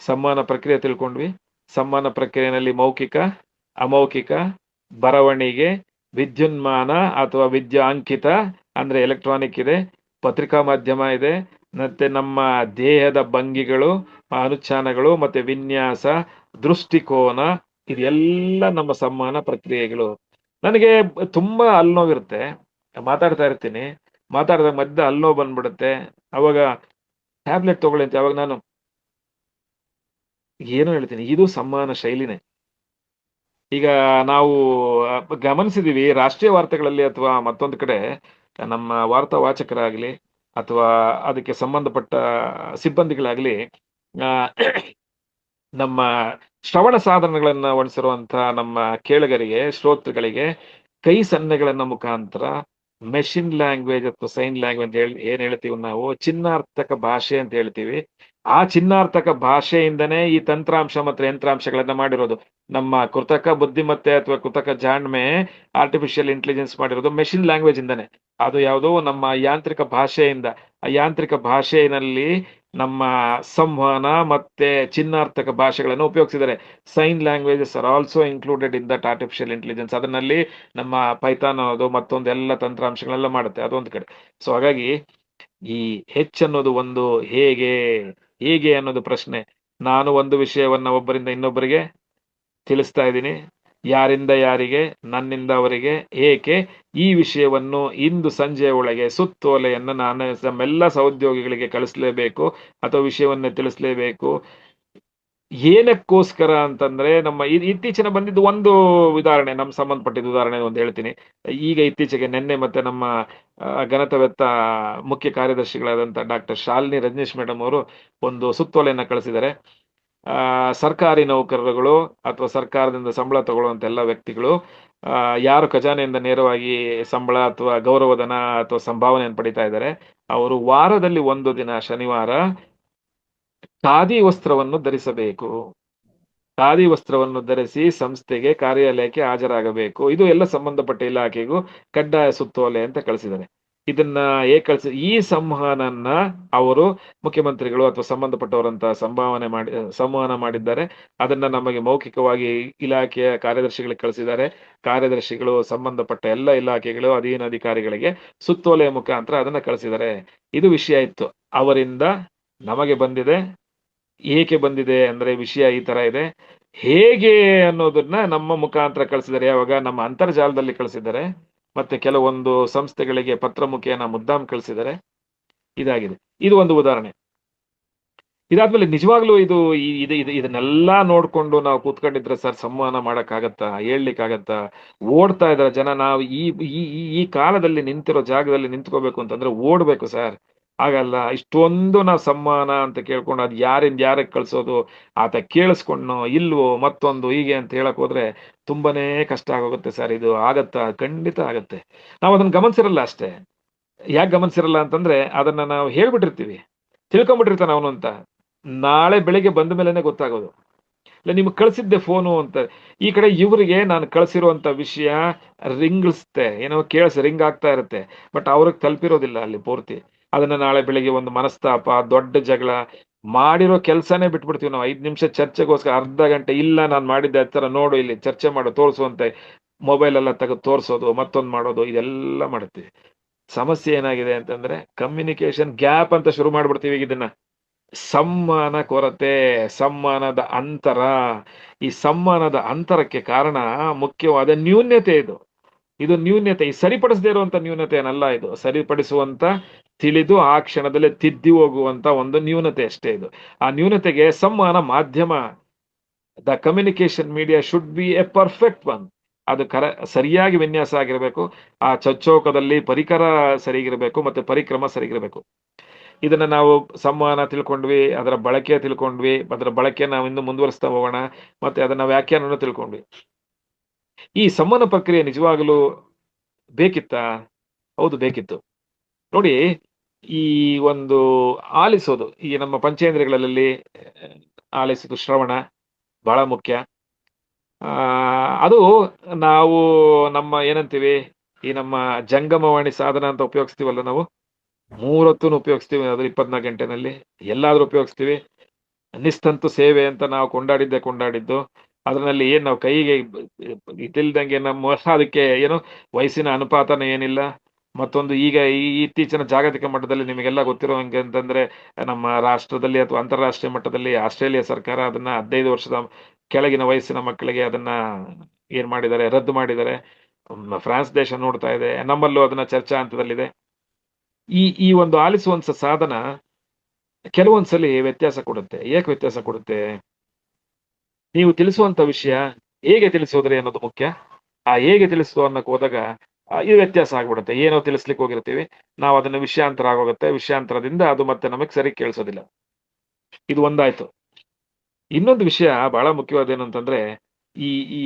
ಸಂವಹನ ಪ್ರಕ್ರಿಯೆ ತಿಳ್ಕೊಂಡ್ವಿ. ಸಂವಹನ ಪ್ರಕ್ರಿಯೆಯಲ್ಲಿ ಮೌಖಿಕ, ಅಮೌಖಿಕ, ಬರವಣಿಗೆ, ವಿದ್ಯುನ್ಮಾನ ಅಥವಾ ವಿದ್ಯಾಂಕಿತ ಅಂದ್ರೆ ಎಲೆಕ್ಟ್ರಾನಿಕ್ ಇದೆ, ಪತ್ರಿಕಾ ಮಾಧ್ಯಮ ಇದೆ, ಮತ್ತೆ ನಮ್ಮ ದೇಹದ ಭಂಗಿಗಳು, ಅನುಚ್ಚಾನಗಳು, ಮತ್ತೆ ವಿನ್ಯಾಸ, ದೃಷ್ಟಿಕೋನ, ಇದೆಲ್ಲ ನಮ್ಮ ಸಂವಹನ ಪ್ರಕ್ರಿಯೆಗಳು. ನನಗೆ ತುಂಬಾ ಹಲ್ನೋವಿರುತ್ತೆ, ಮಾತಾಡ್ತಾ ಇರ್ತೀನಿ, ಮಾತಾಡಿದಾಗ ಮಧ್ಯ ಹಲ್ನೋವು ಬಂದ್ಬಿಡುತ್ತೆ. ಅವಾಗ ಟ್ಯಾಬ್ಲೆಟ್ ತಗೊಳ್ಳಿ ಅಂತ ಅವಾಗ ನಾನು ಏನು ಹೇಳ್ತೀನಿ, ಇದು ಸಂವಹನ ಶೈಲಿನೇ. ಈಗ ನಾವು ಗಮನಿಸಿದೀವಿ ರಾಷ್ಟ್ರೀಯ ವಾರ್ತೆಗಳಲ್ಲಿ ಅಥವಾ ಮತ್ತೊಂದು ಕಡೆ, ನಮ್ಮ ವಾರ್ತಾ ವಾಚಕರಾಗ್ಲಿ ಅಥವಾ ಅದಕ್ಕೆ ಸಂಬಂಧಪಟ್ಟ ಸಿಬ್ಬಂದಿಗಳಾಗ್ಲಿ, ಆ, ನಮ್ಮ ಶ್ರವಣ ಸಾಧನಗಳನ್ನ ಒಡಿಸಿರುವಂತ ನಮ್ಮ ಕೇಳುಗರಿಗೆ, ಶ್ರೋತೃಗಳಿಗೆ ಕೈ ಸನ್ನೆಗಳನ್ನ ಮುಖಾಂತರ ಮೆಷಿನ್ ಲ್ಯಾಂಗ್ವೇಜ್ ಅಥವಾ ಸೈನ್ ಲ್ಯಾಂಗ್ವೇಜ್ ಏನ್ ಹೇಳ್ತೀವಿ ನಾವು, ಚಿನ್ನಾರ್ಥಕ ಭಾಷೆ ಅಂತ ಹೇಳ್ತೀವಿ. ಆ ಚಿನ್ನಾರ್ಥಕ ಭಾಷೆಯಿಂದನೇ ಈ ತಂತ್ರಾಂಶ ಮತ್ತು ಯಂತ್ರಾಂಶಗಳನ್ನ ಮಾಡಿರೋದು. ನಮ್ಮ ಕೃತಕ ಬುದ್ಧಿಮತ್ತೆ ಅಥವಾ ಕೃತಕ ಜಾಣ್ಮೆ, ಆರ್ಟಿಫಿಷಿಯಲ್ ಇಂಟೆಲಿಜೆನ್ಸ್ ಮಾಡಿರೋದು ಮೆಷಿನ್ ಲ್ಯಾಂಗ್ವೇಜ್ ಇಂದಾನೆ. ಅದು ಯಾವುದೋ ನಮ್ಮ ಯಾಂತ್ರಿಕ ಭಾಷೆಯಿಂದ. ಆ ಯಾಂತ್ರಿಕ ಭಾಷೆಯಲ್ಲಿ ನಮ್ಮ ಸಂವಹನ ಮತ್ತೆ ಚಿನ್ನಾರ್ಥಕ ಭಾಷೆಗಳನ್ನು ಉಪಯೋಗಿಸಿದ್ದಾರೆ. Sign languages are also included in that artificial intelligence. ಅದರಲ್ಲಿ ನಮ್ಮ ಪೈಥಾನ್ ಅನ್ನೋದು ಮತ್ತೊಂದು ಎಲ್ಲ ತಂತ್ರಾಂಶಗಳೆಲ್ಲ ಮಾಡುತ್ತೆ, ಅದೊಂದು ಕಡೆ. ಸೊ ಹಾಗಾಗಿ ಈ ಅನ್ನೋದು ಒಂದು ಹೇಗೆ, ಹೇಗೆ ಅನ್ನೋದು ಪ್ರಶ್ನೆ. ನಾನು ಒಂದು ವಿಷಯವನ್ನ ಒಬ್ಬರಿಂದ ಇನ್ನೊಬ್ಬರಿಗೆ ತಿಳಿಸ್ತಾ ಇದ್ದೀನಿ, ಯಾರಿಂದ ಯಾರಿಗೆ, ನನ್ನಿಂದ ಅವರಿಗೆ, ಏಕೆ. ಈ ವಿಷಯವನ್ನು ಇಂದು ಸಂಜೆಯ ಒಳಗೆ ಸುತ್ತೋಲೆಯನ್ನ ನಾನು ನಮ್ಮೆಲ್ಲ ಸಹೋದ್ಯೋಗಿಗಳಿಗೆ ಕಳಿಸ್ಲೇಬೇಕು ಅಥವಾ ವಿಷಯವನ್ನ ತಿಳಿಸ್ಲೇಬೇಕು. ಏನಕ್ಕೋಸ್ಕರ ಅಂತಂದ್ರೆ, ನಮ್ಮ ಇತ್ತೀಚಿನ ಬಂದಿದ್ದು ಒಂದು ಉದಾಹರಣೆ, ನಮ್ ಸಂಬಂಧಪಟ್ಟಿದ್ದ ಉದಾಹರಣೆ ಒಂದು ಹೇಳ್ತೀನಿ. ಈಗ ಇತ್ತೀಚೆಗೆ ನಿನ್ನೆ ಮತ್ತೆ ನಮ್ಮ ಘನತವೆತ್ತ ಮುಖ್ಯ ಕಾರ್ಯದರ್ಶಿಗಳಾದಂತ ಡಾಕ್ಟರ್ ಶಾಲಿನಿ ರಜನೀಶ್ ಮೇಡಮ್ ಅವರು ಒಂದು ಸುತ್ತೋಲೆಯನ್ನ ಕಳಿಸಿದ್ದಾರೆ. ಸರ್ಕಾರಿ ನೌಕರರುಗಳು ಅಥವಾ ಸರ್ಕಾರದಿಂದ ಸಂಬಳ ತಗೊಳ್ಳುವಂತ ಎಲ್ಲ ವ್ಯಕ್ತಿಗಳು, ಯಾರು ಖಜಾನೆಯಿಂದ ನೇರವಾಗಿ ಸಂಬಳ ಅಥವಾ ಗೌರವಧನ ಅಥವಾ ಸಂಭಾವನೆಯನ್ನು ಪಡಿತಾ ಇದ್ದಾರೆ, ಅವರು ವಾರದಲ್ಲಿ ಒಂದು ದಿನ ಶನಿವಾರ ಖಾದಿ ವಸ್ತ್ರವನ್ನು ಧರಿಸಬೇಕು. ಖಾದಿ ವಸ್ತ್ರವನ್ನು ಧರಿಸಿ ಸಂಸ್ಥೆಗೆ, ಕಾರ್ಯಾಲಯಕ್ಕೆ ಹಾಜರಾಗಬೇಕು. ಇದು ಎಲ್ಲ ಸಂಬಂಧಪಟ್ಟ ಇಲಾಖೆಗೂ ಕಡ್ಡಾಯ ಸುತ್ತೋಲೆ ಅಂತ ಕಳಿಸಿದ್ದಾರೆ. ಇದನ್ನ ಹೇಗೆ ಕಳಿಸಿ, ಈ ಸಂವಹನನ್ನ ಅವರು ಮುಖ್ಯಮಂತ್ರಿಗಳು ಅಥವಾ ಸಂಬಂಧಪಟ್ಟವರಂತ ಸಂವಹನ ಮಾಡಿದ್ದಾರೆ. ಅದನ್ನ ನಮಗೆ ಮೌಖಿಕವಾಗಿ ಇಲಾಖೆಯ ಕಾರ್ಯದರ್ಶಿಗಳಿಗೆ ಕಳಿಸಿದ್ದಾರೆ. ಕಾರ್ಯದರ್ಶಿಗಳು ಸಂಬಂಧಪಟ್ಟ ಎಲ್ಲ ಇಲಾಖೆಗಳು, ಅಧೀನ ಅಧಿಕಾರಿಗಳಿಗೆ ಸುತ್ತೋಲೆಯ ಮುಖಾಂತರ ಅದನ್ನ ಕಳಿಸಿದ್ದಾರೆ. ಇದು ವಿಷಯ ಇತ್ತು, ಅವರಿಂದ ನಮಗೆ ಬಂದಿದೆ. ಏಕೆ ಬಂದಿದೆ ಅಂದ್ರೆ ವಿಷಯ ಈ ತರ ಇದೆ, ಹೇಗೆ ಅನ್ನೋದನ್ನ ನಮ್ಮ ಮುಖಾಂತರ ಕಳಿಸಿದ್ದಾರೆ. ಯಾವಾಗ ನಮ್ಮ ಅಂತರ್ಜಾಲದಲ್ಲಿ ಕಳಿಸಿದ್ದಾರೆ, ಮತ್ತೆ ಕೆಲವೊಂದು ಸಂಸ್ಥೆಗಳಿಗೆ ಪತ್ರ ಮುಖೇನ ಮುದ್ದಾಂ ಕಳಿಸಿದ್ದಾರೆ. ಇದಾಗಿದೆ. ಇದು ಒಂದು ಉದಾಹರಣೆ. ಇದಾದ್ಮೇಲೆ ನಿಜವಾಗ್ಲೂ ಇದನ್ನೆಲ್ಲಾ ನೋಡ್ಕೊಂಡು ನಾವು ಕೂತ್ಕೊಂಡಿದ್ರೆ ಸರ್ ಸಂವಹನ ಮಾಡಕ್ಕಾಗತ್ತಾ? ಹೇಳ್ಲಿಕ್ಕಾಗತ್ತಾ? ಓಡ್ತಾ ಇದಾರೆ ಜನ. ನಾವು ಈ ಈ ಈ ಈ ಕಾಲದಲ್ಲಿ ನಿಂತಿರೋ ಜಾಗದಲ್ಲಿ ನಿಂತ್ಕೋಬೇಕು ಅಂತಂದ್ರೆ ಓಡ್ಬೇಕು ಸರ್. ಆಗಲ್ಲ. ಇಷ್ಟೊಂದು ನಾವು ಸಂವಹನ ಅಂತ ಕೇಳ್ಕೊಂಡು ಅದ್ ಯಾರಿಂದ ಯಾರಕ್ಕೆ ಕಳ್ಸೋದು, ಆತ ಕೇಳಿಸ್ಕೊಂಡ್ನೋ ಇಲ್ವೋ ಮತ್ತೊಂದು ಹೀಗೆ ಅಂತ ಹೇಳಕ್ ಹೋದ್ರೆ ತುಂಬಾನೇ ಕಷ್ಟ ಆಗೋಗುತ್ತೆ ಸರ್. ಇದು ಆಗತ್ತಾ? ಖಂಡಿತ ಆಗತ್ತೆ. ನಾವು ಅದನ್ನ ಗಮನಿಸಿರಲ್ಲ ಅಷ್ಟೇ. ಯಾಕೆ ಗಮನಿಸಿರಲ್ಲ ಅಂತಂದ್ರೆ ಅದನ್ನ ನಾವು ಹೇಳ್ಬಿಟ್ಟಿರ್ತೀವಿ, ತಿಳ್ಕೊಂಡ್ಬಿಟ್ಟಿರ್ತಾನೆ ಅವನು ಅಂತ. ನಾಳೆ ಬೆಳಿಗ್ಗೆ ಬಂದ ಮೇಲೆನೆ ಗೊತ್ತಾಗೋದು. ಇಲ್ಲ ನಿಮ್ಗೆ ಕಳ್ಸಿದ್ದೆ ಫೋನು ಅಂತ. ಈ ಕಡೆ ಇವರಿಗೆ ನಾನು ಕಳ್ಸಿರುವಂತ ವಿಷಯ ರಿಂಗಿಸ್ತೆ, ಏನೋ ರಿಂಗ್ ಆಗ್ತಾ ಇರುತ್ತೆ. ಬಟ್ ಅವ್ರಿಗೆ ತಲುಪಿರೋದಿಲ್ಲ ಅಲ್ಲಿ ಪೂರ್ತಿ. ಅದನ್ನ ನಾಳೆ ಬೆಳಿಗ್ಗೆ ಒಂದು ಮನಸ್ತಾಪ, ದೊಡ್ಡ ಜಗಳ, ಮಾಡಿರೋ ಕೆಲ್ಸನೇ ಬಿಟ್ಬಿಡ್ತೀವಿ ನಾವು. 5 ನಿಮಿಷ ಚರ್ಚೆಗೋಸ್ಕರ ಅರ್ಧ ಗಂಟೆ ಇಲ್ಲ ನಾನ್ ಮಾಡಿದ್ದೆ ಆ ತರ ನೋಡು ಇಲ್ಲಿ ಚರ್ಚೆ ಮಾಡು ತೋರಿಸುವಂತೆ ಮೊಬೈಲ್ ಎಲ್ಲ ತೆಗೆದು ತೋರಿಸೋದು, ಮತ್ತೊಂದು ಮಾಡೋದು, ಇದೆಲ್ಲ ಮಾಡ್ತೀವಿ. ಸಮಸ್ಯೆ ಏನಾಗಿದೆ ಅಂತಂದ್ರೆ ಕಮ್ಯುನಿಕೇಶನ್ ಗ್ಯಾಪ್ ಅಂತ ಶುರು ಮಾಡ್ಬಿಡ್ತೀವಿ ಈಗ ಇದನ್ನ. ಸಂವಹನ ಕೊರತೆ, ಸಂವಹನದ ಅಂತರ. ಈ ಸಂವಹನದ ಅಂತರಕ್ಕೆ ಕಾರಣ ಮುಖ್ಯವಾದ ನ್ಯೂನ್ಯತೆ ಇದು. ಇದು ನ್ಯೂನ್ಯತೆ. ಈ ಸರಿಪಡಿಸದೇ ಇರುವಂತ ನ್ಯೂನತೆ ಏನಲ್ಲ ಇದು. ಸರಿಪಡಿಸುವಂತ, ತಿಳಿದು ಆ ಕ್ಷಣದಲ್ಲೇ ತಿದ್ದಿ ಹೋಗುವಂತ ಒಂದು ನ್ಯೂನತೆ ಅಷ್ಟೇ ಇದು. ಆ ನ್ಯೂನತೆಗೆ ಸಂವಹನ ಮಾಧ್ಯಮ, the communication media should be A perfect one. ಅದು ಸರಿಯಾಗಿ ವಿನ್ಯಾಸ ಆಗಿರಬೇಕು. ಆ ಚಚ್ಚೌಕದಲ್ಲಿ ಪರಿಕರ ಸರಿಗಿರಬೇಕು, ಮತ್ತೆ ಪರಿಕ್ರಮ ಸರಿಗಿರಬೇಕು. ಇದನ್ನ ನಾವು ಸಂವಹನ ತಿಳ್ಕೊಂಡ್ವಿ, ಅದರ ಬಳಕೆ ತಿಳ್ಕೊಂಡ್ವಿ, ಅದರ ಬಳಕೆ ನಾವು ಇನ್ನು ಮುಂದುವರಿಸ್ತಾ ಹೋಗೋಣ, ಮತ್ತೆ ಅದನ್ನ ವ್ಯಾಖ್ಯಾನವನ್ನು ತಿಳ್ಕೊಂಡ್ವಿ. ಈ ಸಂವಹನ ಪ್ರಕ್ರಿಯೆ ನಿಜವಾಗಲೂ ಬೇಕಿತ್ತಾ? ಹೌದು, ಬೇಕಿತ್ತು. ನೋಡಿ, ಈ ಒಂದು ಆಲಿಸೋದು, ಈ ನಮ್ಮ ಪಂಚೇಂದ್ರಿಯಗಳಲ್ಲಿ ಆಲಿಸೋದು, ಶ್ರವಣ ಬಹಳ ಮುಖ್ಯ. ಅದು ನಾವು ನಮ್ಮ ಏನಂತೀವಿ, ಈ ನಮ್ಮ ಜಂಗಮವಾಣಿ ಸಾಧನ ಅಂತ ಉಪಯೋಗಿಸ್ತೀವಲ್ಲ ನಾವು, 3 ಹೊತ್ತುನು ಉಪಯೋಗಿಸ್ತೀವಿ. ಅದು 24 ಗಂಟೆನಲ್ಲಿ ಎಲ್ಲಾದ್ರೂ ಉಪಯೋಗಿಸ್ತೀವಿ. ನಿಸ್ತಂತು ಸೇವೆ ಅಂತ ನಾವು ಕೊಂಡಾಡಿದ್ದು. ಅದ್ರಲ್ಲಿ ಏನ್ ನಾವು ಕೈಗೆ ಇದಿಲ್ದಂಗೆ ನಮ್ಮ ಅದಕ್ಕೆ ಏನು ವಯಸ್ಸಿನ ಅನುಪಾತನ ಏನಿಲ್ಲ. ಮತ್ತೊಂದು ಈಗ ಈ ಇತ್ತೀಚಿನ ಜಾಗತಿಕ ಮಟ್ಟದಲ್ಲಿ ನಿಮಗೆಲ್ಲ ಗೊತ್ತಿರೋ ಹಂಗೆ ಅಂತಂದ್ರೆ, ನಮ್ಮ ರಾಷ್ಟ್ರದಲ್ಲಿ ಅಥವಾ ಅಂತಾರಾಷ್ಟ್ರೀಯ ಮಟ್ಟದಲ್ಲಿ ಆಸ್ಟ್ರೇಲಿಯಾ ಸರ್ಕಾರ ಅದನ್ನ 15 ವರ್ಷದ ಕೆಳಗಿನ ವಯಸ್ಸಿನ ಮಕ್ಕಳಿಗೆ ಅದನ್ನ ಏನ್ ಮಾಡಿದ್ದಾರೆ, ರದ್ದು ಮಾಡಿದ್ದಾರೆ. ಫ್ರಾನ್ಸ್ ದೇಶ ನೋಡ್ತಾ ಇದೆ, ನಮ್ಮಲ್ಲೂ ಅದನ್ನ ಚರ್ಚಾ ಹಂತದಲ್ಲಿದೆ. ಈ ಒಂದು ಆಲಿಸುವಂತ ಸಾಧನ ಕೆಲವೊಂದ್ಸಲಿ ವ್ಯತ್ಯಾಸ ಕೊಡುತ್ತೆ. ಏಕೆ ವ್ಯತ್ಯಾಸ ಕೊಡುತ್ತೆ? ನೀವು ತಿಳಿಸುವಂತ ವಿಷಯ ಹೇಗೆ ತಿಳಿಸೋದ್ರಿ ಅನ್ನೋದು ಮುಖ್ಯ. ಆ ಹೇಗೆ ತಿಳಿಸುವ ಅನ್ನಕ್ ಹೋದಾಗ ಇದು ವ್ಯತ್ಯಾಸ ಆಗ್ಬಿಡುತ್ತೆ. ಏನೋ ತಿಳಿಸ್ಲಿಕ್ಕೆ ಹೋಗಿರ್ತೀವಿ, ನಾವು ಅದನ್ನ ವಿಷಯಾಂತರ ಆಗೋಗುತ್ತೆ. ವಿಷಯಾಂತರದಿಂದ ಅದು ಮತ್ತೆ ನಮಗ್ ಸರಿ ಕೇಳಿಸೋದಿಲ್ಲ. ಇದು ಒಂದಾಯ್ತು. ಇನ್ನೊಂದು ವಿಷಯ ಬಹಳ ಮುಖ್ಯವಾದ ಏನಂತಂದ್ರೆ, ಈ ಈ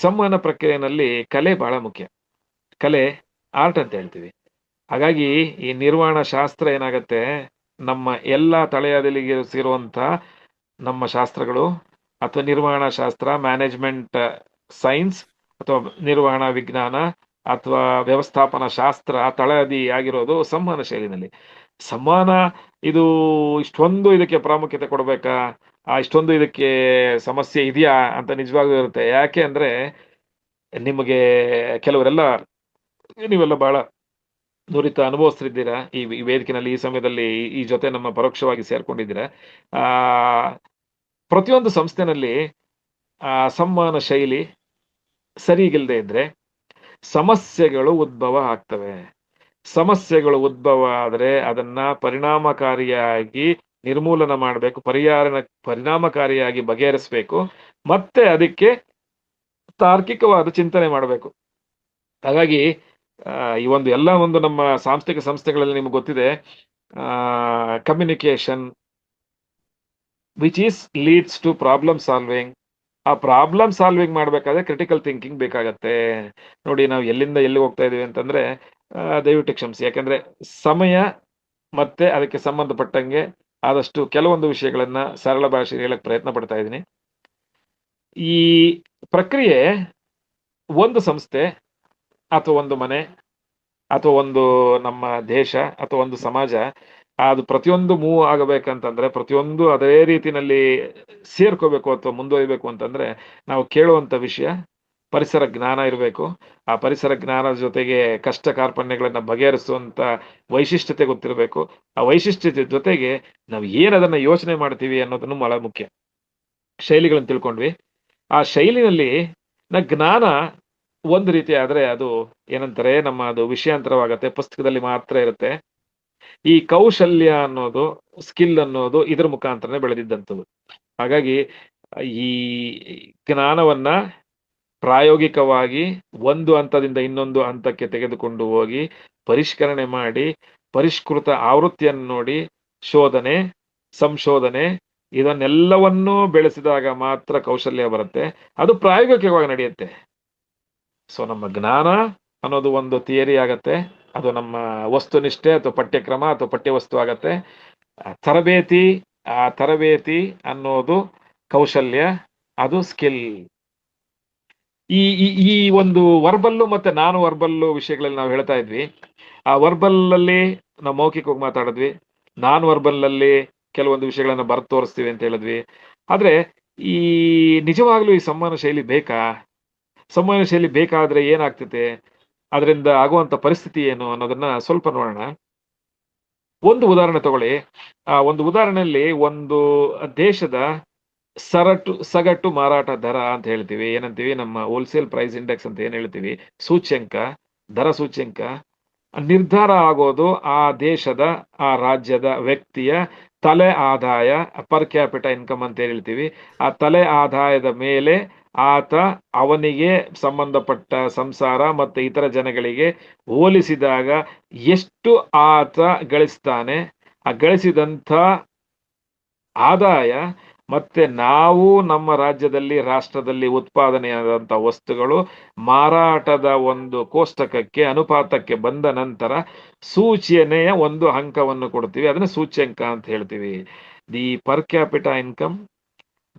ಸಂವಹನ ಪ್ರಕ್ರಿಯೆನಲ್ಲಿ ಕಲೆ ಬಹಳ ಮುಖ್ಯ. ಕಲೆ, ಆರ್ಟ್ ಅಂತ ಹೇಳ್ತೀವಿ. ಹಾಗಾಗಿ ಈ ನಿರ್ವಹಣಾ ಶಾಸ್ತ್ರ ಏನಾಗತ್ತೆ, ನಮ್ಮ ಎಲ್ಲಾ ತಳೆಯಾದಲಿಗೆ ಸೇರುವಂತ ನಮ್ಮ ಶಾಸ್ತ್ರಗಳು, ಅಥವಾ ನಿರ್ವಹಣಾ ಶಾಸ್ತ್ರ, ಮ್ಯಾನೇಜ್ಮೆಂಟ್ ಸೈನ್ಸ್, ಅಥವಾ ನಿರ್ವಹಣಾ ವಿಜ್ಞಾನ, ಅಥವಾ ವ್ಯವಸ್ಥಾಪನಾ ಶಾಸ್ತ್ರ ತಳಹದಿ ಆಗಿರೋದು ಸಂವಹನ ಶೈಲಿನಲ್ಲಿ. ಸಂವಹನ ಇದು ಇಷ್ಟೊಂದು ಇದಕ್ಕೆ ಪ್ರಾಮುಖ್ಯತೆ ಕೊಡ್ಬೇಕಾ, ಇಷ್ಟೊಂದು ಇದಕ್ಕೆ ಸಮಸ್ಯೆ ಇದೆಯಾ ಅಂತ ನಿಜವಾಗ್ಲೂ ಇರುತ್ತೆ. ಯಾಕೆ ಅಂದ್ರೆ ನಿಮಗೆ ಕೆಲವರೆಲ್ಲ, ನೀವೆಲ್ಲ ಬಹಳ ನುರಿತ ಅನುಭವಸ್ಥರಿದ್ದೀರಾ ಈ ವೇದಿಕೆನಲ್ಲಿ, ಈ ಸಮಯದಲ್ಲಿ ಈ ಜೊತೆ ನಮ್ಮ ಪರೋಕ್ಷವಾಗಿ ಸೇರ್ಕೊಂಡಿದ್ದೀರಾ. ಆ ಪ್ರತಿಯೊಂದು ಸಂಸ್ಥೆನಲ್ಲಿ ಸಂವಹನ ಶೈಲಿ ಸರಿಗಿಲ್ಲದೆ ಇದ್ರೆ ಸಮಸ್ಯೆಗಳು ಉದ್ಭವ ಆಗ್ತವೆ. ಸಮಸ್ಯೆಗಳು ಉದ್ಭವ ಆದ್ರೆ ಅದನ್ನ ಪರಿಣಾಮಕಾರಿಯಾಗಿ ನಿರ್ಮೂಲನ ಮಾಡಬೇಕು, ಪರಿಣಾಮಕಾರಿಯಾಗಿ ಬಗೆಹರಿಸಬೇಕು, ಮತ್ತೆ ಅದಕ್ಕೆ ತಾರ್ಕಿಕವಾದ ಚಿಂತನೆ ಮಾಡಬೇಕು. ಹಾಗಾಗಿ ಈ ಒಂದು ಎಲ್ಲ ಒಂದು ನಮ್ಮ ಸಾಂಸ್ಥಿಕ ಸಂಸ್ಥೆಗಳಲ್ಲಿ ನಿಮ್ಗೆ ಗೊತ್ತಿದೆ, communication which is leads to problem solving. ಆ ಪ್ರಾಬ್ಲಮ್ ಸಾಲ್ವಿಂಗ್ ಮಾಡ್ಬೇಕಾದ್ರೆ ಕ್ರಿಟಿಕಲ್ ಥಿಂಕಿಂಗ್ ಬೇಕಾಗತ್ತೆ. ನೋಡಿ, ನಾವು ಎಲ್ಲಿಂದ ಎಲ್ಲಿ ಹೋಗ್ತಾ ಇದೀವಿ ಅಂತಂದ್ರೆ, ದಯವಿಟ್ಟು ಕ್ಷಮಿಸಿ. ಯಾಕಂದ್ರೆ ಸಮಯ ಮತ್ತೆ ಅದಕ್ಕೆ ಸಂಬಂಧಪಟ್ಟಂಗೆ ಆದಷ್ಟು ಕೆಲವೊಂದು ವಿಷಯಗಳನ್ನ ಸರಳ ಭಾಷೆಯಲ್ಲಿ ಹೇಳಕ್ ಪ್ರಯತ್ನ ಪಡ್ತಾ ಇದ್ದೀನಿ. ಈ ಪ್ರಕ್ರಿಯೆ ಒಂದು ಸಂಸ್ಥೆ ಅಥವಾ ಒಂದು ಮನೆ ಅಥವಾ ಒಂದು ನಮ್ಮ ದೇಶ ಅಥವಾ ಒಂದು ಸಮಾಜ, ಅದು ಪ್ರತಿಯೊಂದು ಮೂವ್ ಆಗಬೇಕಂತಂದ್ರೆ, ಪ್ರತಿಯೊಂದು ಅದೇ ರೀತಿನಲ್ಲಿ ಸೇರ್ಕೋಬೇಕು ಅಥವಾ ಮುಂದುವರಿಬೇಕು ಅಂತಂದ್ರೆ, ನಾವು ಕೇಳುವಂತ ವಿಷಯ ಪರಿಸರ ಜ್ಞಾನ ಇರಬೇಕು. ಆ ಪರಿಸರ ಜ್ಞಾನದ ಜೊತೆಗೆ ಕಷ್ಟ ಕಾರ್ಪಣ್ಯಗಳನ್ನ ಬಗೆಹರಿಸುವಂತ ವೈಶಿಷ್ಟ್ಯತೆ ಗೊತ್ತಿರಬೇಕು. ಆ ವೈಶಿಷ್ಟ್ಯತೆ ಜೊತೆಗೆ ನಾವು ಏನದನ್ನ ಯೋಚನೆ ಮಾಡ್ತೀವಿ ಅನ್ನೋದನ್ನು ಬಹಳ ಮುಖ್ಯ. ಶೈಲಿಗಳನ್ನು ತಿಳ್ಕೊಂಡ್ವಿ. ಆ ಶೈಲಿನಲ್ಲಿ ಜ್ಞಾನ ಒಂದು ರೀತಿ ಆದ್ರೆ ಅದು ಏನಂತಾರೆ, ನಮ್ಮ ಅದು ವಿಷಯಾಂತರವಾಗತ್ತೆ, ಪುಸ್ತಕದಲ್ಲಿ ಮಾತ್ರ ಇರುತ್ತೆ. ಈ ಕೌಶಲ್ಯ ಅನ್ನೋದು, ಸ್ಕಿಲ್ ಅನ್ನೋದು ಇದ್ರ ಮುಖಾಂತರನೇ ಬೆಳೆದಿದ್ದಂಥದ್ದು. ಹಾಗಾಗಿ ಈ ಜ್ಞಾನವನ್ನ ಪ್ರಾಯೋಗಿಕವಾಗಿ ಒಂದು ಹಂತದಿಂದ ಇನ್ನೊಂದು ಹಂತಕ್ಕೆ ತೆಗೆದುಕೊಂಡು ಹೋಗಿ ಪರಿಷ್ಕರಣೆ ಮಾಡಿ, ಪರಿಷ್ಕೃತ ಆವೃತ್ತಿಯನ್ನು ನೋಡಿ, ಶೋಧನೆ, ಸಂಶೋಧನೆ ಇದನ್ನೆಲ್ಲವನ್ನೂ ಬೆಳೆಸಿದಾಗ ಮಾತ್ರ ಕೌಶಲ್ಯ ಬರುತ್ತೆ. ಅದು ಪ್ರಾಯೋಗಿಕವಾಗಿ ನಡೆಯುತ್ತೆ. ಸೊ ನಮ್ಮ ಜ್ಞಾನ ಅನ್ನೋದು ಒಂದು ಥಿಯರಿ ಆಗತ್ತೆ, ಅದು ನಮ್ಮ ವಸ್ತುನಿಷ್ಠೆ ಅಥವಾ ಪಠ್ಯಕ್ರಮ ಅಥವಾ ಪಠ್ಯವಸ್ತು ಆಗತ್ತೆ. ಆ ತರಬೇತಿ ಅನ್ನೋದು ಕೌಶಲ್ಯ, ಅದು ಸ್ಕಿಲ್. ಈ ಈ ಈ ಒಂದು ವರ್ಬಲ್ಲು ಮತ್ತೆ ನಾನು ವರ್ಬಲ್ಲು ವಿಷಯಗಳಲ್ಲಿ ನಾವು ಹೇಳ್ತಾ ಇದ್ವಿ. ಆ ವರ್ಬಲ್ ಅಲ್ಲಿ ನಾವು ಮೌಖಿಕವಾಗಿ ಮಾತಾಡಿದ್ವಿ, ನಾನ್ ವರ್ಬಲ್ ಅಲ್ಲಿ ಕೆಲವೊಂದು ವಿಷಯಗಳನ್ನ ಬರೆದು ತೋರಿಸ್ತೀವಿ ಅಂತ ಹೇಳಿದ್ವಿ. ಆದ್ರೆ ಈ ನಿಜವಾಗ್ಲೂ ಈ ಸಂವಹನ ಶೈಲಿ ಬೇಕಾ? ಸಂವಹನ ಶೈಲಿ ಬೇಕಾದ್ರೆ ಏನಾಗ್ತದೆ, ಅದರಿಂದ ಆಗುವಂತ ಪರಿಸ್ಥಿತಿ ಏನು ಅನ್ನೋದನ್ನ ಸ್ವಲ್ಪ ನೋಡೋಣ. ಒಂದು ಉದಾಹರಣೆ ತಗೊಳ್ಳಿ. ಆ ಒಂದು ಉದಾಹರಣೆಯಲ್ಲಿ ಒಂದು ದೇಶದ ಸಗಟು ಮಾರಾಟ ದರ ಅಂತ ಹೇಳ್ತೀವಿ, ಏನಂತೀವಿ, ನಮ್ಮ ಹೋಲ್ಸೇಲ್ ಪ್ರೈಸ್ ಇಂಡೆಕ್ಸ್ ಅಂತ ಏನ್ ಹೇಳ್ತೀವಿ, ಸೂಚ್ಯಂಕ, ದರ ಸೂಚ್ಯಂಕ ನಿರ್ಧಾರ ಆಗೋದು ಆ ದೇಶದ, ಆ ರಾಜ್ಯದ ವ್ಯಕ್ತಿಯ ತಲೆ ಆದಾಯ, ಪರ್ ಕ್ಯಾಪಿಟ ಇನ್ಕಮ್ ಅಂತ ಹೇಳ್ತೀವಿ. ಆ ತಲೆ ಆದಾಯದ ಮೇಲೆ ಅವನಿಗೆ ಸಂಬಂಧಪಟ್ಟ ಸಂಸಾರ ಮತ್ತೆ ಇತರ ಜನಗಳಿಗೆ ಹೋಲಿಸಿದಾಗ ಎಷ್ಟು ಆತ ಗಳಿಸ್ತಾನೆ, ಆ ಗಳಿಸಿದಂಥ ಆದಾಯ ಮತ್ತೆ ನಾವು ನಮ್ಮ ರಾಜ್ಯದಲ್ಲಿ, ರಾಷ್ಟ್ರದಲ್ಲಿ ಉತ್ಪಾದನೆಯಾದಂಥ ವಸ್ತುಗಳು ಮಾರಾಟದ ಒಂದು ಕೋಷ್ಟಕಕ್ಕೆ ಅನುಪಾತಕ್ಕೆ ಬಂದ ನಂತರ ಸೂಚನೆಯ ಒಂದು ಅಂಕವನ್ನು ಕೊಡ್ತೀವಿ, ಅದನ್ನ ಸೂಚ್ಯಂಕ ಅಂತ ಹೇಳ್ತೀವಿ. The per capita income,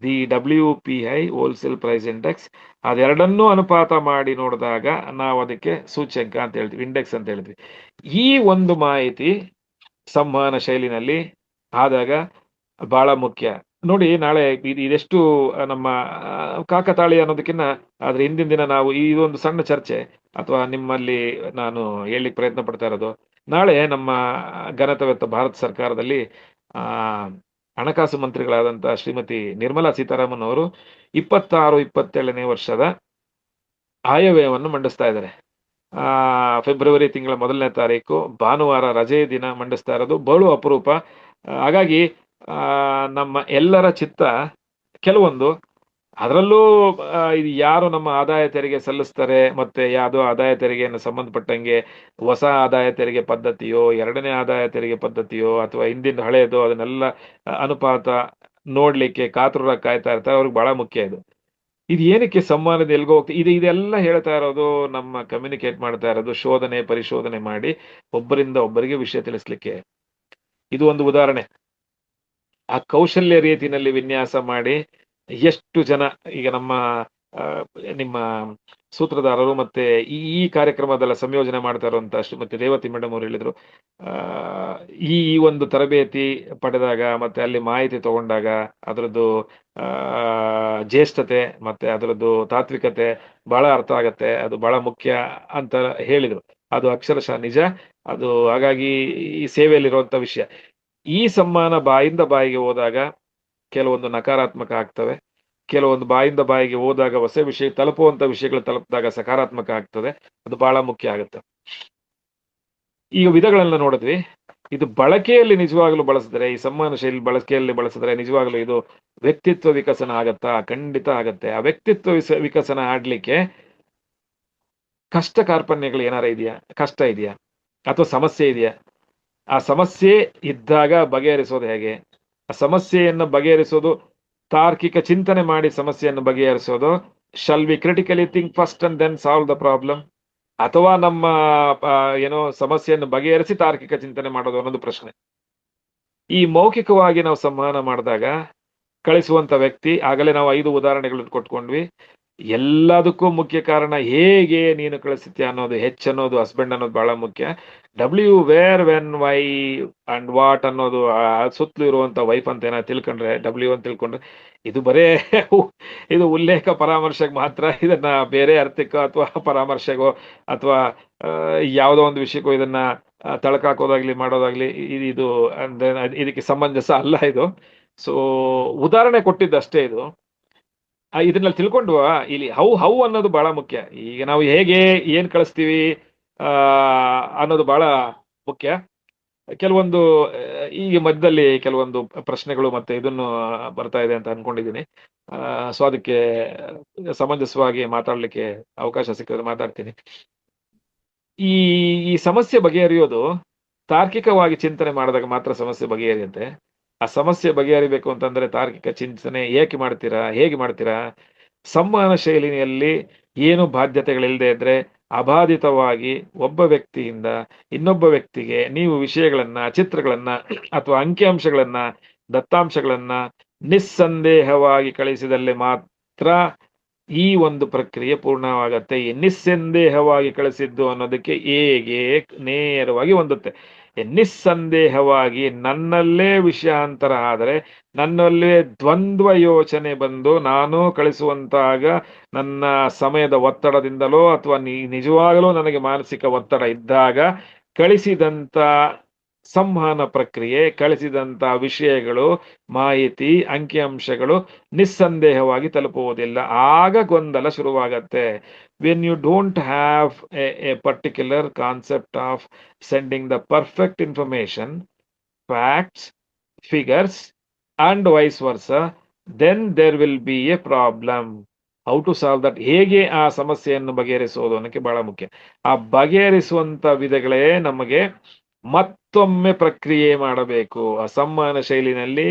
the WPI wholesale price index, ಅದೆರಡನ್ನೂ ಅನುಪಾತ ಮಾಡಿ ನೋಡಿದಾಗ ನಾವು ಅದಕ್ಕೆ ಸೂಚ್ಯಂಕ ಅಂತ ಹೇಳ್ತೀವಿ, ಇಂಡೆಕ್ಸ್ ಅಂತ ಹೇಳ್ತೀವಿ. ಈ ಒಂದು ಮಾಹಿತಿ ಸಂವಹನ ಶೈಲಿನಲ್ಲಿ ಆದಾಗ ಬಹಳ ಮುಖ್ಯ. ನೋಡಿ, ನಾಳೆ ಇದೆಷ್ಟು ನಮ್ಮ ಕಾಕತಾಳಿ ಅನ್ನೋದಕ್ಕಿಂತ ಆದ್ರೆ ಹಿಂದಿನ ದಿನ ನಾವು ಇದೊಂದು ಸಣ್ಣ ಚರ್ಚೆ ಅಥವಾ ನಿಮ್ಮಲ್ಲಿ ನಾನು ಹೇಳಲಿಕ್ಕೆ ಪ್ರಯತ್ನ ಪಡ್ತಾ ಇರೋದು, ನಾಳೆ ನಮ್ಮ ಘನತೆವೆತ್ತ ಭಾರತ ಸರ್ಕಾರದಲ್ಲಿ ಹಣಕಾಸು ಮಂತ್ರಿಗಳಾದಂತ ಶ್ರೀಮತಿ ನಿರ್ಮಲಾ ಸೀತಾರಾಮನ್ ಅವರು 26-27ನೇ ವರ್ಷದ ಆಯವ್ಯಯವನ್ನು ಮಂಡಿಸ್ತಾ ಇದ್ದಾರೆ. ಫೆಬ್ರವರಿ ತಿಂಗಳ 1ನೇ ತಾರೀಕು ಭಾನುವಾರ ರಜೆ ದಿನ ಮಂಡಿಸ್ತಾ ಇರೋದು ಬಹಳ ಅಪರೂಪ. ಹಾಗಾಗಿ ನಮ್ಮ ಎಲ್ಲರ ಚಿತ್ತ ಕೆಲವೊಂದು, ಅದರಲ್ಲೂ ಇದು ಯಾರು ನಮ್ಮ ಆದಾಯ ತೆರಿಗೆ ಸಲ್ಲಿಸ್ತಾರೆ ಮತ್ತೆ ಯಾವುದೋ ಆದಾಯ ತೆರಿಗೆಯನ್ನು ಸಂಬಂಧಪಟ್ಟಂಗೆ ಹೊಸ ಆದಾಯ ತೆರಿಗೆ ಪದ್ಧತಿಯೋ, ಎರಡನೇ ಆದಾಯ ತೆರಿಗೆ ಪದ್ಧತಿಯೋ ಅಥವಾ ಹಿಂದಿನ ಹಳೆಯದೋ ಅದನ್ನೆಲ್ಲ ಅನುಪಾತ ನೋಡ್ಲಿಕ್ಕೆ ಕಾತುರರಾಗಿ ಕಾಯ್ತಾ ಇರ್ತಾರೆ. ಅವ್ರಿಗೆ ಬಹಳ ಮುಖ್ಯ ಇದು. ಇದು ಏನಕ್ಕೆ ಸಂವಹನದ ಎಲ್ಗೋ ಹೋಗ್ತದೆ, ಇದೆಲ್ಲ ಹೇಳ್ತಾ ಇರೋದು, ನಮ್ಮ ಕಮ್ಯುನಿಕೇಟ್ ಮಾಡ್ತಾ ಇರೋದು ಶೋಧನೆ ಪರಿಶೋಧನೆ ಮಾಡಿ ಒಬ್ಬರಿಂದ ಒಬ್ಬರಿಗೆ ವಿಷಯ ತಿಳಿಸ್ಲಿಕ್ಕೆ. ಇದು ಒಂದು ಉದಾಹರಣೆ. ಆ ಕೌಶಲ್ಯ ರೀತಿನಲ್ಲಿ ವಿನ್ಯಾಸ ಮಾಡಿ ಎಷ್ಟು ಜನ ಈಗ ನಿಮ್ಮ ಸೂತ್ರಧಾರರು ಮತ್ತೆ ಈ ಕಾರ್ಯಕ್ರಮದಲ್ಲ ಸಂಯೋಜನೆ ಮಾಡ್ತಾ ಇರುವಂತ ಶ್ರೀಮತಿ ರೇವತಿ ಮೇಡಮ್ ಅವರು ಹೇಳಿದ್ರು, ಈ ಒಂದು ತರಬೇತಿ ಪಡೆದಾಗ ಮತ್ತೆ ಅಲ್ಲಿ ಮಾಹಿತಿ ತಗೊಂಡಾಗ ಅದರದ್ದು ಜ್ಯೇಷ್ಠತೆ ಮತ್ತೆ ಅದರದ್ದು ತಾತ್ವಿಕತೆ ಬಹಳ ಅರ್ಥ ಆಗತ್ತೆ, ಅದು ಬಹಳ ಮುಖ್ಯ ಅಂತ ಹೇಳಿದ್ರು. ಅದು ಅಕ್ಷರಶಃ ನಿಜ. ಅದು ಹಾಗಾಗಿ ಈ ಸೇವೆಯಲ್ಲಿರುವಂತ ವಿಷಯ. ಈ ಸಂವಹನ ಬಾಯಿಂದ ಬಾಯಿಗೆ ಹೋದಾಗ ಕೆಲವೊಂದು ನಕಾರಾತ್ಮಕ ಆಗ್ತವೆ, ಕೆಲವೊಂದು ಬಾಯಿಂದ ಬಾಯಿಗೆ ಹೋದಾಗ ಹೊಸ ವಿಷಯ ತಲುಪುವಂತ ವಿಷಯಗಳು ತಲುಪಿದಾಗ ಸಕಾರಾತ್ಮಕ ಆಗ್ತದೆ. ಅದು ಬಹಳ ಮುಖ್ಯ ಆಗುತ್ತೆ. ಈಗ ವಿಧಗಳನ್ನ ನೋಡಿದ್ವಿ. ಇದು ಬಳಕೆಯಲ್ಲಿ ನಿಜವಾಗ್ಲೂ ಬಳಸಿದ್ರೆ, ಈ ಸಂವಹನ ಶೈಲಿ ಬಳಕೆಯಲ್ಲಿ ಬಳಸಿದ್ರೆ ನಿಜವಾಗ್ಲೂ ಇದು ವ್ಯಕ್ತಿತ್ವ ವಿಕಸನ ಆಗತ್ತಾ? ಖಂಡಿತ ಆಗತ್ತೆ. ಆ ವ್ಯಕ್ತಿತ್ವ ವಿಕಸನ ಆಡ್ಲಿಕ್ಕೆ ಕಷ್ಟ ಕಾರ್ಪಣ್ಯಗಳು ಏನಾರ ಇದೆಯಾ, ಕಷ್ಟ ಇದೆಯಾ ಅಥವಾ ಸಮಸ್ಯೆ ಇದೆಯಾ? ಆ ಸಮಸ್ಯೆ ಇದ್ದಾಗ ಬಗೆಹರಿಸೋದು ಹೇಗೆ? ಆ ಸಮಸ್ಯೆಯನ್ನು ಬಗೆಹರಿಸೋದು ತಾರ್ಕಿಕ ಚಿಂತನೆ ಮಾಡಿ ಸಮಸ್ಯೆಯನ್ನು ಬಗೆಹರಿಸೋದು, shall we critically think first and then solve the problem, ಅಥವಾ ನಮ್ಮ ಸಮಸ್ಯೆಯನ್ನು ಬಗೆಹರಿಸಿ ತಾರ್ಕಿಕ ಚಿಂತನೆ ಮಾಡೋದು ಅನ್ನೋದು ಪ್ರಶ್ನೆ. ಈ ಮೌಖಿಕವಾಗಿ ನಾವು ಸಂವಹನ ಮಾಡಿದಾಗ ಕಳಿಸುವಂತ ವ್ಯಕ್ತಿ, ಆಗಲೇ ನಾವು 5 ಉದಾಹರಣೆಗಳನ್ನು ಕೊಟ್ಕೊಂಡ್ವಿ. ಎಲ್ಲದಕ್ಕೂ ಮುಖ್ಯ ಕಾರಣ ಹೇಗೆ ನೀನು ಕಳಿಸ್ತೀಯ ಅನ್ನೋದು, ಅನ್ನೋದು, ಹಸ್ಬೆಂಡ್ ಅನ್ನೋದು ಬಹಳ ಮುಖ್ಯ. W, where, when, why and what ಅನ್ನೋದು ಸುತ್ತಲೂ ಇರುವಂತ ವೈಫ್ ಅಂತ ಏನೋ ತಿಳ್ಕೊಂಡ್ರೆ, ಡಬ್ಲ್ಯೂ ಅಂತ ತಿಳ್ಕೊಂಡ್ರೆ ಇದು ಬರೇ ಇದು ಉಲ್ಲೇಖ ಪರಾಮರ್ಶೆಗೆ ಮಾತ್ರ. ಇದನ್ನ ಬೇರೆ ಅರ್ಥಕ್ಕೋ ಅಥವಾ ಪರಾಮರ್ಶೆಗೋ ಅಥವಾ ಯಾವುದೋ ಒಂದು ವಿಷಯಕ್ಕೂ ಇದನ್ನ ತಳಕಾಕೋದಾಗ್ಲಿ ಮಾಡೋದಾಗ್ಲಿ ಇದು ಅಂದ್ರೆ ಇದಕ್ಕೆ ಸಮಂಜಸ ಅಲ್ಲ ಇದು. ಸೊ ಉದಾಹರಣೆ ಕೊಟ್ಟಿದ್ದಷ್ಟೇ ಇದು. ಇದನ್ನ ತಿಳ್ಕೊಂಡ್ವಾ ಇಲ್ಲಿ ಹೌ ಹೌ ಅನ್ನೋದು ಬಹಳ ಮುಖ್ಯ. ಈಗ ನಾವು ಹೇಗೆ ಏನ್ ಕಳಿಸ್ತೀವಿ ಆ ಅನ್ನೋದು ಬಹಳ ಮುಖ್ಯ. ಕೆಲವೊಂದು ಈಗ ಮಧ್ಯದಲ್ಲಿ ಕೆಲವೊಂದು ಪ್ರಶ್ನೆಗಳು ಮತ್ತೆ ಇದನ್ನು ಬರ್ತಾ ಇದೆ ಅಂತ ಅನ್ಕೊಂಡಿದ್ದೀನಿ. ಸೊ ಅದಕ್ಕೆ ಸಮಂಜಸವಾಗಿ ಮಾತಾಡ್ಲಿಕ್ಕೆ ಅವಕಾಶ ಸಿಕ್ಕಿದ್ರೆ ಮಾತಾಡ್ತೀನಿ. ಈ ಈ ಸಮಸ್ಯೆ ಬಗೆಹರಿಯೋದು ತಾರ್ಕಿಕವಾಗಿ ಚಿಂತನೆ ಮಾಡಿದಾಗ ಮಾತ್ರ ಸಮಸ್ಯೆ ಬಗೆಹರಿಯುತ್ತೆ. ಆ ಸಮಸ್ಯೆ ಬಗೆಹರಿಬೇಕು ಅಂತಂದ್ರೆ ತಾರ್ಕಿಕ ಚಿಂತನೆ ಏಕೆ ಮಾಡ್ತೀರಾ, ಹೇಗೆ ಮಾಡ್ತೀರಾ? ಸಂವಹನ ಶೈಲಿಯಲ್ಲಿ ಏನು ಬಾಧ್ಯತೆಗಳಿಲ್ಲದೆ ಇದ್ರೆ ಅಬಾಧಿತವಾಗಿ ಒಬ್ಬ ವ್ಯಕ್ತಿಯಿಂದ ಇನ್ನೊಬ್ಬ ವ್ಯಕ್ತಿಗೆ ನೀವು ವಿಷಯಗಳನ್ನ, ಚಿತ್ರಗಳನ್ನ ಅಥವಾ ಅಂಕಿಅಂಶಗಳನ್ನ, ದತ್ತಾಂಶಗಳನ್ನ ನಿಸ್ಸಂದೇಹವಾಗಿ ಕಳಿಸಿದಲ್ಲಿ ಮಾತ್ರ ಈ ಒಂದು ಪ್ರಕ್ರಿಯೆ ಪೂರ್ಣವಾಗತ್ತೆ. ಈ ನಿಸ್ಸಂದೇಹವಾಗಿ ಕಳಿಸಿದ್ದು ಅನ್ನೋದಕ್ಕೆ ಹೇಗೆ ನೇರವಾಗಿ ಹೊಂದುತ್ತೆ. ನಿಸ್ಸಂದೇಹವಾಗಿ ನನ್ನಲ್ಲೇ ವಿಷಯಾಂತರ ಆದರೆ, ನನ್ನಲ್ಲೇ ದ್ವಂದ್ವ ಯೋಚನೆ ಬಂದು ನಾನು ಕಳಿಸುವಂತಾಗ ನನ್ನ ಸಮಯದ ಒತ್ತಡದಿಂದಲೋ ಅಥವಾ ನಿಜವಾಗಲೂ ನನಗೆ ಮಾನಸಿಕ ಒತ್ತಡ ಇದ್ದಾಗ ಕಳಿಸಿದಂತ ಸಂವಹನ ಪ್ರಕ್ರಿಯೆ, ಕಳಿಸಿದಂತ ವಿಷಯಗಳು, ಮಾಹಿತಿ, ಅಂಕಿಅಂಶಗಳು ನಿಸ್ಸಂದೇಹವಾಗಿ ತಲುಪುವುದಿಲ್ಲ. ಆಗ ಗೊಂದಲ ಶುರುವಾಗತ್ತೆ. When you don't have a particular concept of sending the perfect information, facts, figures and vice versa, then there will be a problem. How to solve that, ಹೇಗೆ ಆ ಸಮಸ್ಯೆಯನ್ನು ಬಗೆಹರಿಸುವುದು ಅನ್ನೋಕ್ಕೆ ಬಹಳ ಮುಖ್ಯ. ಆ ಬಗೆಹರಿಸುವಂತ ವಿಧಗಳೇ ನಮಗೆ ಮತ್ತೊಮ್ಮೆ ಪ್ರಕ್ರಿಯೆ ಮಾಡಬೇಕು. ಆ ಸಂವಹನ ಶೈಲಿನಲ್ಲಿ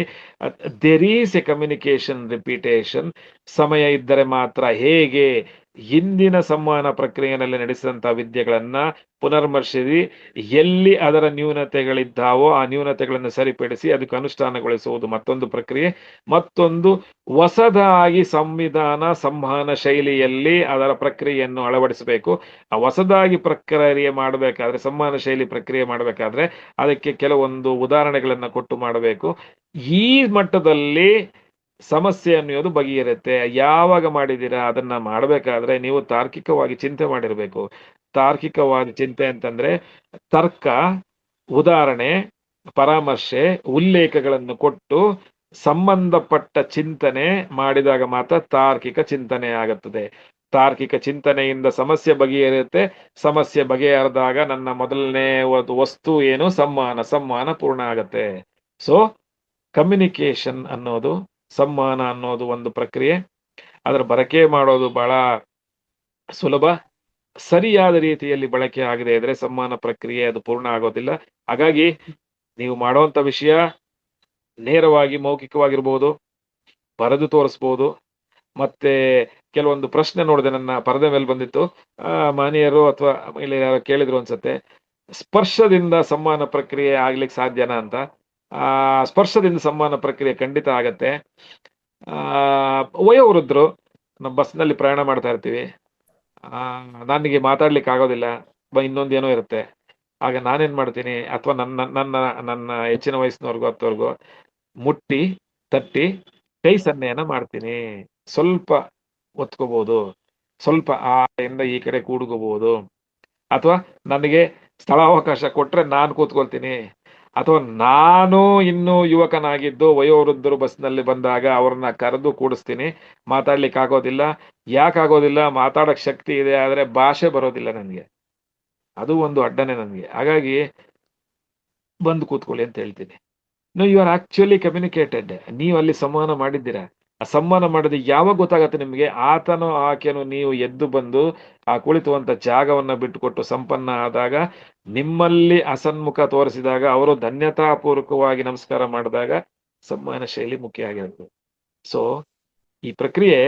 there is a communication repetition. ಸಮಯ ಇದ್ದರೆ ಮಾತ್ರ ಹೇಗೆ ಹಿಂದಿನ ಸಂವಹನ ಪ್ರಕ್ರಿಯೆಯಲ್ಲಿ ನಡೆಸಿದಂತಹ ವಿದ್ಯೆಗಳನ್ನ ಪುನರ್ಮರ್ಶಿಸಿ ಎಲ್ಲಿ ಅದರ ನ್ಯೂನತೆಗಳಿದ್ದಾವೋ ಆ ನ್ಯೂನತೆಗಳನ್ನು ಸರಿಪಡಿಸಿ ಅದಕ್ಕೆ ಅನುಷ್ಠಾನಗೊಳಿಸುವುದು ಮತ್ತೊಂದು ಪ್ರಕ್ರಿಯೆ. ಮತ್ತೊಂದು ಹೊಸದಾಗಿ ಸಂವಹನ ಶೈಲಿಯಲ್ಲಿ ಅದರ ಪ್ರಕ್ರಿಯೆಯನ್ನು ಅಳವಡಿಸಬೇಕು. ಆ ಹೊಸದಾಗಿ ಪ್ರಕ್ರಿಯೆ ಮಾಡಬೇಕಾದ್ರೆ, ಸಂವಹನ ಶೈಲಿ ಪ್ರಕ್ರಿಯೆ ಮಾಡಬೇಕಾದ್ರೆ ಅದಕ್ಕೆ ಕೆಲವೊಂದು ಉದಾಹರಣೆಗಳನ್ನ ಕೊಟ್ಟು ಮಾಡಬೇಕು. ಈ ಮಟ್ಟದಲ್ಲಿ ಸಮಸ್ಯೆ ಅನ್ನೋದು ಬಗೆಯಿರುತ್ತೆ. ಯಾವಾಗ ಮಾಡಿದ್ದೀರಾ ಅದನ್ನ ಮಾಡಬೇಕಾದ್ರೆ ನೀವು ತಾರ್ಕಿಕವಾಗಿ ಚಿಂತೆ ಮಾಡಿರ್ಬೇಕು. ತಾರ್ಕಿಕವಾದ ಚಿಂತೆ ಅಂತಂದ್ರೆ ತರ್ಕ, ಉದಾಹರಣೆ, ಪರಾಮರ್ಶೆ, ಉಲ್ಲೇಖಗಳನ್ನು ಕೊಟ್ಟು ಸಂಬಂಧಪಟ್ಟ ಚಿಂತನೆ ಮಾಡಿದಾಗ ಮಾತ್ರ ತಾರ್ಕಿಕ ಚಿಂತನೆ ಆಗುತ್ತದೆ. ತಾರ್ಕಿಕ ಚಿಂತನೆಯಿಂದ ಸಮಸ್ಯೆ ಬಗೆಹರಿಯುತ್ತೆ. ಸಮಸ್ಯೆ ಬಗೆಹರಿದಾಗ ನನ್ನ ಮೊದಲನೇ ವಸ್ತು ಏನು? ಸಂವಹನ ಪೂರ್ಣ ಆಗತ್ತೆ. ಸೊ ಕಮ್ಯುನಿಕೇಶನ್ ಅನ್ನೋದು, ಸಂವಹನ ಅನ್ನೋದು ಒಂದು ಪ್ರಕ್ರಿಯೆ. ಅದರ ಬಳಕೆ ಮಾಡೋದು ಬಹಳ ಸುಲಭ. ಸರಿಯಾದ ರೀತಿಯಲ್ಲಿ ಬಳಕೆ ಆಗದೆ ಇದ್ರೆ ಸಂವಹನ ಪ್ರಕ್ರಿಯೆ ಅದು ಪೂರ್ಣ ಆಗೋದಿಲ್ಲ. ಹಾಗಾಗಿ ನೀವು ಮಾಡುವಂತ ವಿಷಯ ನೇರವಾಗಿ ಮೌಖಿಕವಾಗಿರ್ಬೋದು, ಬರೆದು ತೋರಿಸ್ಬೋದು. ಮತ್ತೆ ಕೆಲವೊಂದು ಪ್ರಶ್ನೆ ನೋಡಿದೆ, ನನ್ನ ಪರದೆ ಮೇಲೆ ಬಂದಿತ್ತು. ಮಾನ್ಯರು ಅಥವಾ ಇಲ್ಲಿ ಯಾರೋ ಕೇಳಿದ್ರು ಅನ್ಸತ್ತೆ, ಸ್ಪರ್ಶದಿಂದ ಸಂವಹನ ಪ್ರಕ್ರಿಯೆ ಆಗ್ಲಿಕ್ಕೆ ಸಾಧ್ಯನಾ ಅಂತ. ಸ್ಪರ್ಶದಿಂದ ಸಂವಹನ ಪ್ರಕ್ರಿಯೆ ಖಂಡಿತ ಆಗತ್ತೆ. ವಯೋವೃದ್ಧರು, ನಮ್ಮ ಬಸ್ನಲ್ಲಿ ಪ್ರಯಾಣ ಮಾಡ್ತಾ ಇರ್ತೀವಿ, ನನಗೆ ಮಾತಾಡ್ಲಿಕ್ಕೆ ಆಗೋದಿಲ್ಲ, ಇನ್ನೊಂದೇನೋ ಇರುತ್ತೆ. ಆಗ ನಾನೇನ್ ಮಾಡ್ತೀನಿ, ಅಥವಾ ನನ್ನ ನನ್ನ ನನ್ನ ಹೆಚ್ಚಿನ ವಯಸ್ಸಿನವರೆಗೂ ಹತ್ತವರೆಗೂ ಮುಟ್ಟಿ ತಟ್ಟಿ ಕೈ ಸನ್ನೆಯನ್ನ ಮಾಡ್ತೀನಿ. ಸ್ವಲ್ಪ ಒತ್ಕೋಬಹುದು, ಸ್ವಲ್ಪ ಆ ಇಂದ ಈ ಕಡೆ ಕೂಡ್ಕೋಬಹುದು, ಅಥವಾ ನನಗೆ ಸ್ಥಳಾವಕಾಶ ಕೊಟ್ರೆ ನಾನು ಕೂತ್ಕೊಳ್ತೀನಿ. ಅಥವಾ ನಾನು ಇನ್ನೂ ಯುವಕನಾಗಿದ್ದು ವಯೋವೃದ್ಧರು ಬಸ್ನಲ್ಲಿ ಬಂದಾಗ ಅವ್ರನ್ನ ಕರೆದು ಕೂಡಿಸ್ತೀನಿ. ಮಾತಾಡ್ಲಿಕ್ಕೆ ಆಗೋದಿಲ್ಲ. ಯಾಕಾಗೋದಿಲ್ಲ? ಮಾತಾಡಕ್ ಶಕ್ತಿ ಇದೆ, ಆದ್ರೆ ಭಾಷೆ ಬರೋದಿಲ್ಲ ನನಗೆ. ಅದು ಒಂದು ಅಡ್ಡನೆ ನನಗೆ. ಹಾಗಾಗಿ ಬಂದು ಕೂತ್ಕೊಳ್ಳಿ ಅಂತ ಹೇಳ್ತೀನಿ. You are actually communicated. ನೀವು ಅಲ್ಲಿ ಸಂವಹನ ಮಾಡಿದ್ದೀರಾ. ಆ ಸಂವಹನ ಮಾಡೋದು ಯಾವಾಗ ಗೊತ್ತಾಗತ್ತೆ ನಿಮ್ಗೆ? ಆತನೋ ಆಕೆನೋ ನೀವು ಎದ್ದು ಬಂದು ಆ ಕುಳಿತುವಂತ ಜಾಗವನ್ನ ಬಿಟ್ಟುಕೊಟ್ಟು ಸಂಪನ್ನ ಆದಾಗ, ನಿಮ್ಮಲ್ಲಿ ಅಸನ್ಮುಖ ತೋರಿಸಿದಾಗ, ಅವರು ಧನ್ಯತಾಪೂರ್ವಕವಾಗಿ ನಮಸ್ಕಾರ ಮಾಡಿದಾಗ ಸಂವಹನ ಶೈಲಿ ಮುಖ್ಯ ಆಗಿರುತ್ತೆ. ಸೊ ಈ ಪ್ರಕ್ರಿಯೆ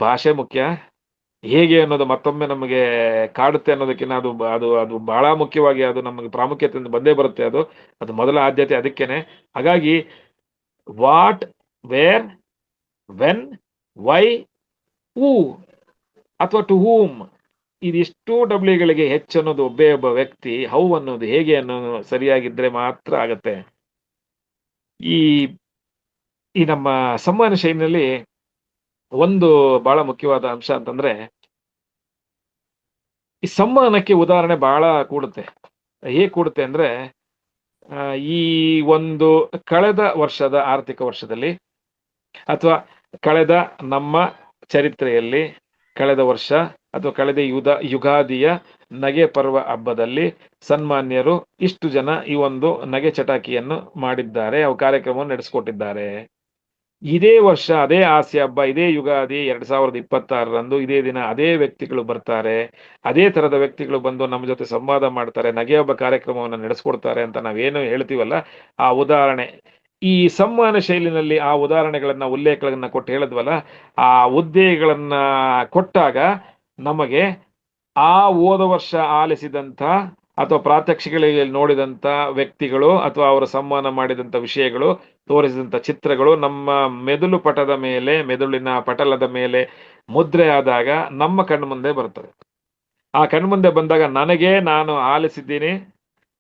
ಭಾಷೆ ಮುಖ್ಯ. ಹೇಗೆ ಅನ್ನೋದು ಮತ್ತೊಮ್ಮೆ ನಮಗೆ ಕಾಡುತ್ತೆ ಅನ್ನೋದಕ್ಕಿಂತ ಅದು ಅದು ಅದು ಬಹಳ ಮುಖ್ಯವಾಗಿ ಅದು ನಮಗೆ ಪ್ರಾಮುಖ್ಯತೆಯಿಂದ ಬಂದೇ ಬರುತ್ತೆ. ಅದು ಮೊದಲ ಆದ್ಯತೆ ಅದಕ್ಕೇನೆ. ಹಾಗಾಗಿ ವಾಟ್, ವೇರ್, ವೆನ್, ವೈ ಹೂ ಅಥವಾ ಟು ಹೂಮ್, ಇದಿಷ್ಟು ಡಬ್ಲ್ಯೂಗಳಿಗೆ ಹೆಚ್ಚು ಅನ್ನೋದು ಒಬ್ಬೇ ಒಬ್ಬ ವ್ಯಕ್ತಿ, ಹೌ ಅನ್ನೋದು ಹೇಗೆ ಅನ್ನೋದು ಸರಿಯಾಗಿದ್ರೆ ಮಾತ್ರ ಆಗತ್ತೆ. ಈ ಈ ನಮ್ಮ ಸಂವಹನ ಶೈಲಿನಲ್ಲಿ ಒಂದು ಬಹಳ ಮುಖ್ಯವಾದ ಅಂಶ ಅಂತಂದ್ರೆ, ಈ ಸಂವಹನಕ್ಕೆ ಉದಾಹರಣೆ ಬಹಳ ಕೂಡುತ್ತೆ. ಹೇಗ್ ಕೂಡುತ್ತೆ ಅಂದ್ರೆ, ಈ ಒಂದು ಕಳೆದ ವರ್ಷದ ಆರ್ಥಿಕ ವರ್ಷದಲ್ಲಿ ಅಥವಾ ಕಳೆದ ನಮ್ಮ ಚರಿತ್ರೆಯಲ್ಲಿ ಕಳೆದ ವರ್ಷ ಅಥವಾ ಕಳೆದ ಯುಗಾದಿಯ ನಗೆ ಪರ್ವ ಹಬ್ಬದಲ್ಲಿ ಸನ್ಮಾನ್ಯರು ಇಷ್ಟು ಜನ ಈ ಒಂದು ನಗೆ ಚಟಾಕಿಯನ್ನು ಮಾಡಿದ್ದಾರೆ, ಅವು ಕಾರ್ಯಕ್ರಮವನ್ನು ನಡೆಸಿಕೊಟ್ಟಿದ್ದಾರೆ. ಇದೇ ವರ್ಷ ಅದೇ ಹಾಸ್ಯ ಹಬ್ಬ, ಇದೇ ಯುಗಾದಿ 2026ರಂದು ಇದೇ ದಿನ ಅದೇ ವ್ಯಕ್ತಿಗಳು ಬರ್ತಾರೆ, ಅದೇ ತರದ ವ್ಯಕ್ತಿಗಳು ಬಂದು ನಮ್ಮ ಜೊತೆ ಸಂವಾದ ಮಾಡ್ತಾರೆ, ನಗೆ ಹಬ್ಬ ಕಾರ್ಯಕ್ರಮವನ್ನು ನಡೆಸ್ಕೊಡ್ತಾರೆ ಅಂತ ನಾವೇನು ಹೇಳ್ತೀವಲ್ಲ, ಆ ಉದಾಹರಣೆ. ಈ ಸಂವಹನ ಶೈಲಿನಲ್ಲಿ ಆ ಉದಾಹರಣೆಗಳನ್ನ ಉಲ್ಲೇಖಗಳನ್ನ ಕೊಟ್ಟು ಹೇಳಿದ್ವಲ್ಲ, ಆ ಹುದ್ದೆಗಳನ್ನ ಕೊಟ್ಟಾಗ ನಮಗೆ ಆ ಹೋದ ವರ್ಷ ಆಲಿಸಿದಂಥ ಅಥವಾ ಪ್ರಾತ್ಯಕ್ಷಿಕೆಗಳಲ್ಲಿ ನೋಡಿದಂಥ ವ್ಯಕ್ತಿಗಳು ಅಥವಾ ಅವರು ಸಂವಹನ ಮಾಡಿದಂಥ ವಿಷಯಗಳು, ತೋರಿಸಿದಂಥ ಚಿತ್ರಗಳು ನಮ್ಮ ಮೆದುಳಿನ ಪಟಲದ ಮೇಲೆ ಮುದ್ರೆ ಆದಾಗ ನಮ್ಮ ಕಣ್ಮುಂದೆ ಬರ್ತದೆ. ಆ ಕಣ್ಮುಂದೆ ಬಂದಾಗ ನಾನು ಆಲಿಸಿದ್ದೀನಿ,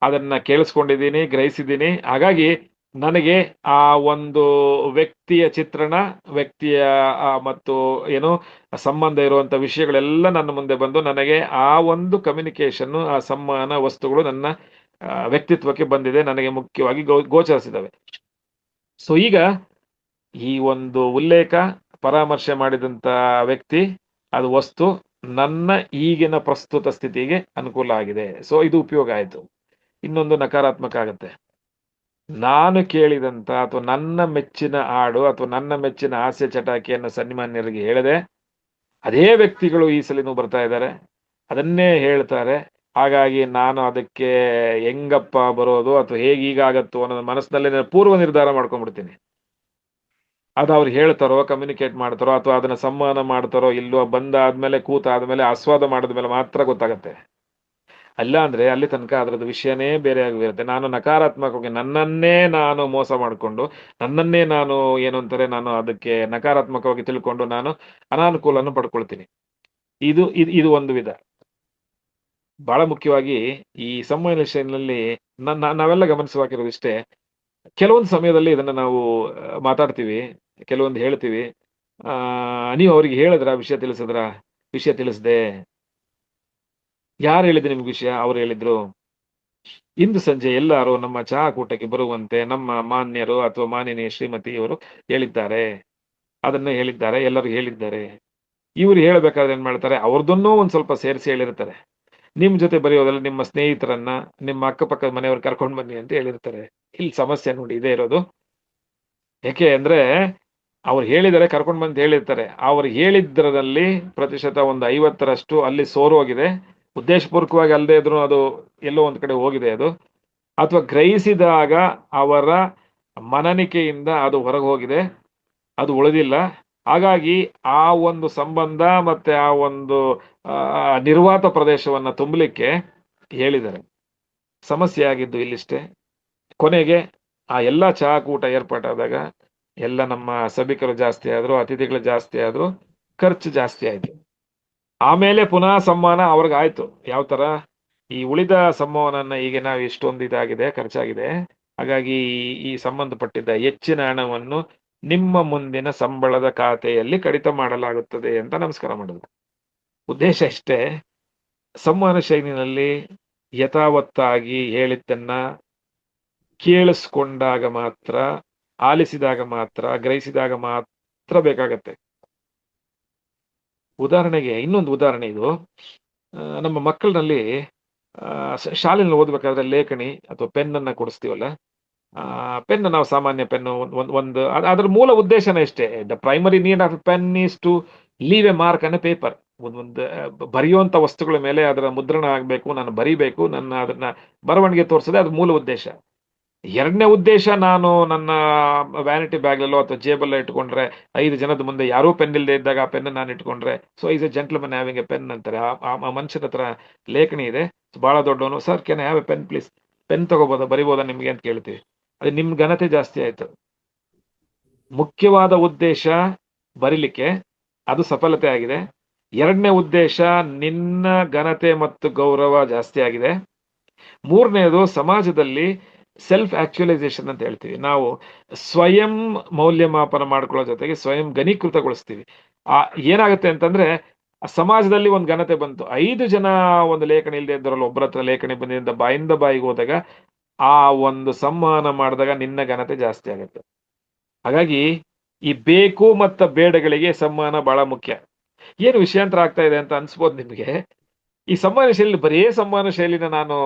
ಅದನ್ನ ಕೇಳಿಸ್ಕೊಂಡಿದ್ದೀನಿ, ಗ್ರಹಿಸಿದ್ದೀನಿ. ಹಾಗಾಗಿ ನನಗೆ ಆ ಒಂದು ವ್ಯಕ್ತಿಯ ಚಿತ್ರಣ, ವ್ಯಕ್ತಿಯ ಮತ್ತು ಏನು ಸಂಬಂಧ ಇರುವಂತ ವಿಷಯಗಳೆಲ್ಲ ನನ್ನ ಮುಂದೆ ಬಂದು ನನಗೆ ಆ ಒಂದು ಕಮ್ಯುನಿಕೇಶನ್, ಆ ಸಂವಹನ ವಸ್ತುಗಳು ನನ್ನ ವ್ಯಕ್ತಿತ್ವಕ್ಕೆ ಬಂದಿದೆ, ನನಗೆ ಮುಖ್ಯವಾಗಿ ಗೋಚರಿಸಿದವೆ. ಸೊ ಈಗ ಈ ಒಂದು ಉಲ್ಲೇಖ, ಪರಾಮರ್ಶೆ ಮಾಡಿದಂತ ವ್ಯಕ್ತಿ, ಅದು ವಸ್ತು ನನ್ನ ಈಗಿನ ಪ್ರಸ್ತುತ ಸ್ಥಿತಿಗೆ ಅನುಕೂಲ ಆಗಿದೆ. ಸೊ ಇದು ಉಪಯೋಗ ಆಯ್ತು. ಇನ್ನೊಂದು ನಕಾರಾತ್ಮಕ ಆಗತ್ತೆ. ನಾನು ಕೇಳಿದಂತ ಅಥವಾ ನನ್ನ ಮೆಚ್ಚಿನ ಹಾಡು ಅಥವಾ ನನ್ನ ಮೆಚ್ಚಿನ ಹಾಸ್ಯ ಚಟಾಕಿಯನ್ನು ಸನ್ಮಾನ್ಯರಿಗೆ ಹೇಳಿದೆ, ಅದೇ ವ್ಯಕ್ತಿಗಳು ಈ ಸಲಿನೂ ಬರ್ತಾ ಇದ್ದಾರೆ, ಅದನ್ನೇ ಹೇಳ್ತಾರೆ. ಹಾಗಾಗಿ ನಾನು ಅದಕ್ಕೆ ಹೆಂಗಪ್ಪ ಬರೋದು ಅಥವಾ ಹೇಗೆ ಹೀಗಾಗತ್ತೋ ಅನ್ನೋದು ಮನಸ್ಸಿನಲ್ಲಿ ಪೂರ್ವ ನಿರ್ಧಾರ ಮಾಡ್ಕೊಂಡ್ಬಿಡ್ತೀನಿ. ಅದು ಅವ್ರು ಹೇಳ್ತಾರೋ, ಕಮ್ಯುನಿಕೇಟ್ ಮಾಡ್ತಾರೋ ಅಥವಾ ಅದನ್ನ ಸಂವಹನ ಮಾಡ್ತಾರೋ ಇಲ್ವೋ, ಬಂದಾದ್ಮೇಲೆ ಕೂತಾದ್ಮೇಲೆ ಆಸ್ವಾದ ಮಾಡಿದ್ಮೇಲೆ ಮಾತ್ರ ಗೊತ್ತಾಗತ್ತೆ. ಅಲ್ಲ ಅಂದ್ರೆ ಅಲ್ಲಿ ತನಕ ಅದ್ರದ್ದು ವಿಷಯನೇ ಬೇರೆ ಆಗಿರುತ್ತೆ. ನಾನು ನಕಾರಾತ್ಮಕವಾಗಿ ನನ್ನನ್ನೇ ನಾನು ಮೋಸ ಮಾಡಿಕೊಂಡು, ನನ್ನನ್ನೇ ನಾನು ಏನು ಅಂತಾರೆ, ನಾನು ಅದಕ್ಕೆ ನಕಾರಾತ್ಮಕವಾಗಿ ತಿಳ್ಕೊಂಡು ನಾನು ಅನಾನುಕೂಲವನ್ನು ಪಡ್ಕೊಳ್ತೀನಿ. ಇದು ಒಂದು ವಿಧ. ಬಹಳ ಮುಖ್ಯವಾಗಿ ಈ ಸಂವಹನ ಶೈಲಿನಲ್ಲಿ ನಾವೆಲ್ಲ ಗಮನಿಸವಾಗಿರೋದು ಇಷ್ಟೇ. ಕೆಲವೊಂದು ಸಮಯದಲ್ಲಿ ಇದನ್ನ ನಾವು ಮಾತಾಡ್ತೀವಿ, ಕೆಲವೊಂದು ಹೇಳ್ತೀವಿ. ನೀವು ಅವ್ರಿಗೆ ಹೇಳಿದ್ರ, ವಿಷಯ ತಿಳಿಸ್ದೆ? ಯಾರು ಹೇಳಿದ್ರು ನಿಮ್ಗೆ ವಿಷಯ? ಅವ್ರು ಹೇಳಿದ್ರು. ಇಂದು ಸಂಜೆ ಎಲ್ಲರೂ ನಮ್ಮ ಚಹಾ ಕೂಟಕ್ಕೆ ಬರುವಂತೆ ನಮ್ಮ ಮಾನ್ಯರು ಅಥವಾ ಮಾನ್ಯನೇ ಶ್ರೀಮತಿಯವರು ಹೇಳಿದ್ದಾರೆ, ಅದನ್ನ ಹೇಳಿದ್ದಾರೆ, ಎಲ್ಲರೂ ಹೇಳಿದ್ದಾರೆ. ಇವ್ರು ಹೇಳ್ಬೇಕಾದ್ರೆ ಏನ್ ಮಾಡ್ತಾರೆ, ಅವ್ರದನ್ನೂ ಒಂದ್ ಸ್ವಲ್ಪ ಸೇರಿಸಿ ಹೇಳಿರ್ತಾರೆ. ನಿಮ್ ಜೊತೆ ಬರೆಯೋದ್ರಲ್ಲಿ ನಿಮ್ಮ ಸ್ನೇಹಿತರನ್ನ, ನಿಮ್ಮ ಅಕ್ಕಪಕ್ಕದ ಮನೆಯವ್ರು ಕರ್ಕೊಂಡ್ ಬನ್ನಿ ಅಂತ ಹೇಳಿರ್ತಾರೆ. ಇಲ್ಲಿ ಸಮಸ್ಯೆ ನೋಡಿ ಇದೇ ಇರೋದು. ಯಾಕೆ ಅಂದ್ರೆ ಅವ್ರು ಹೇಳಿದರೆ ಕರ್ಕೊಂಡ್ ಬಂದು ಹೇಳಿರ್ತಾರೆ, ಅವ್ರು ಹೇಳಿದ್ರಲ್ಲಿ ಪ್ರತಿಶತ ಒಂದು 50ರಷ್ಟು ಅಲ್ಲಿ ಸೋರೋಗಿದೆ. ಉದ್ದೇಶಪೂರ್ವಕವಾಗಿ ಅಲ್ಲದೆ ಇದ್ರು ಅದು ಎಲ್ಲೋ ಒಂದ್ ಕಡೆ ಹೋಗಿದೆ ಅದು, ಅಥವಾ ಗ್ರಹಿಸಿದಾಗ ಅವರ ಮನನಿಕೆಯಿಂದ ಅದು ಹೊರಗೆ ಹೋಗಿದೆ, ಅದು ಉಳಿದಿಲ್ಲ. ಹಾಗಾಗಿ ಆ ಒಂದು ಸಂಬಂಧ ಮತ್ತೆ ಆ ಒಂದು ನಿರ್ವಾತ ಪ್ರದೇಶವನ್ನ ತುಂಬಲಿಕ್ಕೆ ಹೇಳಿದ್ದಾರೆ. ಸಮಸ್ಯೆ ಆಗಿದ್ದು ಇಲ್ಲಿಷ್ಟೇ. ಕೊನೆಗೆ ಆ ಎಲ್ಲಾ ಚಹಾ ಕೂಟ ಏರ್ಪಾಟಾದಾಗ ಎಲ್ಲ ನಮ್ಮ ಸಭಿಕರು ಜಾಸ್ತಿ ಆದ್ರು, ಅತಿಥಿಗಳು ಜಾಸ್ತಿ ಆದ್ರು, ಖರ್ಚು ಜಾಸ್ತಿ ಆಯ್ತು. ಆಮೇಲೆ ಪುನಃ ಸಂವಹನ ಅವ್ರಿಗಾಯ್ತು. ಯಾವ ತರ, ಈ ಉಳಿದ ಸಂವಹನನ್ನ ಈಗ ನಾವು ಇಷ್ಟೊಂದು ಇದಾಗಿದೆ, ಖರ್ಚಾಗಿದೆ, ಹಾಗಾಗಿ ಈ ಸಂಬಂಧಪಟ್ಟಿದ್ದ ಹೆಚ್ಚಿನ ಹಣವನ್ನು ನಿಮ್ಮ ಮುಂದಿನ ಸಂಬಳದ ಖಾತೆಯಲ್ಲಿ ಕಡಿತ ಮಾಡಲಾಗುತ್ತದೆ ಅಂತ ನಮಸ್ಕಾರ ಮಾಡಿದ್ರು. ಉದ್ದೇಶ ಇಷ್ಟೇ. ಸಂವಹನ ಶೈಲಿನಲ್ಲಿ ಯಥಾವತ್ತಾಗಿ ಹೇಳಿದ್ದನ್ನ ಕೇಳಿಸ್ಕೊಂಡಾಗ ಮಾತ್ರ, ಆಲಿಸಿದಾಗ ಮಾತ್ರ, ಗ್ರಹಿಸಿದಾಗ ಮಾತ್ರ ಬೇಕಾಗತ್ತೆ. ಉದಾಹರಣೆಗೆ ಇನ್ನೊಂದು ಉದಾಹರಣೆ ಇದು. ನಮ್ಮ ಮಕ್ಕಳಲ್ಲಿ ಶಾಲೆಯಲ್ಲಿ ಓದ್ಬೇಕಾದ್ರೆ ಲೇಖನಿ ಅಥವಾ ಪೆನ್ ಅನ್ನ ಕೊಡಿಸ್ತೀವಲ್ಲ, ಪೆನ್ ನಾವು ಸಾಮಾನ್ಯ ಪೆನ್ನು ಒಂದು ಅದರ ಮೂಲ ಉದ್ದೇಶನೇ ಇಷ್ಟೇ. The primary need of pen is to leave a mark on a paper. ಒಂದು ಬರೆಯುವಂತ ವಸ್ತುಗಳ ಮೇಲೆ ಅದರ ಮುದ್ರಣ ಆಗ್ಬೇಕು, ನಾನು ಬರಿಬೇಕು, ಅದನ್ನ ಬರವಣಿಗೆ ತೋರಿಸದೆ ಅದು ಮೂಲ ಉದ್ದೇಶ. ಎರಡನೇ ಉದ್ದೇಶ, ನಾನು ನನ್ನ ವ್ಯಾನಿಟಿ ಬ್ಯಾಗ್ಲಲ್ಲೋ ಅಥವಾ ಜೇಬಲ್ಲೋ ಇಟ್ಕೊಂಡ್ರೆ 5 ಜನದ ಮುಂದೆ ಯಾರೂ ಪೆನ್ ಇಲ್ಲದೆ ಇದ್ದಾಗ ಆ ಪೆನ್ ನಾನು ಇಟ್ಕೊಂಡ್ರೆ, so is a gentleman having a pen ಅಂತಾರೆ. ಆ ಮನುಷ್ಯನ ಹತ್ರ ಲೇಖನಿ ಇದೆ, ಬಹಳ ದೊಡ್ಡವನು, sir can I have a pen please, pen ತಗೋಬೋದಾ, ಬರಿಬೋದಾ ನಿಮ್ಗೆ ಅಂತ ಕೇಳ್ತೀವಿ. ಅದು ನಿಮ್ ಘನತೆ ಜಾಸ್ತಿ ಆಯ್ತು. ಮುಖ್ಯವಾದ ಉದ್ದೇಶ ಬರಿಲಿಕ್ಕೆ, ಅದು ಸಫಲತೆ ಆಗಿದೆ. ಎರಡನೇ ಉದ್ದೇಶ ನಿನ್ನ ಘನತೆ ಮತ್ತು ಗೌರವ ಜಾಸ್ತಿ ಆಗಿದೆ. ಮೂರನೇದು ಸಮಾಜದಲ್ಲಿ ಸೆಲ್ಫ್ ಆಕ್ಚುಲೈಸೇಷನ್ ಅಂತ ಹೇಳ್ತೀವಿ ನಾವು. ಸ್ವಯಂ ಮೌಲ್ಯಮಾಪನ ಮಾಡ್ಕೊಳ್ಳೋ ಜೊತೆಗೆ ಸ್ವಯಂ ಘನೀಕೃತಗೊಳಿಸ್ತೀವಿ. ಆ ಏನಾಗುತ್ತೆ ಅಂತಂದ್ರೆ ಸಮಾಜದಲ್ಲಿ ಒಂದು ಘನತೆ ಬಂತು, 5 ಜನ ಒಂದು ಲೇಖನಿ ಇಲ್ಲದೆ ಇದ್ದರಲ್ಲಿ ಒಬ್ಬರ ಹತ್ರ ಲೇಖನಿ ಬಂದಿದ್ದ ಬಾಯಿಂದ ಬಾಯಿಗೆ ಹೋದಾಗ ಆ ಒಂದು ಸಂವಹನ ಮಾಡಿದಾಗ ನಿನ್ನ ಘನತೆ ಜಾಸ್ತಿ ಆಗುತ್ತೆ. ಹಾಗಾಗಿ ಈ ಬೇಕು ಮತ್ತು ಬೇಡಗಳಿಗೆ ಸಂವಹನ ಬಹಳ ಮುಖ್ಯ. ಏನು ವಿಷಯಾಂತರ ಆಗ್ತಾ ಇದೆ ಅಂತ ಅನ್ಸ್ಬೋದು ನಿಮಗೆ. ಈ ಸಂವಹನ ಶೈಲಿ ಬರೀ ಸಂವಹನ ಶೈಲಿನ ನಾನು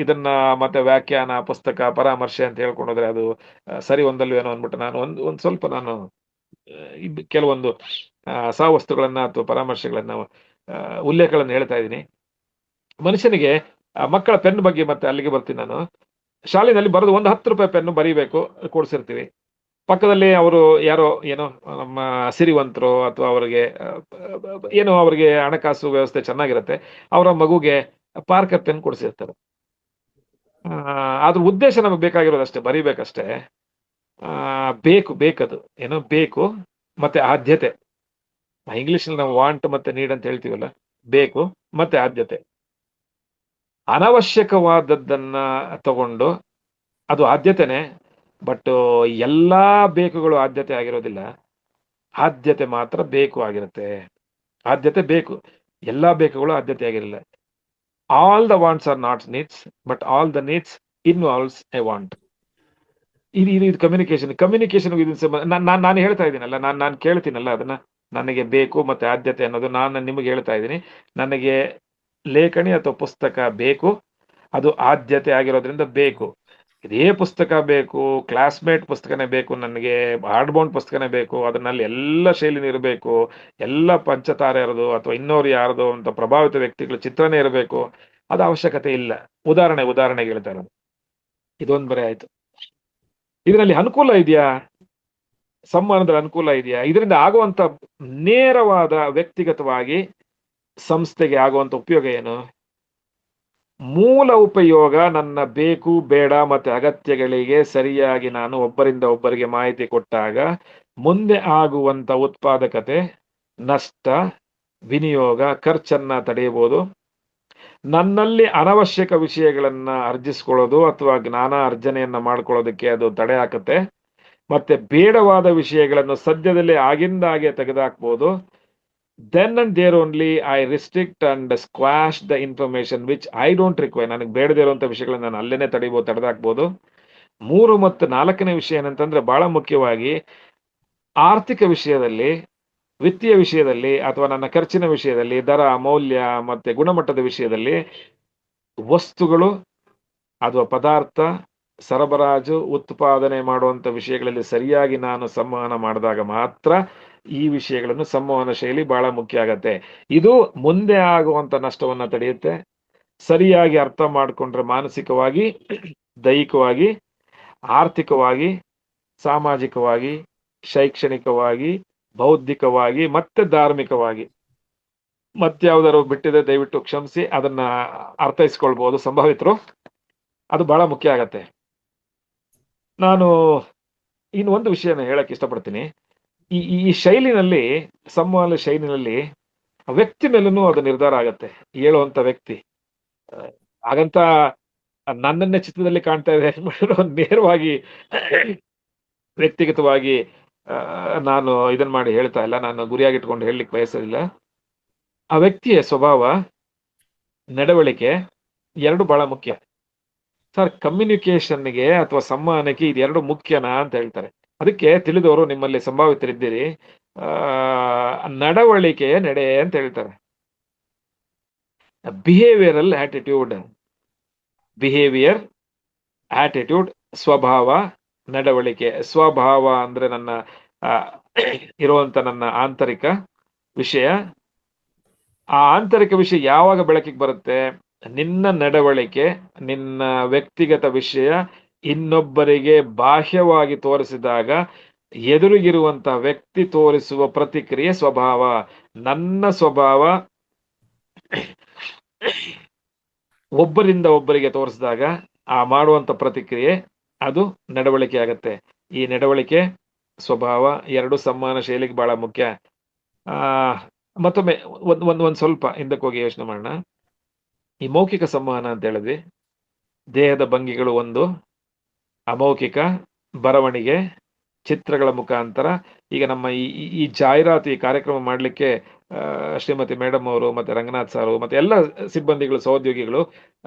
ಇದನ್ನ ಮತ್ತೆ ವ್ಯಾಖ್ಯಾನ ಪುಸ್ತಕ ಪರಾಮರ್ಶೆ ಅಂತ ಹೇಳ್ಕೊಂಡ್ರೆ ಅದು ಸರಿ ಹೊಂದಲ್ವೇನೋ ಅಂದ್ಬಿಟ್ಟು ನಾನು ಒಂದ್ ಸ್ವಲ್ಪ ನಾನು ಕೆಲವೊಂದು ಸಹವಸ್ತುಗಳನ್ನ ಅಥವಾ ಪರಾಮರ್ಶೆಗಳನ್ನ ಉಲ್ಲೇಖಗಳನ್ನು ಹೇಳ್ತಾ ಇದ್ದೀನಿ. ಮನುಷ್ಯನಿಗೆ ಮಕ್ಕಳ ಪೆನ್ ಬಗ್ಗೆ ಮತ್ತೆ ಅಲ್ಲಿಗೆ ಬರ್ತೀನಿ ನಾನು. ಶಾಲೆಯಲ್ಲಿ ಬರೆದು ಒಂದು 10 ರೂಪಾಯಿ ಪೆನ್ನು ಬರೀಬೇಕು ಕೊಡ್ಸಿರ್ತೀವಿ. ಪಕ್ಕದಲ್ಲಿ ಅವರು ಯಾರೋ ಏನೋ ನಮ್ಮ ಸಿರಿವಂತರು ಅಥವಾ ಅವರಿಗೆ ಏನೋ ಅವರಿಗೆ ಹಣಕಾಸು ವ್ಯವಸ್ಥೆ ಚೆನ್ನಾಗಿರುತ್ತೆ, ಅವರ ಮಗುಗೆ ಪಾರ್ಕರ್ ಪೆನ್ ಕೊಡಿಸಿರ್ತಾರೆ. ಅದ್ರ ಉದ್ದೇಶ ನಮಗೆ ಬೇಕಾಗಿರೋದಷ್ಟೇ, ಬರೀಬೇಕಷ್ಟೇ. ಬೇಕದು ಏನೋ ಬೇಕು ಮತ್ತೆ ಆದ್ಯತೆ. ಇಂಗ್ಲಿಷ್ ನಾವು ವಾಂಟ್ ಮತ್ತೆ ನೀಡ್ ಅಂತ ಹೇಳ್ತೀವಲ್ಲ, ಬೇಕು ಮತ್ತೆ ಆದ್ಯತೆ. ಅನವಶ್ಯಕವಾದದ್ದನ್ನ ತಗೊಂಡು ಅದು ಆದ್ಯತೆನೆ, ಬಟ್ ಎಲ್ಲಾ ಬೇಕುಗಳು ಆದ್ಯತೆ ಆಗಿರೋದಿಲ್ಲ. ಆದ್ಯತೆ ಮಾತ್ರ ಬೇಕು ಆಗಿರುತ್ತೆ. ಆದ್ಯತೆ ಬೇಕು, ಎಲ್ಲಾ ಬೇಕುಗಳು ಆದ್ಯತೆ ಆಗಿರಲಿಲ್ಲ. All the wants are not needs, but all the needs involves a want. ಇದು ಕಮ್ಯುನಿಕೇಶನ್ ನಾನು ಹೇಳ್ತಾ ಇದ್ದೀನಲ್ಲ, ನಾನು ಕೇಳ್ತೀನಲ್ಲ ಅದನ್ನ. ನನಗೆ ಬೇಕು ಮತ್ತೆ ಆದ್ಯತೆ ಅನ್ನೋದು ನಾನು ನಿಮಗೆ ಹೇಳ್ತಾ ಇದ್ದೀನಿ. ನನಗೆ ಲೇಖನಿ ಅಥವಾ ಪುಸ್ತಕ ಬೇಕು, ಅದು ಆದ್ಯತೆ ಆಗಿರೋದ್ರಿಂದ ಬೇಕು. ಇದೇ ಪುಸ್ತಕ ಬೇಕು, ಕ್ಲಾಸ್ಮೇಟ್ ಪುಸ್ತಕನೇ ಬೇಕು, ನನಗೆ ಹಾರ್ಡ್ ಬೌಂಡ್ ಪುಸ್ತಕನೇ ಬೇಕು, ಅದರಲ್ಲಿ ಎಲ್ಲ ಶೈಲಿನೂ ಇರಬೇಕು, ಎಲ್ಲ ಪಂಚತಾರೆ ಇರೋದು ಅಥವಾ ಇನ್ನೋರು ಯಾರದು ಅಂತ ಪ್ರಭಾವಿತ ವ್ಯಕ್ತಿಗಳ ಚಿತ್ರನೇ ಇರಬೇಕು, ಅದು ಅವಶ್ಯಕತೆ ಇಲ್ಲ. ಉದಾಹರಣೆಗೆ ಹೇಳ್ತಾ ಇರೋದು. ಇದೊಂದು ಬರೆ ಆಯ್ತು. ಇದರಲ್ಲಿ ಅನುಕೂಲ ಇದೆಯಾ? ಸಂವಹನದಲ್ಲಿ ಅನುಕೂಲ ಇದೆಯಾ? ಇದರಿಂದ ಆಗುವಂತ ನೇರವಾದ ವ್ಯಕ್ತಿಗತವಾಗಿ ಸಂಸ್ಥೆಗೆ ಆಗುವಂತ ಉಪಯೋಗ ಏನು? ಮೂಲ ಉಪಯೋಗ, ನನ್ನ ಬೇಕು ಬೇಡ ಮತ್ತೆ ಅಗತ್ಯಗಳಿಗೆ ಸರಿಯಾಗಿ ನಾನು ಒಬ್ಬರಿಂದ ಒಬ್ಬರಿಗೆ ಮಾಹಿತಿ ಕೊಟ್ಟಾಗ ಮುಂದೆ ಆಗುವಂತ ಉತ್ಪಾದಕತೆ, ನಷ್ಟ, ವಿನಿಯೋಗ, ಖರ್ಚನ್ನ ತಡೆಯಬಹುದು. ನನ್ನಲ್ಲಿ ಅನವಶ್ಯಕ ವಿಷಯಗಳನ್ನ ಅರ್ಜಿಸ್ಕೊಳ್ಳೋದು ಅಥವಾ ಜ್ಞಾನ ಅರ್ಜನೆಯನ್ನ ಮಾಡ್ಕೊಳ್ಳೋದಕ್ಕೆ ಅದು ತಡೆ ಹಾಕುತ್ತೆ. ಮತ್ತೆ ಬೇಡವಾದ ವಿಷಯಗಳನ್ನು ಸದ್ಯದಲ್ಲೇ ಆಗಿಂದಾಗೆ ತೆಗೆದುಹಾಕ್ಬೋದು. Then and there only I restrict and squash the information which I don't require. ನನಗೆ ಬೇಡದೇ ಇರುವಂತ ವಿಷಯಗಳನ್ನ ನಾನು ಅಲ್ಲೇನೆ ತೆಗೆದಾಕ್ಬೋದು. 3 ಮತ್ತು 4ನೇ ವಿಷಯ ಏನಂತಂದ್ರೆ ಬಹಳ ಮುಖ್ಯವಾಗಿ ಆರ್ಥಿಕ ವಿಷಯದಲ್ಲಿ, ವಿತ್ತೀಯ ವಿಷಯದಲ್ಲಿ ಅಥವಾ ನನ್ನ ಖರ್ಚಿನ ವಿಷಯದಲ್ಲಿ, ದರ, ಮೌಲ್ಯ ಮತ್ತೆ ಗುಣಮಟ್ಟದ ವಿಷಯದಲ್ಲಿ ವಸ್ತುಗಳು ಅಥವಾ ಪದಾರ್ಥ ಸರಬರಾಜು ಉತ್ಪಾದನೆ ಮಾಡುವಂತ ವಿಷಯಗಳಲ್ಲಿ ಸರಿಯಾಗಿ ನಾನು ಸಂವಹನ ಮಾಡಿದಾಗ ಮಾತ್ರ ಈ ವಿಷಯಗಳನ್ನು ಸಂವಹನ ಶೈಲಿ ಬಹಳ ಮುಖ್ಯ ಆಗತ್ತೆ. ಇದು ಮುಂದೆ ಆಗುವಂತ ನಷ್ಟವನ್ನ ತಡೆಯುತ್ತೆ. ಸರಿಯಾಗಿ ಅರ್ಥ ಮಾಡಿಕೊಂಡ್ರೆ ಮಾನಸಿಕವಾಗಿ, ದೈಹಿಕವಾಗಿ, ಆರ್ಥಿಕವಾಗಿ, ಸಾಮಾಜಿಕವಾಗಿ, ಶೈಕ್ಷಣಿಕವಾಗಿ, ಬೌದ್ಧಿಕವಾಗಿ ಮತ್ತೆ ಧಾರ್ಮಿಕವಾಗಿ ಮತ್ಯಾವುದಾರು ಬಿಟ್ಟಿದೆ ದಯವಿಟ್ಟು ಕ್ಷಮಿಸಿ, ಅದನ್ನ ಅರ್ಥೈಸ್ಕೊಳ್ಬಹುದು ಸಂಭಾವಿತರು. ಅದು ಬಹಳ ಮುಖ್ಯ ಆಗತ್ತೆ. ನಾನು ಇನ್ನೊಂದು ವಿಷಯನ ಹೇಳಕ್ ಇಷ್ಟಪಡ್ತೀನಿ. ಈ ಶೈಲಿನಲ್ಲಿ, ಸಂವಹನ ಶೈಲಿನಲ್ಲಿ ವ್ಯಕ್ತಿ ಮೇಲೂ ಅದು ನಿರ್ಧಾರ ಆಗತ್ತೆ. ಹೇಳುವಂತ ವ್ಯಕ್ತಿ ಹಾಗಂತ ನನ್ನನ್ನೇ ಚಿತ್ರದಲ್ಲಿ ಕಾಣ್ತಾ ಇದೆ ನೇರವಾಗಿ ವ್ಯಕ್ತಿಗತವಾಗಿ ನಾನು ಇದನ್ನ ಮಾಡಿ ಹೇಳ್ತಾ ಇಲ್ಲ, ನಾನು ಗುರಿಯಾಗಿಟ್ಕೊಂಡು ಹೇಳಲಿಕ್ಕೆ ಬಯಸೋದಿಲ್ಲ. ಆ ವ್ಯಕ್ತಿಯ ಸ್ವಭಾವ, ನಡವಳಿಕೆ ಎರಡು ಬಹಳ ಮುಖ್ಯ. ಸರ್, ಕಮ್ಯುನಿಕೇಶನ್ಗೆ ಅಥವಾ ಸಂವಹನಕ್ಕೆ ಇದೆರಡು ಮುಖ್ಯನಾ ಅಂತ ಹೇಳ್ತಾರೆ. ಅದಕ್ಕೆ ತಿಳಿದವರು ನಿಮ್ಮಲ್ಲಿ ಸಂಭಾವಿತರಿದ್ದೀರಿ. ನಡವಳಿಕೆಯ ನಡೆ ಅಂತ ಹೇಳ್ತಾರೆ. ಬಿಹೇವಿಯರಲ್ ಆಟಿಟ್ಯೂಡ್, ಸ್ವಭಾವ, ನಡವಳಿಕೆ. ಸ್ವಭಾವ ಅಂದ್ರೆ ನನ್ನ ಇರುವಂತ ನನ್ನ ಆಂತರಿಕ ವಿಷಯ. ಆ ಆಂತರಿಕ ವಿಷಯ ಯಾವಾಗ ಬೆಳಕಿಗೆ ಬರುತ್ತೆ? ನಿನ್ನ ನಡವಳಿಕೆ, ನಿನ್ನ ವ್ಯಕ್ತಿಗತ ವಿಷಯ ಇನ್ನೊಬ್ಬರಿಗೆ ಬಾಹ್ಯವಾಗಿ ತೋರಿಸಿದಾಗ ಎದುರಿಗಿರುವಂತ ವ್ಯಕ್ತಿ ತೋರಿಸುವ ಪ್ರತಿಕ್ರಿಯೆ ಸ್ವಭಾವ. ನನ್ನ ಸ್ವಭಾವ ಒಬ್ಬರಿಂದ ಒಬ್ಬರಿಗೆ ತೋರಿಸಿದಾಗ ಆ ಮಾಡುವಂತ ಪ್ರತಿಕ್ರಿಯೆ ಅದು ನಡವಳಿಕೆ ಆಗತ್ತೆ. ಈ ನಡವಳಿಕೆ, ಸ್ವಭಾವ ಎರಡು ಸಂವಹನ ಶೈಲಿಗೆ ಬಹಳ ಮುಖ್ಯ. ಆ ಮತ್ತೊಮ್ಮೆ ಒಂದ್ ಸ್ವಲ್ಪ ಹಿಂದಕ್ಕೆ ಹೋಗಿ ಯೋಚನೆ ಮಾಡೋಣ. ಈ ಮೌಖಿಕ ಸಂವಹನ ಅಂತ ಹೇಳಿದ್ವಿ. ದೇಹದ ಭಂಗಿಗಳು ಒಂದು, ಅಮೌಖಿಕ, ಬರವಣಿಗೆ, ಚಿತ್ರಗಳ ಮುಖಾಂತರ. ಈಗ ನಮ್ಮ ಈ ಜಾಹೀರಾತು ಈ ಕಾರ್ಯಕ್ರಮ ಮಾಡ್ಲಿಕ್ಕೆ ಶ್ರೀಮತಿ ಮೇಡಮ್ ಅವರು ಮತ್ತೆ ರಂಗನಾಥ್ ಸಾರು ಮತ್ತೆ ಎಲ್ಲ ಸಿಬ್ಬಂದಿಗಳು ಸಹೋದ್ಯೋಗಿಗಳು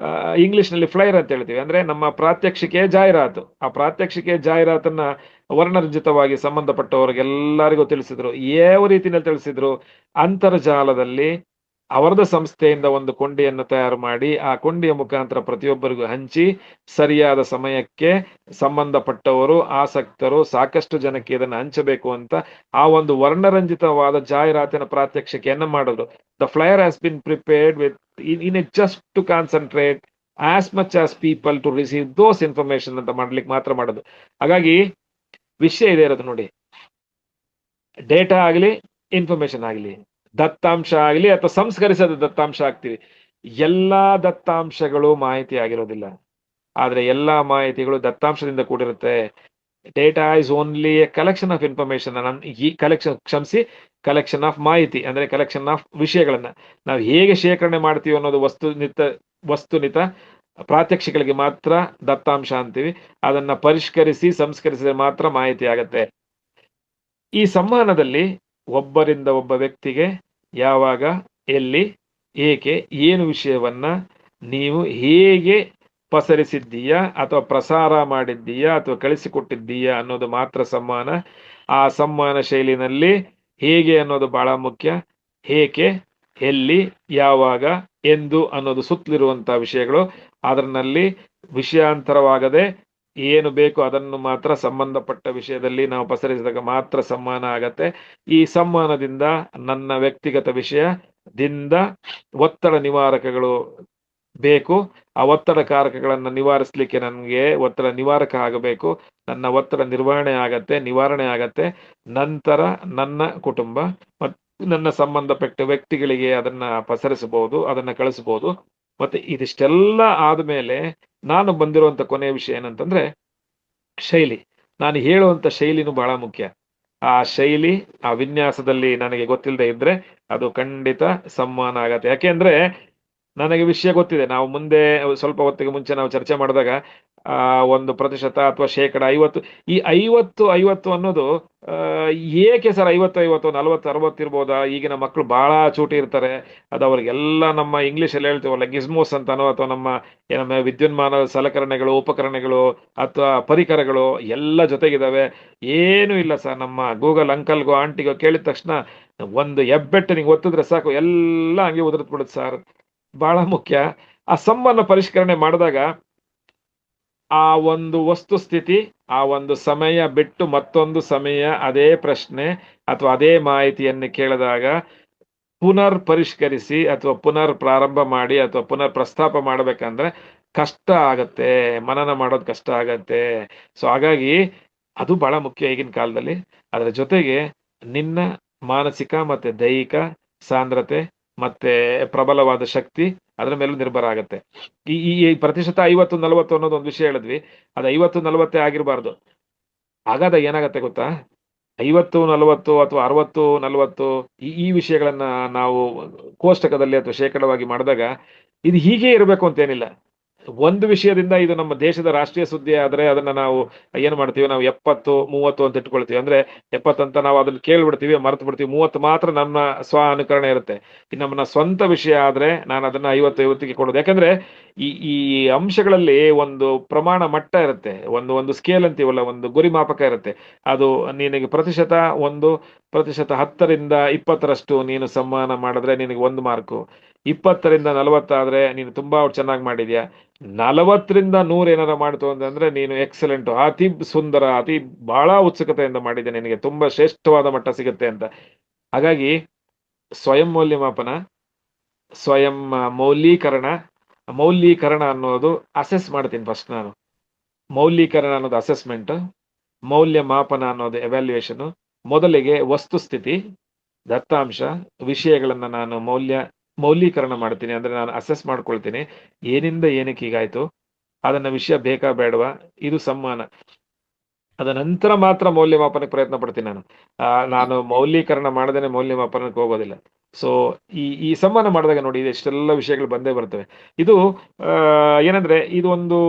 ಇಂಗ್ಲಿಷ್ ನಲ್ಲಿ ಫ್ಲೈರ್ ಅಂತ ಹೇಳ್ತೀವಿ. ಅಂದ್ರೆ ನಮ್ಮ ಪ್ರಾತ್ಯಕ್ಷಿಕೆ ಜಾಹೀರಾತು. ಆ ಪ್ರಾತ್ಯಕ್ಷಿಕೆ ಜಾಹೀರಾತನ್ನ ವರ್ಣರಂಜಿತವಾಗಿ ಸಂಬಂಧಪಟ್ಟವರಿಗೆಲ್ಲರಿಗೂ ತಿಳಿಸಿದ್ರು. ಯಾವ ರೀತಿಯಲ್ಲಿ ತಿಳಿಸಿದ್ರು? ಅಂತರ್ಜಾಲದಲ್ಲಿ ಅವರದ ಸಂಸ್ಥೆಯಿಂದ ಒಂದು ಕೊಂಡಿಯನ್ನು ತಯಾರು ಮಾಡಿ ಆ ಕೊಂಡಿಯ ಮುಖಾಂತರ ಪ್ರತಿಯೊಬ್ಬರಿಗೂ ಹಂಚಿ ಸರಿಯಾದ ಸಮಯಕ್ಕೆ ಸಂಬಂಧಪಟ್ಟವರು ಆಸಕ್ತರು ಸಾಕಷ್ಟು ಜನಕ್ಕೆ ಇದನ್ನು ಹಂಚಬೇಕು ಅಂತ ಆ ಒಂದು ವರ್ಣರಂಜಿತವಾದ ಜಾಹೀರಾತಿನ ಪ್ರಾತ್ಯಕ್ಷಿಕೆಯನ್ನ ಮಾಡಿದ್ರು. The flyer has been prepared with in it just to concentrate as much as people to receive those information ಅಂತ ಮಾಡ್ಲಿಕ್ಕೆ ಮಾತ್ರ ಮಾಡೋದು. ಹಾಗಾಗಿ ವಿಷಯ ಇದೆ ಇರೋದು ನೋಡಿ. ಡೇಟಾ ಆಗಲಿ, ಇನ್ಫಾರ್ಮೇಶನ್ ಆಗಲಿ, ದತ್ತಾಂಶ ಆಗಲಿ ಅಥವಾ ಸಂಸ್ಕರಿಸದ ದತ್ತಾಂಶ ಆಗ್ತೀವಿ, ಎಲ್ಲಾ ದತ್ತಾಂಶಗಳು ಮಾಹಿತಿ ಆಗಿರೋದಿಲ್ಲ. ಆದ್ರೆ ಎಲ್ಲಾ ಮಾಹಿತಿಗಳು ದತ್ತಾಂಶದಿಂದ ಕೂಡಿರುತ್ತೆ. Data is only A collection of information. ಈ ಕಲೆಕ್ಷನ್ ಆಫ್ ಮಾಹಿತಿ ಅಂದ್ರೆ ಕಲೆಕ್ಷನ್ ಆಫ್ ವಿಷಯಗಳನ್ನ ನಾವು ಹೇಗೆ ಶೇಖರಣೆ ಮಾಡ್ತೀವಿ ಅನ್ನೋದು ವಸ್ತುನಿತ ಪ್ರಾತ್ಯಕ್ಷಿಗಳಿಗೆ ಮಾತ್ರ ದತ್ತಾಂಶ ಅಂತೀವಿ. ಅದನ್ನ ಪರಿಷ್ಕರಿಸಿ ಸಂಸ್ಕರಿಸಿದ್ರೆ ಮಾತ್ರ ಮಾಹಿತಿ ಆಗತ್ತೆ. ಈ ಸಂವಹನದಲ್ಲಿ ಒಬ್ಬರಿಂದ ಒಬ್ಬ ವ್ಯಕ್ತಿಗೆ ಯಾವಾಗ, ಎಲ್ಲಿ, ಏಕೆ, ಏನು ವಿಷಯವನ್ನ ನೀವು ಹೇಗೆ ಪಸರಿಸಿದ್ದೀಯಾ ಅಥವಾ ಪ್ರಸಾರ ಮಾಡಿದ್ದೀಯಾ ಅಥವಾ ಕಳಿಸಿಕೊಟ್ಟಿದ್ದೀಯಾ ಅನ್ನೋದು ಮಾತ್ರ ಸಂವಹನ. ಆ ಸಂವಹನ ಶೈಲಿನಲ್ಲಿ ಹೇಗೆ ಅನ್ನೋದು ಬಹಳ ಮುಖ್ಯ. ಏಕೆ, ಎಲ್ಲಿ, ಯಾವಾಗ, ಎಂದು ಅನ್ನೋದು ಸುತ್ತಲಿರುವಂತಹ ವಿಷಯಗಳು. ಅದರಲ್ಲಿ ವಿಷಯಾಂತರವಾಗದೆ ಏನು ಬೇಕು ಅದನ್ನು ಮಾತ್ರ ಸಂಬಂಧಪಟ್ಟ ವಿಷಯದಲ್ಲಿ ನಾವು ಪಸರಿಸಿದಾಗ ಮಾತ್ರ ಸಂವಹನ ಆಗತ್ತೆ. ಈ ಸಂವಹನದಿಂದ ನನ್ನ ವ್ಯಕ್ತಿಗತ ವಿಷಯದಿಂದ ಒತ್ತಡ ನಿವಾರಕಗಳು ಬೇಕು. ಆ ಒತ್ತಡ ಕಾರಕಗಳನ್ನು ನಿವಾರಿಸಲಿಕ್ಕೆ ನನಗೆ ಒತ್ತಡ ನಿವಾರಕ ಆಗಬೇಕು. ನನ್ನ ಒತ್ತಡ ನಿವಾರಣೆ ಆಗತ್ತೆ. ನಂತರ ನನ್ನ ಕುಟುಂಬ ಮತ್ತು ನನ್ನ ಸಂಬಂಧಪಟ್ಟ ವ್ಯಕ್ತಿಗಳಿಗೆ ಅದನ್ನ ಪಸರಿಸಬಹುದು, ಅದನ್ನ ಕಳಿಸಬಹುದು. ಮತ್ತೆ ಇದಿಷ್ಟೆಲ್ಲ ಆದ್ಮೇಲೆ ನಾನು ಬಂದಿರುವಂತ ಕೊನೆಯ ವಿಷಯ ಏನಂತಂದ್ರೆ ಶೈಲಿ. ನಾನು ಹೇಳುವಂತ ಶೈಲಿನೂ ಬಹಳ ಮುಖ್ಯ. ಆ ಶೈಲಿ, ಆ ವಿನ್ಯಾಸದಲ್ಲಿ ನನಗೆ ಗೊತ್ತಿಲ್ಲದೆ ಇದ್ರೆ ಅದು ಖಂಡಿತ ಸಂವಹನ ಆಗತ್ತೆ. ಯಾಕೆಂದ್ರೆ ನನಗೆ ವಿಷಯ ಗೊತ್ತಿದೆ. ನಾವು ಮುಂದೆ ಸ್ವಲ್ಪ ಹೊತ್ತಿಗೆ ಮುಂಚೆ ನಾವು ಚರ್ಚೆ ಮಾಡಿದಾಗ ಒಂದು ಪ್ರತಿಶತ ಅಥವಾ ಶೇಕಡ 50, ಈ 50 ಅನ್ನೋದು ಏಕೆ ಸರ್ 50, 40, 60 ಇರ್ಬೋದಾ? ಈಗಿನ ಮಕ್ಕಳು ಬಹಳ ಚೂಟಿ ಇರ್ತಾರೆ. ಅದು ಅವ್ರಿಗೆಲ್ಲ ನಮ್ಮ ಇಂಗ್ಲಿಷ್ ಅಲ್ಲಿ ಹೇಳ್ತೀವಲ್ಲ ಗಿಸ್ಮೋಸ್ ಅಂತಾನೋ ಅಥವಾ ನಮ್ಮ ವಿದ್ಯುನ್ಮಾನ ಸಲಕರಣೆಗಳು, ಉಪಕರಣಗಳು ಅಥವಾ ಪರಿಕರಗಳು ಎಲ್ಲ ಜೊತೆಗಿದಾವೆ. ಏನು ಇಲ್ಲ ಸರ್, ನಮ್ಮ ಗೂಗಲ್ ಅಂಕಲ್ಗೋ ಆಂಟಿಗೋ ಕೇಳಿದ ತಕ್ಷಣ ಒಂದು ಹೆಬ್ಬೆಟ್ಟು ನಿಂಗೆ ಒತ್ತಿದ್ರೆ ಸಾಕು, ಎಲ್ಲ ಹಂಗೆ ಉದುರ್ತ್ ಬಿಡುತ್ತೆ ಸರ್. ಬಹಳ ಮುಖ್ಯ. ಆ ಸಂವಹನ ಪರಿಷ್ಕರಣೆ ಮಾಡಿದಾಗ ಆ ಒಂದು ವಸ್ತು ಸ್ಥಿತಿ, ಆ ಒಂದು ಸಮಯ ಬಿಟ್ಟು ಮತ್ತೊಂದು ಸಮಯ ಅದೇ ಪ್ರಶ್ನೆ ಅಥವಾ ಅದೇ ಮಾಹಿತಿಯನ್ನು ಕೇಳಿದಾಗ ಪುನರ್ ಪರಿಷ್ಕರಿಸಿ ಅಥವಾ ಪುನರ್ ಪ್ರಾರಂಭ ಮಾಡಿ ಅಥವಾ ಪುನರ್ ಪ್ರಸ್ತಾಪ ಮಾಡಬೇಕಂದ್ರೆ ಕಷ್ಟ ಆಗತ್ತೆ, ಮನನ ಮಾಡೋದು ಕಷ್ಟ ಆಗತ್ತೆ. ಸೊ ಹಾಗಾಗಿ ಅದು ಬಹಳ ಮುಖ್ಯ ಈಗಿನ ಕಾಲದಲ್ಲಿ. ಅದರ ಜೊತೆಗೆ ನಿನ್ನ ಮಾನಸಿಕ ಮತ್ತೆ ದೈಹಿಕ ಸಾಂದ್ರತೆ ಮತ್ತೆ ಪ್ರಬಲವಾದ ಶಕ್ತಿ ಅದರ ಮೇಲೂ ನಿರ್ಭರ ಆಗತ್ತೆ. ಈ ಪ್ರತಿಶತ 50-40 ಅನ್ನೋದು ಒಂದು ವಿಷಯ ಹೇಳಿದ್ವಿ. ಅದು 50-40 ಆಗಿರಬಾರ್ದು. ಹಾಗಾದಾಗ ಏನಾಗತ್ತೆ ಗೊತ್ತಾ? 50-40 ಅಥವಾ 60-40 ಈ ವಿಷಯಗಳನ್ನ ನಾವು ಕೋಷ್ಟಕದಲ್ಲಿ ಅಥವಾ ಶೇಕಡವಾಗಿ ಮಾಡಿದಾಗ ಇದು ಹೀಗೆ ಇರಬೇಕು ಅಂತೇನಿಲ್ಲ. ಒಂದು ವಿಷಯದಿಂದ ಇದು ನಮ್ಮ ದೇಶದ ರಾಷ್ಟ್ರೀಯ ಸುದ್ದಿ ಆದ್ರೆ ಅದನ್ನ ನಾವು ಏನ್ ಮಾಡ್ತೀವಿ, ನಾವು 70-30 ಅಂತ ಇಟ್ಕೊಳ್ತೀವಿ. ಅಂದ್ರೆ 70 ಅಂತ ನಾವು ಅದನ್ನ ಕೇಳ್ಬಿಡ್ತೀವಿ, ಮರೆತು ಬಿಡ್ತೀವಿ. 30 ಮಾತ್ರ ನಮ್ಮ ಸ್ವ ಅನುಕರಣೆ ಇರುತ್ತೆ. ನಮ್ಮನ್ನ ಸ್ವಂತ ವಿಷಯ ಆದ್ರೆ ನಾನು ಅದನ್ನ 50-50ಗೆ ಕೊಡೋದು. ಯಾಕಂದ್ರೆ ಈ ಅಂಶಗಳಲ್ಲಿ ಒಂದು ಪ್ರಮಾಣ ಮಟ್ಟ ಇರುತ್ತೆ, ಒಂದು ಸ್ಕೇಲ್ ಅಂತೀವಲ್ಲ, ಒಂದು ಗುರಿ ಮಾಪಕ ಇರುತ್ತೆ. ಅದು ನಿನಗೆ ಪ್ರತಿಶತ 10% ನೀನು ಸಂವಹನ ಮಾಡಿದ್ರೆ ನಿನಗೆ 1 ಮಾರ್ಕು. 20-40 ಆದ್ರೆ ನೀನು ತುಂಬಾ ಚೆನ್ನಾಗಿ ಮಾಡಿದ್ಯಾ. 40-100 ಏನಾರ ಮಾಡ್ತು ಅಂತಂದ್ರೆ ನೀನು ಎಕ್ಸಲೆಂಟ್, ಅತಿ ಸುಂದರ, ಬಹಳ ಉತ್ಸುಕತೆಯಿಂದ ಮಾಡಿದ್ದೆ, ನಿನಗೆ ತುಂಬಾ ಶ್ರೇಷ್ಠವಾದ ಮಟ್ಟ ಸಿಗುತ್ತೆ ಅಂತ. ಹಾಗಾಗಿ ಸ್ವಯಂ ಮೌಲ್ಯಮಾಪನ, ಸ್ವಯಂ ಮೌಲ್ಯೀಕರಣ ಅನ್ನೋದು ಅಸೆಸ್ ಮಾಡ್ತೀನಿ ಫಸ್ಟ್ ನಾನು. ಮೌಲ್ಯೀಕರಣ ಅನ್ನೋದು ಅಸೆಸ್ಮೆಂಟ್, ಮೌಲ್ಯಮಾಪನ ಅನ್ನೋದು ಎವ್ಯಾಲ್ಯೂಯೇಷನ್. ಮೊದಲಿಗೆ ವಸ್ತುಸ್ಥಿತಿ, ದತ್ತಾಂಶ, ವಿಷಯಗಳನ್ನ ನಾನು ಮೌಲ್ಯೀಕರಣ ಮಾಡ್ತೀನಿ. ಅಂದ್ರೆ ನಾನು ಅಸೆಸ್ ಮಾಡ್ಕೊಳ್ತೀನಿ, ಏನಿಂದ ಏನಕ್ಕೆ ಹೀಗಾಯ್ತು, ಅದನ್ನ ವಿಷಯ ಬೇಕಾ ಬೇಡವಾ, ಇದು ಸಂವಹನ. ಅದ ನಂತರ ಮಾತ್ರ ಮೌಲ್ಯಮಾಪನಕ್ಕೆ ಪ್ರಯತ್ನ ಪಡ್ತೀನಿ ನಾನು. ನಾನು ಮೌಲ್ಯೀಕರಣ ಮಾಡದೇನೆ ಮೌಲ್ಯಮಾಪನಕ್ಕೆ ಹೋಗೋದಿಲ್ಲ. ಸೊ ಈ ಸಂವಹನ ಮಾಡಿದಾಗ ನೋಡಿ ಇಷ್ಟೆಲ್ಲ ವಿಷಯಗಳು ಬಂದೇ ಬರ್ತವೆ. ಇದು ಏನಂದ್ರೆ ಇದು ಒಂದು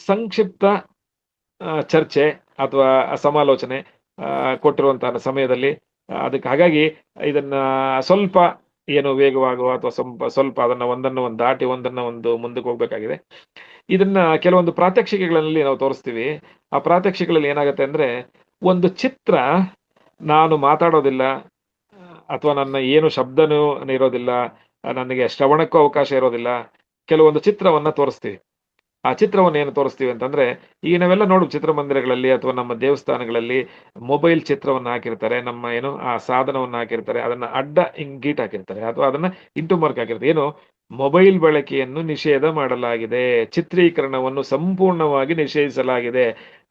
ಸಂಕ್ಷಿಪ್ತ ಚರ್ಚೆ ಅಥವಾ ಸಮಾಲೋಚನೆ ಕೊಟ್ಟಿರುವಂತಹ ಸಮಯದಲ್ಲಿ ಅದಕ್ಕೆ ಹಾಗಾಗಿ ಇದನ್ನ ಸ್ವಲ್ಪ ಏನು ವೇಗವಾಗುವ ಅಥವಾ ಸ್ವಲ್ಪ ಅದನ್ನ ಒಂದನ್ನು ಒಂದು ದಾಟಿ ಒಂದನ್ನ ಒಂದು ಮುಂದಕ್ಕೆ ಹೋಗ್ಬೇಕಾಗಿದೆ. ಇದನ್ನ ಕೆಲವೊಂದು ಪ್ರಾತ್ಯಕ್ಷಿಕೆಗಳಲ್ಲಿ ನಾವು ತೋರಿಸ್ತೀವಿ. ಆ ಪ್ರಾತ್ಯಕ್ಷಿಕೆಗಳಲ್ಲಿ ಏನಾಗುತ್ತೆ ಅಂದ್ರೆ ಒಂದು ಚಿತ್ರ, ನಾನು ಮಾತಾಡೋದಿಲ್ಲ ಅಥವಾ ನನ್ನ ಏನು ಶಬ್ದನೂ ಇರೋದಿಲ್ಲ, ನನಗೆ ಶ್ರವಣಕ್ಕೂ ಅವಕಾಶ ಇರೋದಿಲ್ಲ, ಕೆಲವೊಂದು ಚಿತ್ರವನ್ನ ತೋರಿಸ್ತೀವಿ. ಆ ಚಿತ್ರವನ್ನು ಏನು ತೋರಿಸ್ತೀವಿ ಅಂತಂದ್ರೆ, ಈಗ ನಾವೆಲ್ಲ ನೋಡು ಚಿತ್ರಮಂದಿರಗಳಲ್ಲಿ ಅಥವಾ ನಮ್ಮ ದೇವಸ್ಥಾನಗಳಲ್ಲಿ ಮೊಬೈಲ್ ಚಿತ್ರವನ್ನು ಹಾಕಿರ್ತಾರೆ, ನಮ್ಮ ಏನು ಆ ಸಾಧನವನ್ನು ಹಾಕಿರ್ತಾರೆ, ಅದನ್ನ ಅಡ್ಡ ಗೀಟ್ ಹಾಕಿರ್ತಾರೆ ಅಥವಾ ಅದನ್ನ ಇಂಟು ಮಾರ್ಕ್ ಹಾಕಿರ್ತಾರೆ. ಏನು, ಮೊಬೈಲ್ ಬಳಕೆಯನ್ನು ನಿಷೇಧ ಮಾಡಲಾಗಿದೆ, ಚಿತ್ರೀಕರಣವನ್ನು ಸಂಪೂರ್ಣವಾಗಿ ನಿಷೇಧಿಸಲಾಗಿದೆ.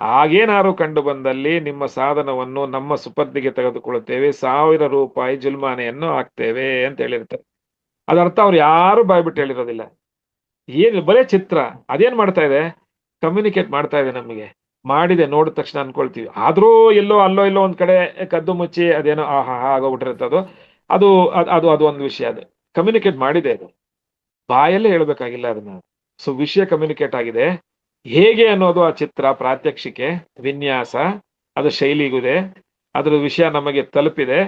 ಹಾಗೇನಾರು ಕಂಡು ಬಂದಲ್ಲಿ ನಿಮ್ಮ ಸಾಧನವನ್ನು ನಮ್ಮ ಸುಪರ್ದಿಗೆ ತೆಗೆದುಕೊಳ್ಳುತ್ತೇವೆ, ₹1000 ಜುಲ್ಮಾನೆಯನ್ನು ಹಾಕ್ತೇವೆ ಅಂತ ಹೇಳಿರ್ತಾರೆ. ಅದರ್ಥ ಅವ್ರು ಯಾರು ಬಾಯ್ಬಿಟ್ಟು ಹೇಳಿರೋದಿಲ್ಲ. ಏನು ಬರೇ ಚಿತ್ರ, ಅದೇನ್ ಮಾಡ್ತಾ ಇದೆ, ಕಮ್ಯುನಿಕೇಟ್ ಮಾಡ್ತಾ ಇದೆ ನಮಗೆ. ಮಾಡಿದೆ ನೋಡಿದ ತಕ್ಷಣ ಅನ್ಕೊಳ್ತೀವಿ. ಆದ್ರೂ ಎಲ್ಲೋ ಅಲ್ಲೋ ಇಲ್ಲೋ ಒಂದ್ ಕಡೆ ಕದ್ದು ಮುಚ್ಚಿ ಅದೇನೋ ಆಹಾ ಆಗೋಗ್ಬಿಟ್ಟಿರುತ್ತೆ ಅದು. ಅದು ಅದು ಅದು ಒಂದು ವಿಷಯ. ಅದು ಕಮ್ಯುನಿಕೇಟ್ ಮಾಡಿದೆ, ಅದು ಬಾಯಲ್ಲೇ ಹೇಳ್ಬೇಕಾಗಿಲ್ಲ ಅದನ್ನ. ಸೊ ವಿಷಯ ಕಮ್ಯುನಿಕೇಟ್ ಆಗಿದೆ. ಹೇಗೆ ಅನ್ನೋದು ಆ ಚಿತ್ರ, ಪ್ರಾತ್ಯಕ್ಷಿಕೆ, ವಿನ್ಯಾಸ, ಅದು ಶೈಲಿಗಿದೆ, ಅದ್ರ ವಿಷಯ ನಮಗೆ ತಲುಪಿದೆ.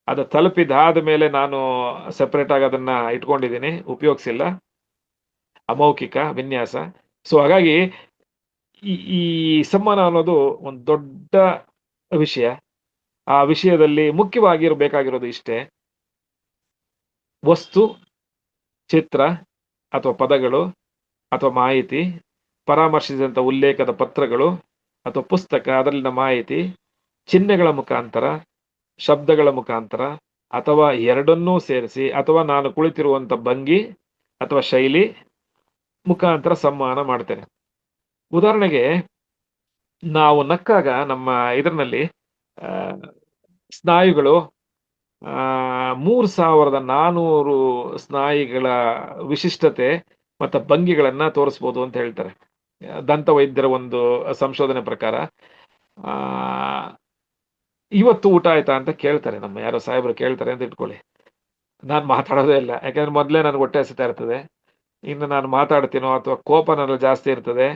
ಅದು ತಲುಪಿದಾದ ಮೇಲೆ ನಾನು ಸೆಪರೇಟ್ ಆಗಿ ಅದನ್ನ ಇಟ್ಕೊಂಡಿದ್ದೀನಿ, ಉಪಯೋಗಿಸಿಲ್ಲ. ಅಮೌಖಿಕ ವಿನ್ಯಾಸ. ಸೊ ಹಾಗಾಗಿ ಈ ಸಂವಹನ ಅನ್ನೋದು ಒಂದು ದೊಡ್ಡ ವಿಷಯ. ಆ ವಿಷಯದಲ್ಲಿ ಮುಖ್ಯವಾಗಿ ಇರಬೇಕಾಗಿರೋದು ಇಷ್ಟೇ: ವಸ್ತು, ಚಿತ್ರ ಅಥವಾ ಪದಗಳು ಅಥವಾ ಮಾಹಿತಿ, ಪರಾಮರ್ಶಿಸಿದಂಥ ಉಲ್ಲೇಖದ ಪತ್ರಗಳು ಅಥವಾ ಪುಸ್ತಕ, ಅದರಲ್ಲಿನ ಮಾಹಿತಿ, ಚಿಹ್ನೆಗಳ ಮುಖಾಂತರ, ಶಬ್ದಗಳ ಮುಖಾಂತರ ಅಥವಾ ಎರಡನ್ನೂ ಸೇರಿಸಿ, ಅಥವಾ ನಾನು ಕುಳಿತಿರುವಂತ ಭಂಗಿ ಅಥವಾ ಶೈಲಿ ಮುಖಾಂತರ ಸಂವಹನ ಮಾಡ್ತೇನೆ. ಉದಾಹರಣೆಗೆ, ನಾವು ನಕ್ಕಾಗ ನಮ್ಮ ಇದರಲ್ಲಿ ಸ್ನಾಯುಗಳು 3400 ಸ್ನಾಯುಗಳ ವಿಶಿಷ್ಟತೆ ಮತ್ತು ಭಂಗಿಗಳನ್ನ ತೋರಿಸ್ಬೋದು ಅಂತ ಹೇಳ್ತಾರೆ ದಂತ ವೈದ್ಯರ ಒಂದು ಸಂಶೋಧನೆ ಪ್ರಕಾರ. ಇವತ್ತು ಊಟ ಆಯ್ತಾ ಅಂತ ಕೇಳ್ತಾರೆ, ನಮ್ಮ ಯಾರೋ ಸಾಹೇಬರು ಕೇಳ್ತಾರೆ ಅಂತ ಇಟ್ಕೊಳ್ಳಿ. ನಾನು ಮಾತಾಡೋದೇ ಇಲ್ಲ, ಯಾಕಂದ್ರೆ ಮೊದಲೇ ನನಗೆ ಹೊಟ್ಟೆ ಹಸಿತಾ ಇರ್ತದೆ. ಇನ್ನು ನಾನು ಮಾತಾಡ್ತೀನೋ ಅಥವಾ ಕೋಪ ನನಗೆ ಜಾಸ್ತಿ ಇರ್ತದೆ.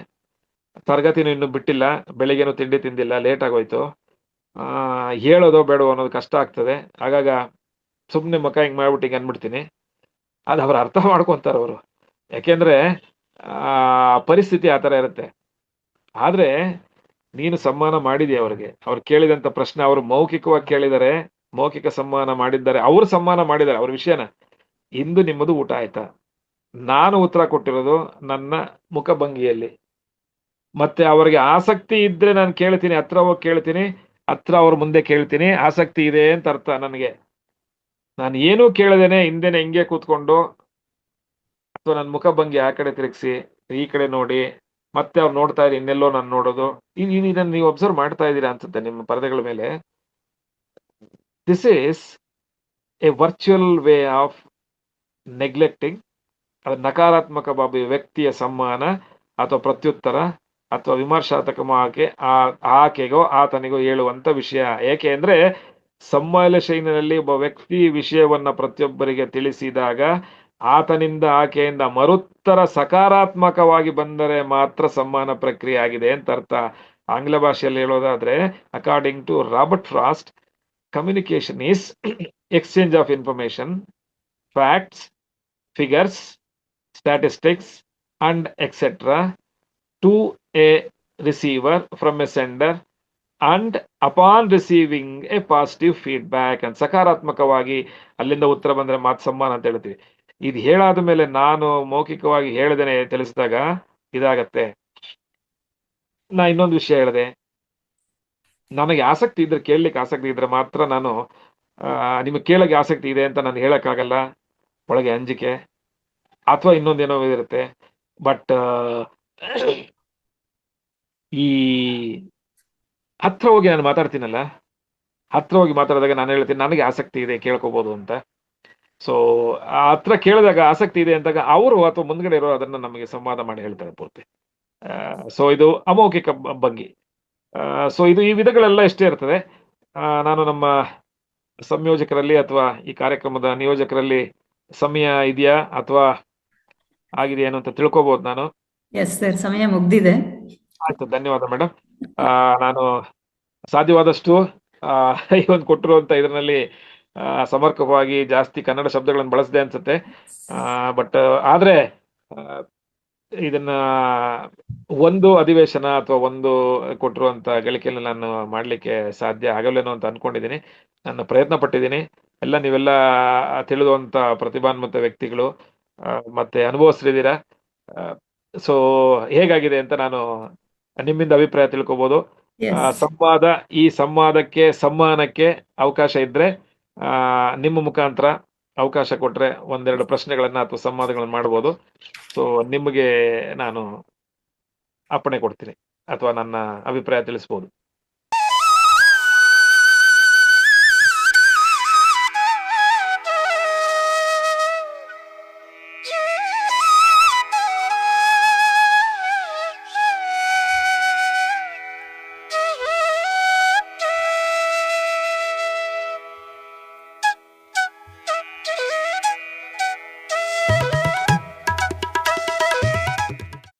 ತರಗತಿನೂ ಇನ್ನು ಬಿಟ್ಟಿಲ್ಲ, ಬೆಳಿಗ್ಗೆನೂ ತಿಂಡಿ ತಿಂದಿಲ್ಲ, ಲೇಟ್ ಆಗೋಯ್ತು, ಹೇಳೋದೋ ಬೇಡೋ ಅನ್ನೋದು ಕಷ್ಟ ಆಗ್ತದೆ. ಆಗಾಗ ಸುಮ್ಮನೆ ಮುಖ ಹಿಂಗೆ ಮಾಡ್ಬಿಟ್ಟು ಹಿಂಗೆ ಅಂದ್ಬಿಡ್ತೀನಿ. ಅದು ಅವ್ರು ಅರ್ಥ ಮಾಡ್ಕೊಂತಾರೆ ಅವರು, ಯಾಕೆಂದ್ರೆ ಪರಿಸ್ಥಿತಿ ಆ ಥರ ಇರುತ್ತೆ. ಆದ್ರೆ ನೀನು ಸಂವಹನ ಮಾಡಿದೀಯ ಅವ್ರಿಗೆ, ಅವ್ರು ಕೇಳಿದಂತ ಪ್ರಶ್ನೆ ಅವರು ಮೌಖಿಕವಾಗಿ ಕೇಳಿದ್ದಾರೆ, ಮೌಖಿಕ ಸಂವಹನ ಮಾಡಿದ್ದಾರೆ, ಅವ್ರು ಸಂವಹನ ಮಾಡಿದ್ದಾರೆ ಅವ್ರ ವಿಷಯನ. ಇಂದು ನಿಮ್ಮದು ಊಟ ಆಯ್ತಾ? ನಾನು ಉತ್ತರ ಕೊಟ್ಟಿರೋದು ನನ್ನ ಮುಖಭಂಗಿಯಲ್ಲಿ. ಮತ್ತೆ ಅವರಿಗೆ ಆಸಕ್ತಿ ಇದ್ರೆ ನಾನು ಕೇಳ್ತೀನಿ, ಹತ್ರ ಹೋಗಿ ಕೇಳ್ತೀನಿ, ಹತ್ರ ಅವ್ರ ಮುಂದೆ ಕೇಳ್ತೀನಿ. ಆಸಕ್ತಿ ಇದೆ ಅಂತ ಅರ್ಥ ನನಗೆ. ನಾನು ಏನೂ ಕೇಳದೇನೆ ಹಿಂದೆನೆ ಹಿಂಗೆ ಕೂತ್ಕೊಂಡು ಅಥವಾ ನನ್ನ ಮುಖಭಂಗಿ ಆ ಕಡೆ ತಿರುಗಿಸಿ ಈ ಕಡೆ ನೋಡಿ ಮತ್ತೆ ಅವ್ರು ನೋಡ್ತಾ ಇರಿ ಇನ್ನೆಲ್ಲೋ ನಾನು ನೋಡೋದು, ಇದನ್ನ ನೀವು ಅಬ್ಸರ್ವ್ ಮಾಡ್ತಾ ಇದ್ದೀರಾ ಅನ್ಸುತ್ತೆ ನಿಮ್ಮ ಪರದೆಗಳ ಮೇಲೆ. This is A virtual way of neglecting, ಅದು ನಕಾರಾತ್ಮಕ ವ್ಯಕ್ತಿಯ ಸಂವಹನ ಅಥವಾ ಪ್ರತ್ಯುತ್ತರ ಅಥವಾ ವಿಮರ್ಶಾತ್ಮಕವಾಗಿ ಆಕೆಗೋ ಆತನಿಗೋ ಹೇಳುವಂತ ವಿಷಯ. ಏಕೆ ಅಂದ್ರೆ ಸಂವಹನ ಶೈಲಿನಲ್ಲಿ ಒಬ್ಬ ವ್ಯಕ್ತಿ ವಿಷಯವನ್ನ ಪ್ರತಿಯೊಬ್ಬರಿಗೆ ತಿಳಿಸಿದಾಗ ಆತನಿಂದ ಆಕೆಯಿಂದ ಮರುತ್ತರ ಸಕಾರಾತ್ಮಕವಾಗಿ ಬಂದರೆ ಮಾತ್ರ ಸಂವಹನ ಪ್ರಕ್ರಿಯೆ ಆಗಿದೆ ಅಂತ ಅರ್ಥ. ಆಂಗ್ಲ ಭಾಷೆಯಲ್ಲಿ ಹೇಳೋದಾದ್ರೆ, according to Robert Frost, communication is exchange of information, facts, figures, statistics, and etc. to a receiver from a sender, and upon receiving a positive feedback and ಸಕಾರಾತ್ಮಕವಾಗಿ ಅಲ್ಲಿಂದ ಉತ್ತರ ಬಂದ್ರೆ ಮಾತು ಸಂವಹನ ಅಂತ ಹೇಳ್ತೀವಿ. ಇದು ಹೇಳಾದ ಮೇಲೆ ನಾನು ಮೌಖಿಕವಾಗಿ ಹೇಳದೇನೆ ತಿಳಿಸಿದಾಗ ಇದಾಗತ್ತೆ. ನಾ ಇನ್ನೊಂದು ವಿಷಯ ಹೇಳಿದೆ, ನನಗೆ ಆಸಕ್ತಿ ಇದ್ರೆ, ಕೇಳಲಿಕ್ಕೆ ಆಸಕ್ತಿ ಇದ್ರೆ ಮಾತ್ರ ನಾನು ನಿಮಗೆ ಕೇಳಕ್ಕೆ ಆಸಕ್ತಿ ಇದೆ ಅಂತ ನಾನು ಹೇಳಕ್ಕಾಗಲ್ಲ. ಒಳಗೆ ಅಂಜಿಕೆ ಅಥವಾ ಇನ್ನೊಂದೇನೋ ಇರುತ್ತೆ. ಬಟ್ ಈ ಹತ್ರ ಹೋಗಿ ನಾನು ಮಾತಾಡ್ತೀನಲ್ಲ, ಹತ್ರ ಹೋಗಿ ಮಾತಾಡಿದಾಗ ನಾನು ಹೇಳ್ತೀನಿ ನನಗೆ ಆಸಕ್ತಿ ಇದೆ, ಕೇಳ್ಕೋಬಹುದು ಅಂತ. ಸೊ ಆ ಹತ್ರ ಕೇಳಿದಾಗ ಆಸಕ್ತಿ ಇದೆ ಅಂದಾಗ ಅವರು ಅಥವಾ ಮುಂದ್ಗಡೆ ಇರೋ ಅದನ್ನ ನಮಗೆ ಸಂವಾದ ಮಾಡಿ ಹೇಳ್ತಾರೆ ಪೂರ್ತಿ. ಸೊ ಇದು ಅಮೌಖಿಕ ಭಂಗಿ. ಸೊ ಇದು ಈ ವಿಧಗಳೆಲ್ಲ ಇಷ್ಟೇ ಇರ್ತದೆ. ನಾನು ನಮ್ಮ ಸಂಯೋಜಕರಲ್ಲಿ ಅಥವಾ ಈ ಕಾರ್ಯಕ್ರಮದ ನಿಯೋಜಕರಲ್ಲಿ ಸಮಯ ಇದೆಯಾ ಅಥವಾ ಆಗಿದೆಯಾ ಅಂತ ತಿಳ್ಕೊಬಹುದು ನಾನು. ಎಸ್ ಸರ್, ಸಮಯ ಮುಗ್ದಿದೆ. ಆಯ್ತು, ಧನ್ಯವಾದ ಮೇಡಮ್. ನಾನು ಸಾಧ್ಯವಾದಷ್ಟು ಈ ಒಂದು ಕೊಟ್ಟಿರುವಂತ ಇದರಲ್ಲಿ ಸಮರ್ಪಕವಾಗಿ ಜಾಸ್ತಿ ಕನ್ನಡ ಶಬ್ದಗಳನ್ನು ಬಳಸದೆ ಅನ್ಸುತ್ತೆ. ಬಟ್ ಆದ್ರೆ ಇದನ್ನ ಒಂದು ಅಧಿವೇಶನ ಅಥವಾ ಒಂದು ಕೊಟ್ಟಿರುವಂತ ಗಳಿಕೆಯಲ್ಲಿ ನಾನು ಮಾಡ್ಲಿಕ್ಕೆ ಸಾಧ್ಯ ಆಗಲ್ಲೇನೋ ಅಂತ ಅನ್ಕೊಂಡಿದ್ದೀನಿ. ನಾನು ಪ್ರಯತ್ನ ಪಟ್ಟಿದ್ದೀನಿ. ನೀವೆಲ್ಲ ತಿಳಿದುವಂತ ಪ್ರತಿಭಾನ್ವಿತ ವ್ಯಕ್ತಿಗಳು, ಮತ್ತೆ ಅನುಭವಸ್ಥರಿದ್ದೀರಾ. ಸೊ ಹೇಗಾಗಿದೆ ಅಂತ ನಾನು ನಿಮ್ಮಿಂದ ಅಭಿಪ್ರಾಯ ತಿಳ್ಕೊಬಹುದು. ಎಸ್ ಈ ಸಂವಾದಕ್ಕೆ ಸಮ್ಮಾನಕ್ಕೆ ಅವಕಾಶ ಇದ್ರೆ ನಿಮ್ಮ ಮುಖಾಂತರ ಅವಕಾಶ ಕೊಟ್ರೆ ಒಂದೆರಡು ಪ್ರಶ್ನೆಗಳನ್ನ ಅಥವಾ ಸಂವಾದಗಳನ್ನ ಮಾಡ್ಬೋದು. ಸೊ ನಿಮಗೆ ನಾನು ಅಪ್ಪಣೆ ಕೊಡ್ತೀನಿ ಅಥವಾ ನನ್ನ ಅಭಿಪ್ರಾಯ ತಿಳಿಸ್ಬೋದು.